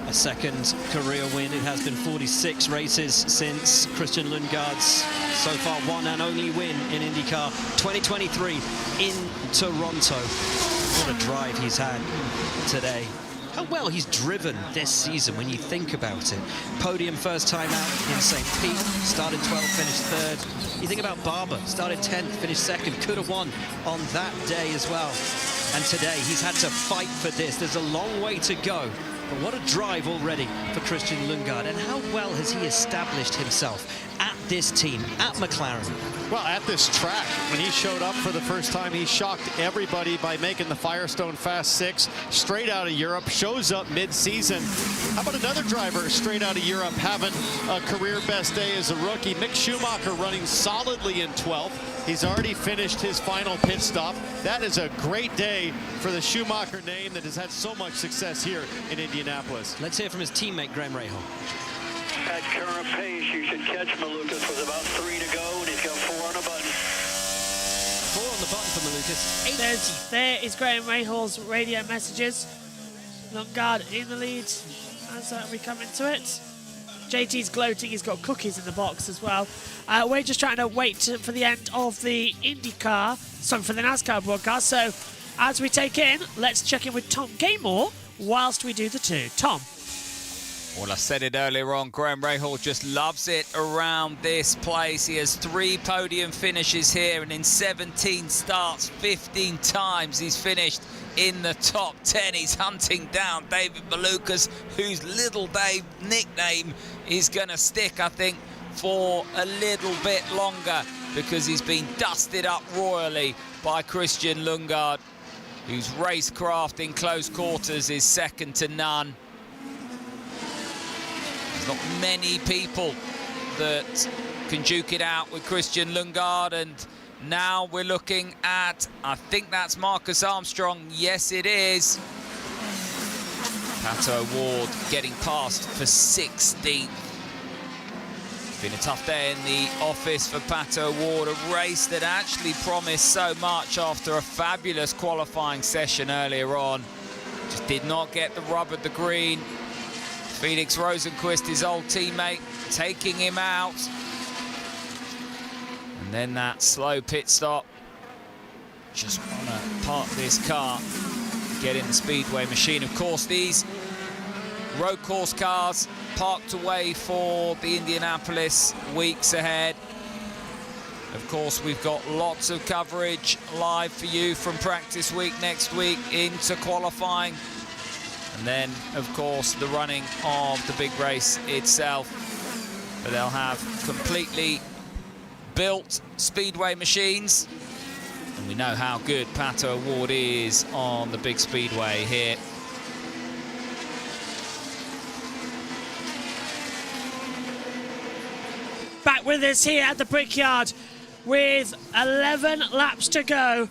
A second career win. It has been 46 races since Christian Lundgaard's so far one and only win in INDYCAR 2023 in Toronto. What a drive he's had today. How well he's driven this season when you think about it. Podium first time out in St. Pete, started 12th, finished third. You think about Barber, started 10th, finished second, could have won on that day as well. And today he's had to fight for this. There's a long way to go. But what a drive already for Christian Lundgaard, and how well has he established himself at this team, at McLaren? Well, at this track, when he showed up for the first time, he shocked everybody by making the Firestone Fast 6 straight out of Europe, shows up mid-season. How about another driver straight out of Europe having a career best day as a rookie? Mick Schumacher running solidly in 12th. He's already finished his final pit stop. That is a great day for the Schumacher name that has had so much success here in Indianapolis. Let's hear from his teammate, Graham Rahal. At current pace, you should catch Malukas with about 3 to go, and he's got 4 on the button. 4 on the button for Malukas. There is Graham Rahal's radio messages. Lundgaard in the lead as we come into it. JT's gloating, he's got cookies in the box as well. We're just trying to wait for the end of the INDYCAR, for the NASCAR broadcast. So as we take in, let's check in with Tom Gaymore whilst we do the two. Tom. Well, I said it earlier on, Graham Rahal just loves it around this place. He has 3 podium finishes here, and in 17 starts, 15 times he's finished in the top 10. He's hunting down David Malukas, whose Little Dave nickname is going to stick, I think, for a little bit longer, because he's been dusted up royally by Christian Lundgaard, whose racecraft in close quarters is second to none. There's not many people that can duke it out with Christian Lundgaard, and now we're looking at, I think that's Marcus Armstrong. Yes, it is. Pato Ward getting past for 16th. It's been a tough day in the office for Pato Ward, a race that actually promised so much after a fabulous qualifying session earlier on. Just did not get the rub of the green. Felix Rosenqvist, his old teammate, taking him out. And then that slow pit stop. Just want to park this car, get in the speedway machine. Of course, these road course cars parked away for the Indianapolis weeks ahead. Of course, we've got lots of coverage live for you from practice week next week into qualifying. And then, of course, the running of the big race itself. But they'll have completely built speedway machines. And we know how good Pato Ward is on the big speedway here. Back with us here at the Brickyard with 11 laps to go.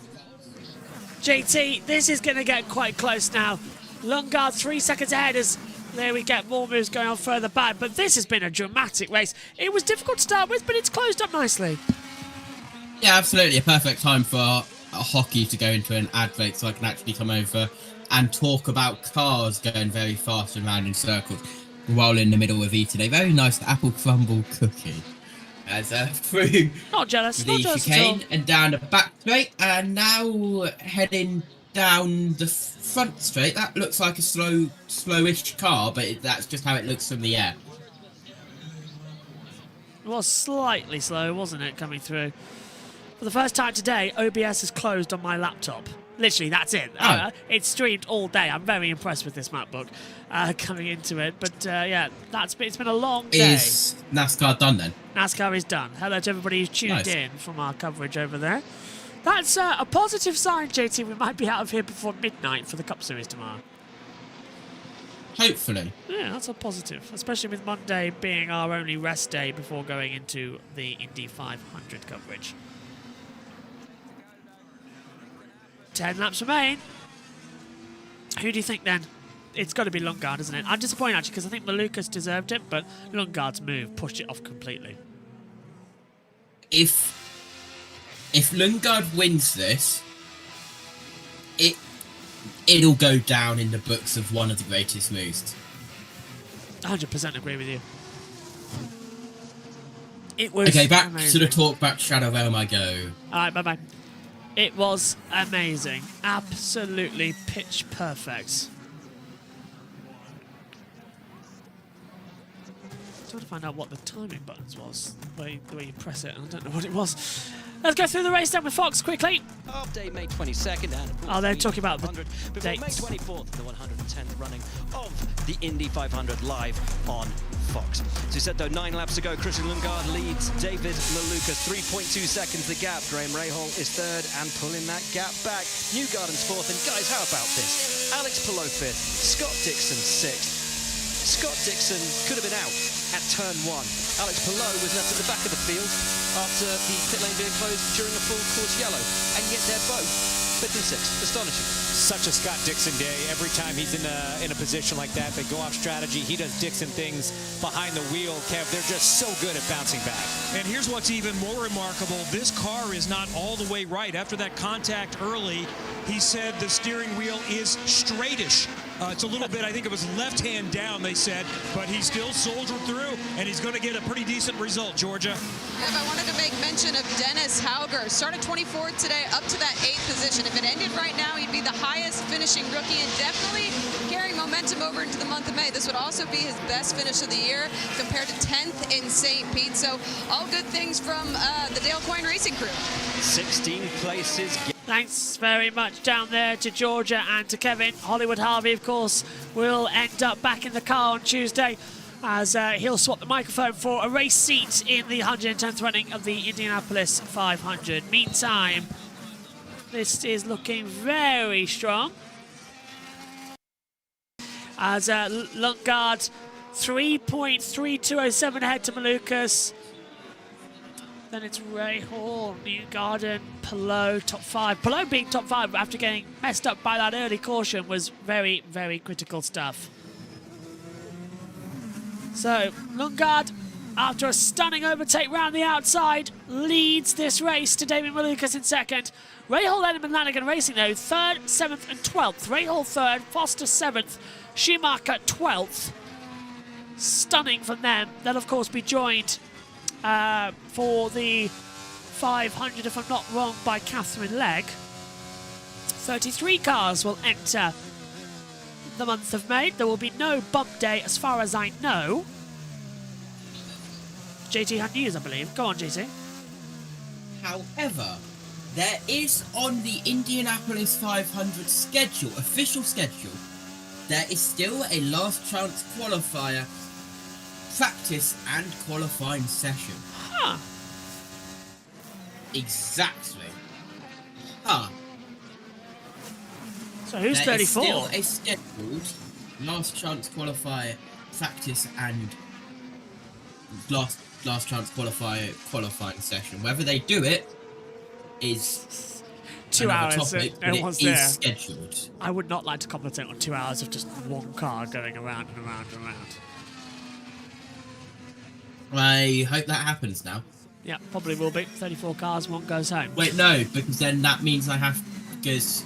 JT, this is going to get quite close now. Lundgaard 3 seconds ahead as there we get more moves going on further back. But this has been a dramatic race. It was difficult to start with, but it's closed up nicely. Yeah, absolutely. A perfect time for a hockey to go into an ad break so I can actually come over and talk about cars going very fast and round in circles while in the middle of eating a very nice apple crumble cookie. As through not jealous, the chicane and down the back straight, and now heading down the front straight. That looks like a slowish car, but that's just how it looks from the air. It was slightly slow, wasn't it, coming through? For the first time today, OBS is closed on my laptop. Literally, that's it. Oh. It's streamed all day. I'm very impressed with this MacBook coming into it. But yeah, it's been a long day. Is NASCAR done then? NASCAR is done. Hello to everybody who's tuned Nice. in from our coverage over there. That's a positive sign, JT. We might be out of here before midnight for the Cup Series tomorrow. Hopefully. Yeah, that's a positive, especially with Monday being our only rest day before going into the Indy 500 coverage. 10 laps remain. Who do you think then? It's got to be Lundgaard, isn't it? I'm disappointed actually because I think Malukas deserved it, but Lundgaard's move pushed it off completely. If Lundgaard wins this, it'll go down in the books of one of the greatest moves. 100% agree with you. It was okay, back amazing. to the talk back Shadow Realm I go. Alright, bye-bye. It was amazing. Absolutely pitch perfect. I'm trying to find out what the timing buttons was. The way you press it, I don't know what it was. Let's go through the race then with Fox quickly. Update May 22nd and Oh, they're talking about the before dates. May 24th, the 110th running of the Indy 500 live on Fox. So you said though 9 laps ago, Christian Lundgaard leads David Malukas 3.2 seconds the gap. Graham Rahal is third and pulling that gap back. Newgarden's fourth, and guys, how about this? Alex Palou fifth, Scott Dixon sixth. Scott Dixon could have been out at turn 1. Alex Palou was left at the back of the field after the pit lane being closed during a full course yellow, and yet they're both 5th and 6th. Astonishing. Such a Scott Dixon day. Every time he's in a position like that, they go off strategy. He does Dixon things behind the wheel. Kev, they're just so good at bouncing back. And here's what's even more remarkable. This car is not all the way right. After that contact early, he said the steering wheel is straightish. It's a little bit, I think it was left hand down, they said, but he still soldiered through, and he's going to get a pretty decent result, Georgia. Kev, I wanted to make mention of Dennis Hauger. Started 24th today, up to that 8th position. If it ended right now, he'd be the highest finishing rookie and definitely carrying momentum over into the month of May. This would also be his best finish of the year compared to 10th in St. Pete. So all good things from the Dale Coyne Racing crew. 16 places. Thanks very much down there to Georgia and to Kevin. Hollywood Harvey, of course, will end up back in the car on Tuesday as he'll swap the microphone for a race seat in the 110th running of the Indianapolis 500. Meantime, this is looking very strong as Lundgaard 3.3207 ahead to Malukas. Then it's Rahal, Newgarden, Palou, top 5. Palou being top 5 after getting messed up by that early caution was very, very critical stuff. So, Lundgaard, after a stunning overtake round the outside, leads this race to David Malukas in second. Rahal, Edelman, and Lanigan Racing, though, 3rd, 7th and 12th. Rahal 3rd, Foster 7th, Schumacher 12th. Stunning from them. They'll, of course, be joined for the 500, if I'm not wrong, by Catherine Legg. 33 cars will enter the month of May. There will be no bump day as far as I know. JT had news, I believe. Go on, JT. However, there is on the Indianapolis 500 schedule, official schedule, there is still a last chance qualifier practice and qualifying session. Huh. Exactly. Huh. So who's there 34? There is still a scheduled last chance qualifier practice and last chance qualifying session. Whether they do it is 2 hours. topic, No but one's it is there. scheduled. I would not like to commentate on 2 hours of just one car going around and around and around. I hope that happens now. Yeah, probably will be. 34 cars, one goes home. Wait, no, because then that means because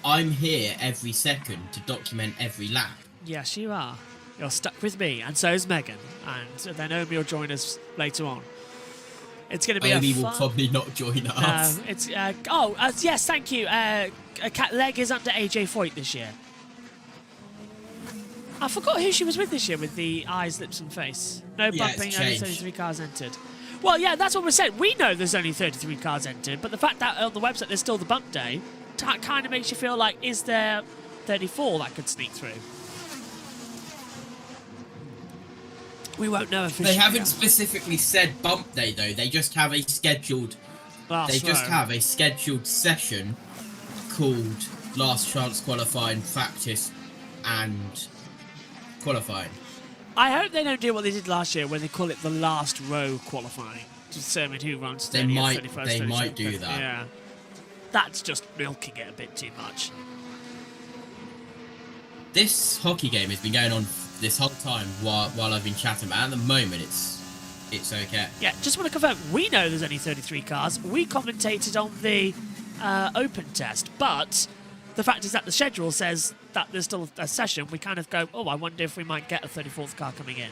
I'm here every second to document every lap. Yes, you are. You're stuck with me, and so is Megan. And then Omi will join us later on. It's going to be Omi a will probably not join us. It's yes, thank you. Cat Leg is under AJ Foyt this year. I forgot who she was with this year with the eyes, lips and face. No bumping, only 33 cars entered. Well, yeah, that's what we said. We know there's only 33 cars entered, but the fact that on the website there's still the bump day kind of makes you feel like, is there 34 that could sneak through? We won't know officially. They haven't specifically said bump day though. They just have a scheduled. Just have a scheduled session called Last Chance Qualifying, Practice, and Qualifying. I hope they don't do what they did last year when they call it the last row qualifying to determine who runs 30th, They might 31st, they 32nd. might do that. Yeah, that's just milking it a bit too much. This hockey game has been going on this whole time while I've been chatting, but at the moment it's okay. Yeah, just want to confirm, we know there's only 33 cars. We commentated on the open test, but the fact is that the schedule says that there's still a session. We kind of go, oh, I wonder if we might get a 34th car coming in.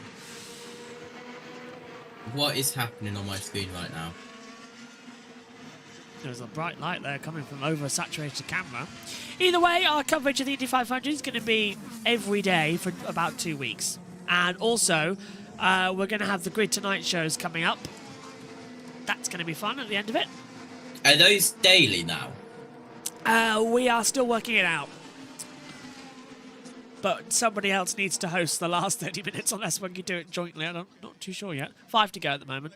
What is happening on my screen right now? There's a bright light there coming from over a saturated camera. Either way, our coverage of the Indy 500 is going to be every day for about 2 weeks. And also, we're going to have the Grid Tonight shows coming up. That's going to be fun at the end of it. Are those daily now? We are still working it out. But somebody else needs to host the last 30 minutes unless we can do it jointly. I'm not too sure yet. 5 to go at the moment.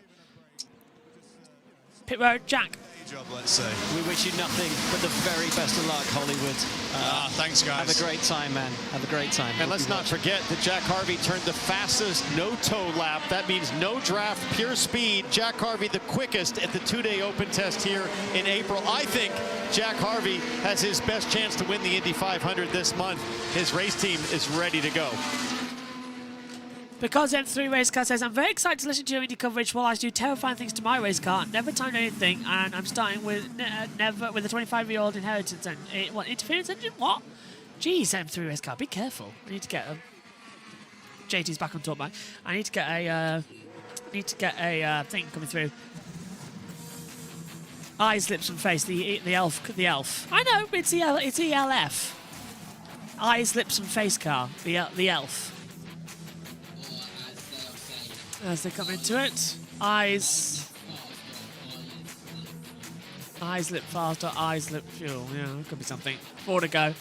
Pit road, Jack. Job, let's say. We wish you nothing but the very best of luck, Hollywood. Thanks, guys. Have a great time, man. Have a great time. And let's not forget that Jack Harvey turned the fastest no-toe lap. That means no draft, pure speed. Jack Harvey the quickest at the two-day open test here in April. I think Jack Harvey has his best chance to win the Indy 500 this month. His race team is ready to go. Because M3 Race Car says, I'm very excited to listen to your Indy coverage while I do terrifying things to my race car. Never timed anything, and I'm starting with never with a 25-year-old inheritance and what, interference engine? What? Jeez, M3 Race Car, be careful. I need to get a JT's back on top, man. I need to get a thing coming through. Eyes, lips, and face. The elf. I know, it's the ELF. Eyes, lips, and face car. The elf. As they come into it, eyes, lip faster, eyes, lip fuel. Yeah, it could be something. 4 to go.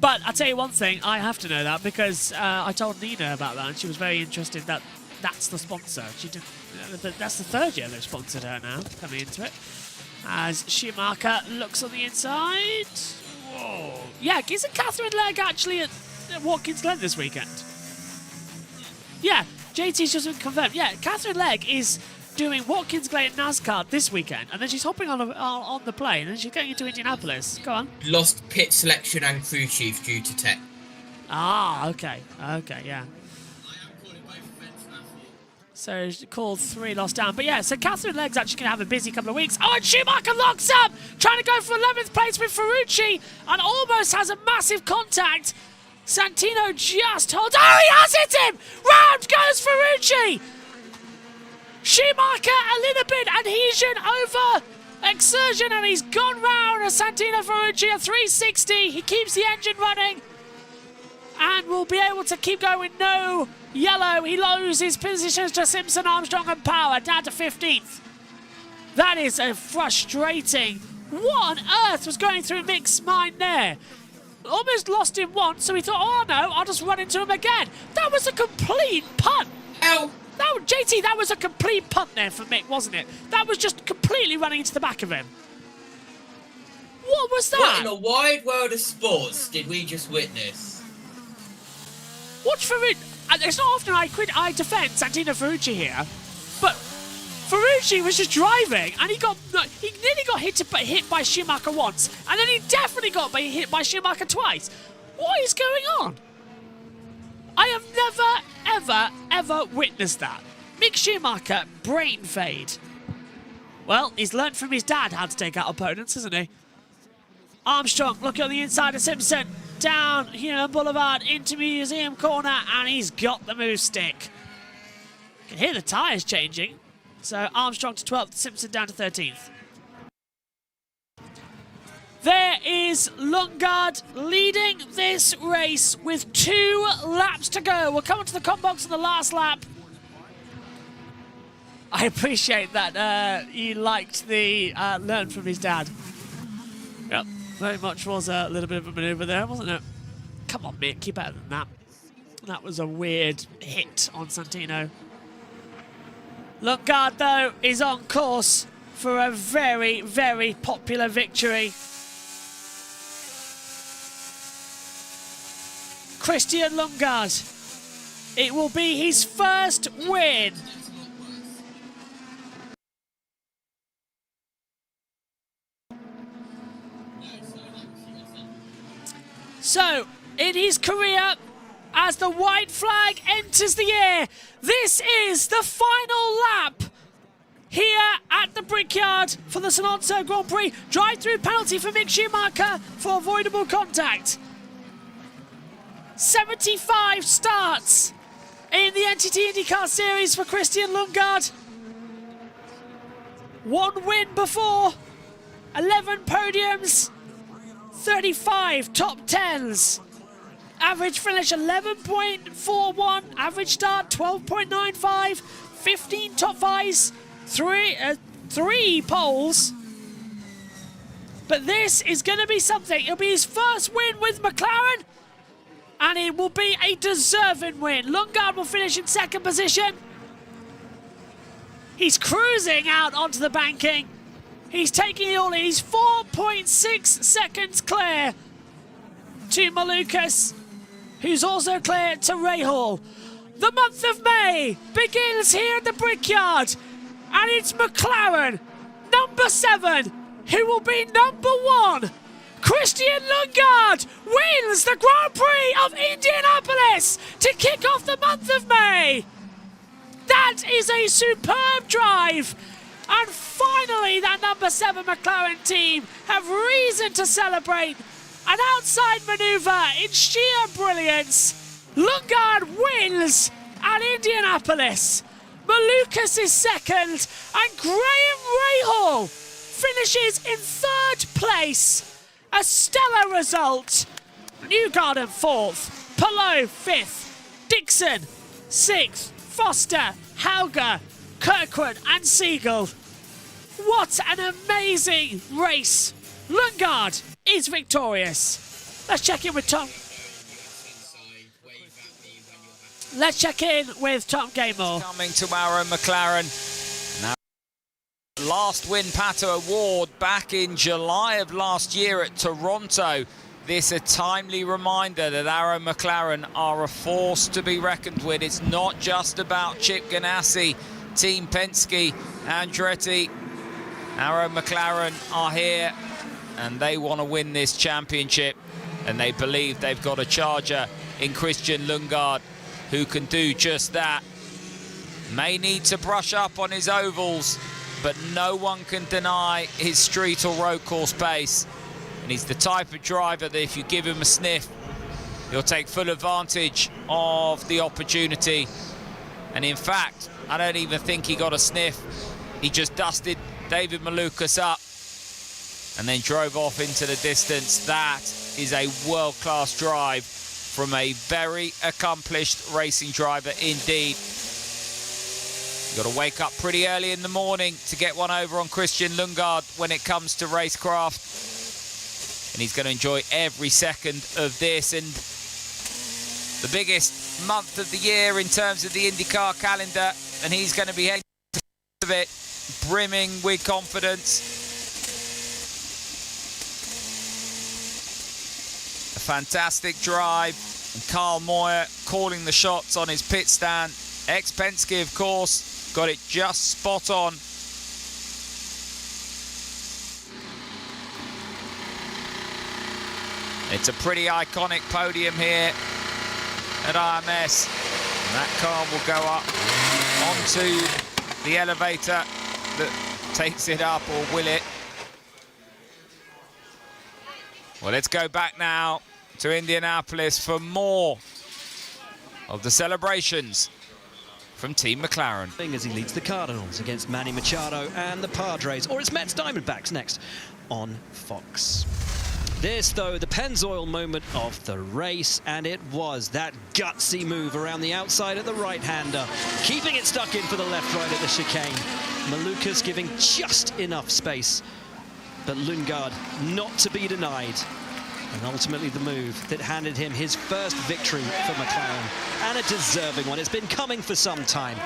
But I'll tell you one thing, I have to know that because I told Nina about that and she was very interested that that's the sponsor. She did. That's the 3rd year they've sponsored her now, coming into it. As Schumacher looks on the inside. Whoa. Yeah, isn't Catherine Legg actually at Watkins Glen this weekend? Yeah. JT's just confirmed. Yeah, Catherine Legg is doing Watkins Glen NASCAR this weekend, and then she's hopping on the plane, and she's going into Indianapolis. Go on. Lost pit selection and crew chief due to tech. Ah, okay. Okay, yeah. So she called 3 lost down. But yeah, so Catherine Legg's actually going to have a busy couple of weeks. Oh, and Schumacher locks up! Trying to go for 11th place with Ferrucci, and almost has a massive contact. Santino just holds. Oh, he has hit him! Round goes Ferrucci! Schumacher a little bit adhesion over exertion, and he's gone round. Santino Ferrucci a 360. He keeps the engine running and will be able to keep going with no yellow. He loses his positions to Simpson, Armstrong, and Power down to 15th. That is a frustrating. What on earth was going through Mick's mind there? Almost lost him once, so he thought, oh no, I'll just run into him again. That was a complete punt. Ow. JT, that was a complete punt there for Mick, wasn't it? That was just completely running into the back of him. What was that? What in a wide world of sports did we just witness? Watch Ferrucci. It's not often I defend Santino Ferrucci here, but Ferrucci was just driving, and he nearly got hit by Schumacher once, and then he definitely got hit by Schumacher twice. What is going on? I have never, ever witnessed that. Mick Schumacher, brain fade. Well, he's learned from his dad how to take out opponents, hasn't he? Armstrong looking on the inside of Simpson, down Human Boulevard into Museum Corner, and he's got the move stick. You can hear the tyres changing. So Armstrong to 12th, Simpson down to 13th. There is Lundgaard leading this race with 2 laps to go. We'll come on to the comp box on the last lap. I appreciate that he liked the learn from his dad. Yep. Very much was a little bit of a manoeuvre there, wasn't it? Come on, Mick, keep better than that. That was a weird hit on Santino. Lundgaard, though, is on course for a very, very popular victory. Christian Lundgaard. It will be his first win. So, in his career, as the white flag enters the air, this is the final lap here at the Brickyard for the Sonsio Grand Prix. Drive-through penalty for Mick Schumacher for avoidable contact. 75 starts in the NTT INDYCAR Series for Christian Lundgaard. 1 win before, 11 podiums, 35 top 10s. Average finish 11.41, average start 12.95, 15 top 5s, 3 poles. But this is going to be something. It'll be his first win with McLaren, and it will be a deserving win. Lundgaard will finish in 2nd position. He's cruising out onto the banking. He's taking it all in. He's 4.6 seconds clear to Malukas, who's also clear to Rahal. The month of May begins here at the Brickyard, and it's McLaren, number 7, who will be number 1. Christian Lundgaard wins the Grand Prix of Indianapolis to kick off the month of May. That is a superb drive. And finally, that number 7 McLaren team have reason to celebrate. An outside manoeuvre in sheer brilliance. Lundgaard wins at Indianapolis. Malukas is 2nd, and Graham Rahal finishes in 3rd place. A stellar result. Newgarden 4th, Palou 5th, Dixon 6th, Foster, Hauger, Kirkwood and Siegel. What an amazing race. Lundgaard is victorious. Let's check in with Tom. Let's check in with Tom Gaymore. Coming to Arrow McLaren. Now, last Win Pato Award back in July of last year at Toronto. This a timely reminder that Arrow McLaren are a force to be reckoned with. It's not just about Chip Ganassi, Team Penske, Andretti. Arrow McLaren are here and they want to win this championship, and they believe they've got a charger in Christian Lundgaard who can do just that. May need to brush up on his ovals, but no one can deny his street or road course pace. And he's the type of driver that if you give him a sniff, he'll take full advantage of the opportunity. And in fact, I don't even think he got a sniff. He just dusted David Malukas up and then drove off into the distance. That is a world-class drive from a very accomplished racing driver indeed. You've got to wake up pretty early in the morning to get one over on Christian Lundgaard when it comes to racecraft. And he's going to enjoy every second of this. And the biggest month of the year in terms of the IndyCar calendar, and he's going to be heading to it brimming with confidence. A fantastic drive, and Carl Moyer calling the shots on his pit stand. Ex-Penske, of course, got it just spot on. It's a pretty iconic podium here at IMS. And that car will go up onto the elevator that takes it up, or will it? Well, let's go back now to Indianapolis for more of the celebrations from Team McLaren. As he leads the Cardinals against Manny Machado and the Padres, or it's Mets Diamondbacks next on Fox. This, though, the Pennzoil moment of the race, and it was that gutsy move around the outside at the right-hander, keeping it stuck in for the left-right at the chicane. Malukas giving just enough space but Lundgaard not to be denied. And ultimately the move that handed him his first victory for McLaren, and a deserving one. It's been coming for some time.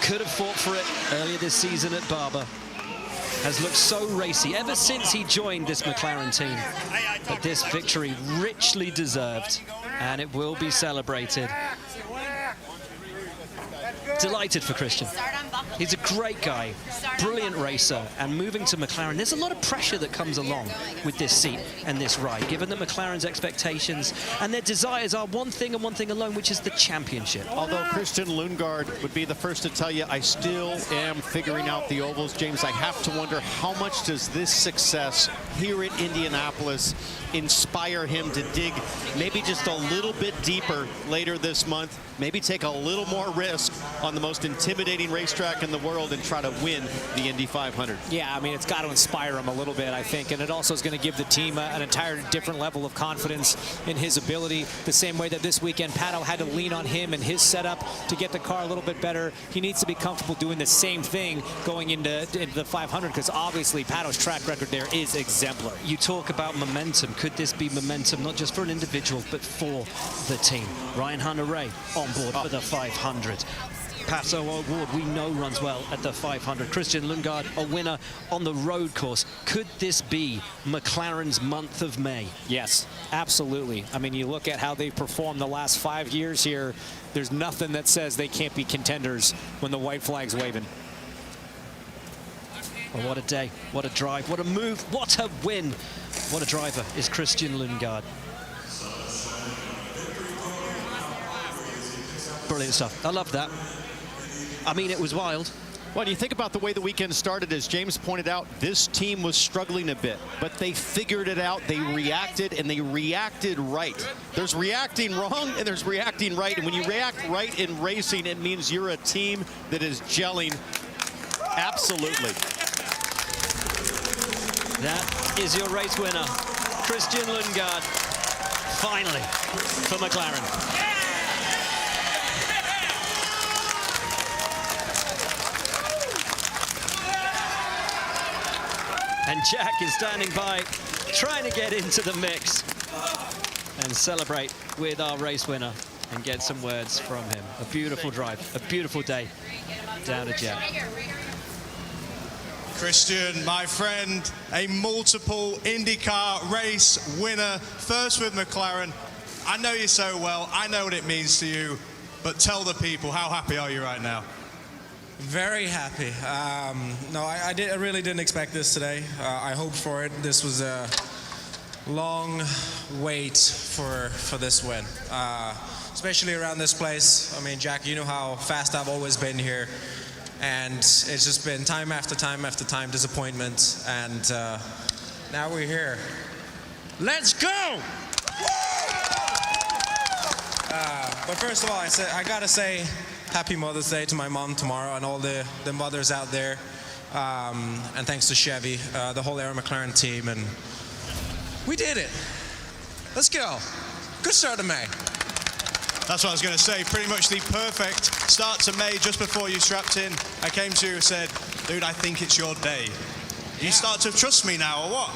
Could have fought for it earlier this season at Barber. Has looked so racy ever since he joined this McLaren team. But this victory richly deserved, and it will be celebrated. Delighted for Christian. He's a great guy, brilliant racer, and moving to McLaren, there's a lot of pressure that comes along with this seat and this ride, given that McLaren's expectations and their desires are one thing and one thing alone, which is the championship. Although Christian Lundgaard would be the first to tell you, I still am figuring out the ovals, James. I have to wonder how much does this success here at Indianapolis inspire him to dig maybe just a little bit deeper later this month, maybe take a little more risk on the most intimidating racetrack in the world and try to win the Indy 500. Yeah, I mean, it's got to inspire him a little bit, I think, and it also is going to give the team an entirely different level of confidence in his ability, the same way that this weekend Pato had to lean on him and his setup to get the car a little bit better. He needs to be comfortable doing the same thing going into the 500, because obviously Pato's track record there is exemplary. You talk about momentum. Could this be momentum not just for an individual but for the team? Ryan Hunter-Reay on board for the 500. Pato O'Ward, we know, runs well at the 500. Christian Lundgaard, a winner on the road course. Could this be McLaren's month of May? Yes, absolutely. I mean, you look at how they've performed the last 5 years here. There's nothing that says they can't be contenders when the white flag's waving. Well, what a day, what a drive, what a move, what a win. What a driver is Christian Lundgaard. Brilliant stuff. I love that. I mean, it was wild. Well, you think about the way the weekend started, as James pointed out, this team was struggling a bit, but they figured it out. They reacted, and they reacted right. There's reacting wrong, and there's reacting right. And when you react right in racing, it means you're a team that is gelling. Absolutely. That is your race winner, Christian Lundgaard, finally, for McLaren. And Jack is standing by, trying to get into the mix and celebrate with our race winner and get some words from him. A beautiful drive, a beautiful day down to Jack. Christian, my friend, a multiple IndyCar race winner, first with McLaren. I know you so well, I know what it means to you, but tell the people, how happy are you right now? Very happy. No, I really didn't expect this today. I hoped for it. This was a long wait for this win, especially around this place. I mean, Jack, you know how fast I've always been here, and it's just been time after time after time disappointment, and now we're here. Let's go! But first of all, I gotta say, happy Mother's Day to my mom tomorrow and all the mothers out there. And thanks to Chevy, the whole Aaron McLaren team. And we did it. Let's go. Good start to May. That's what I was going to say. Pretty much the perfect start to May. Just before you strapped in, I came to you and said, dude, I think it's your day. You start to trust me now, or what?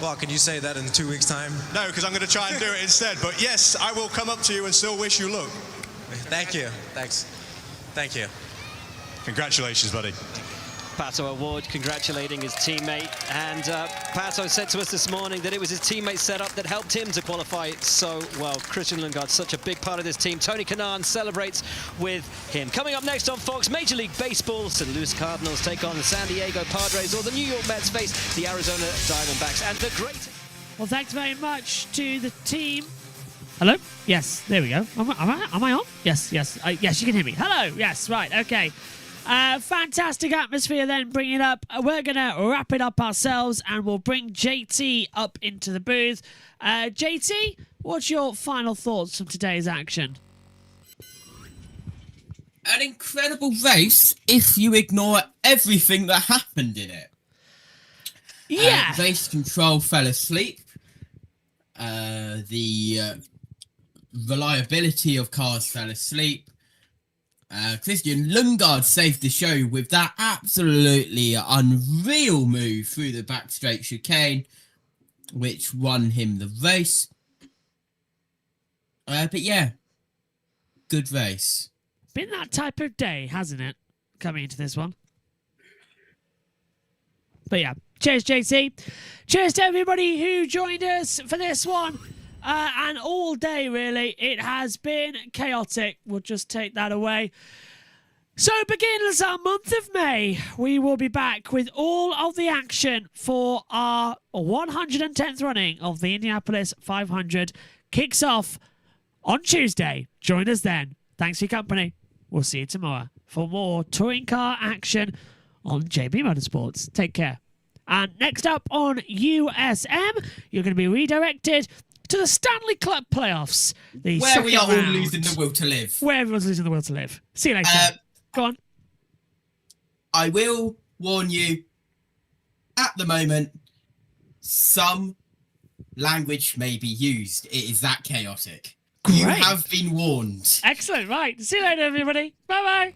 Well, can you say that in 2 weeks' time? No, because I'm going to try and do it instead. But yes, I will come up to you and still wish you luck. Thank you. Thanks. Thank you. Congratulations, buddy. Pato O'Ward congratulating his teammate, and Pato said to us this morning that it was his teammate setup that helped him to qualify so well. Christian Lundgaard, such a big part of this team. Tony Kanaan celebrates with him. Coming up next on Fox, Major League Baseball, St. Louis Cardinals take on the San Diego Padres, or the New York Mets face the Arizona Diamondbacks, and the great... Well, thanks very much to the team. Hello? Yes, there we go. Am I on? Yes, yes. Yes, you can hear me. Hello. Yes, right. Okay. Fantastic atmosphere then, bringing it up. We're going to wrap it up ourselves, and we'll bring JT up into the booth. JT, what's your final thoughts from today's action? An incredible race if you ignore everything that happened in it. Yeah. Race control fell asleep. The reliability of cars fell asleep. Christian Lundgaard saved the show with that absolutely unreal move through the back straight chicane, which won him the race. But yeah, good race. Been that type of day, hasn't it? Coming into this one. But yeah, cheers, JC. Cheers to everybody who joined us for this one. And all day, really, it has been chaotic. We'll just take that away. So begins our month of May. We will be back with all of the action for our 110th running of the Indianapolis 500. Kicks off on Tuesday. Join us then. Thanks for your company. We'll see you tomorrow for more touring car action on JB Motorsports. Take care. And next up on USM, you're going to be redirected to the Stanley Cup playoffs. Where we are all losing the will to live. Where everyone's losing the will to live. See you later. Go on. I will warn you, at the moment, some language may be used. It is that chaotic. Great. You have been warned. Excellent. Right. See you later, everybody. Bye-bye.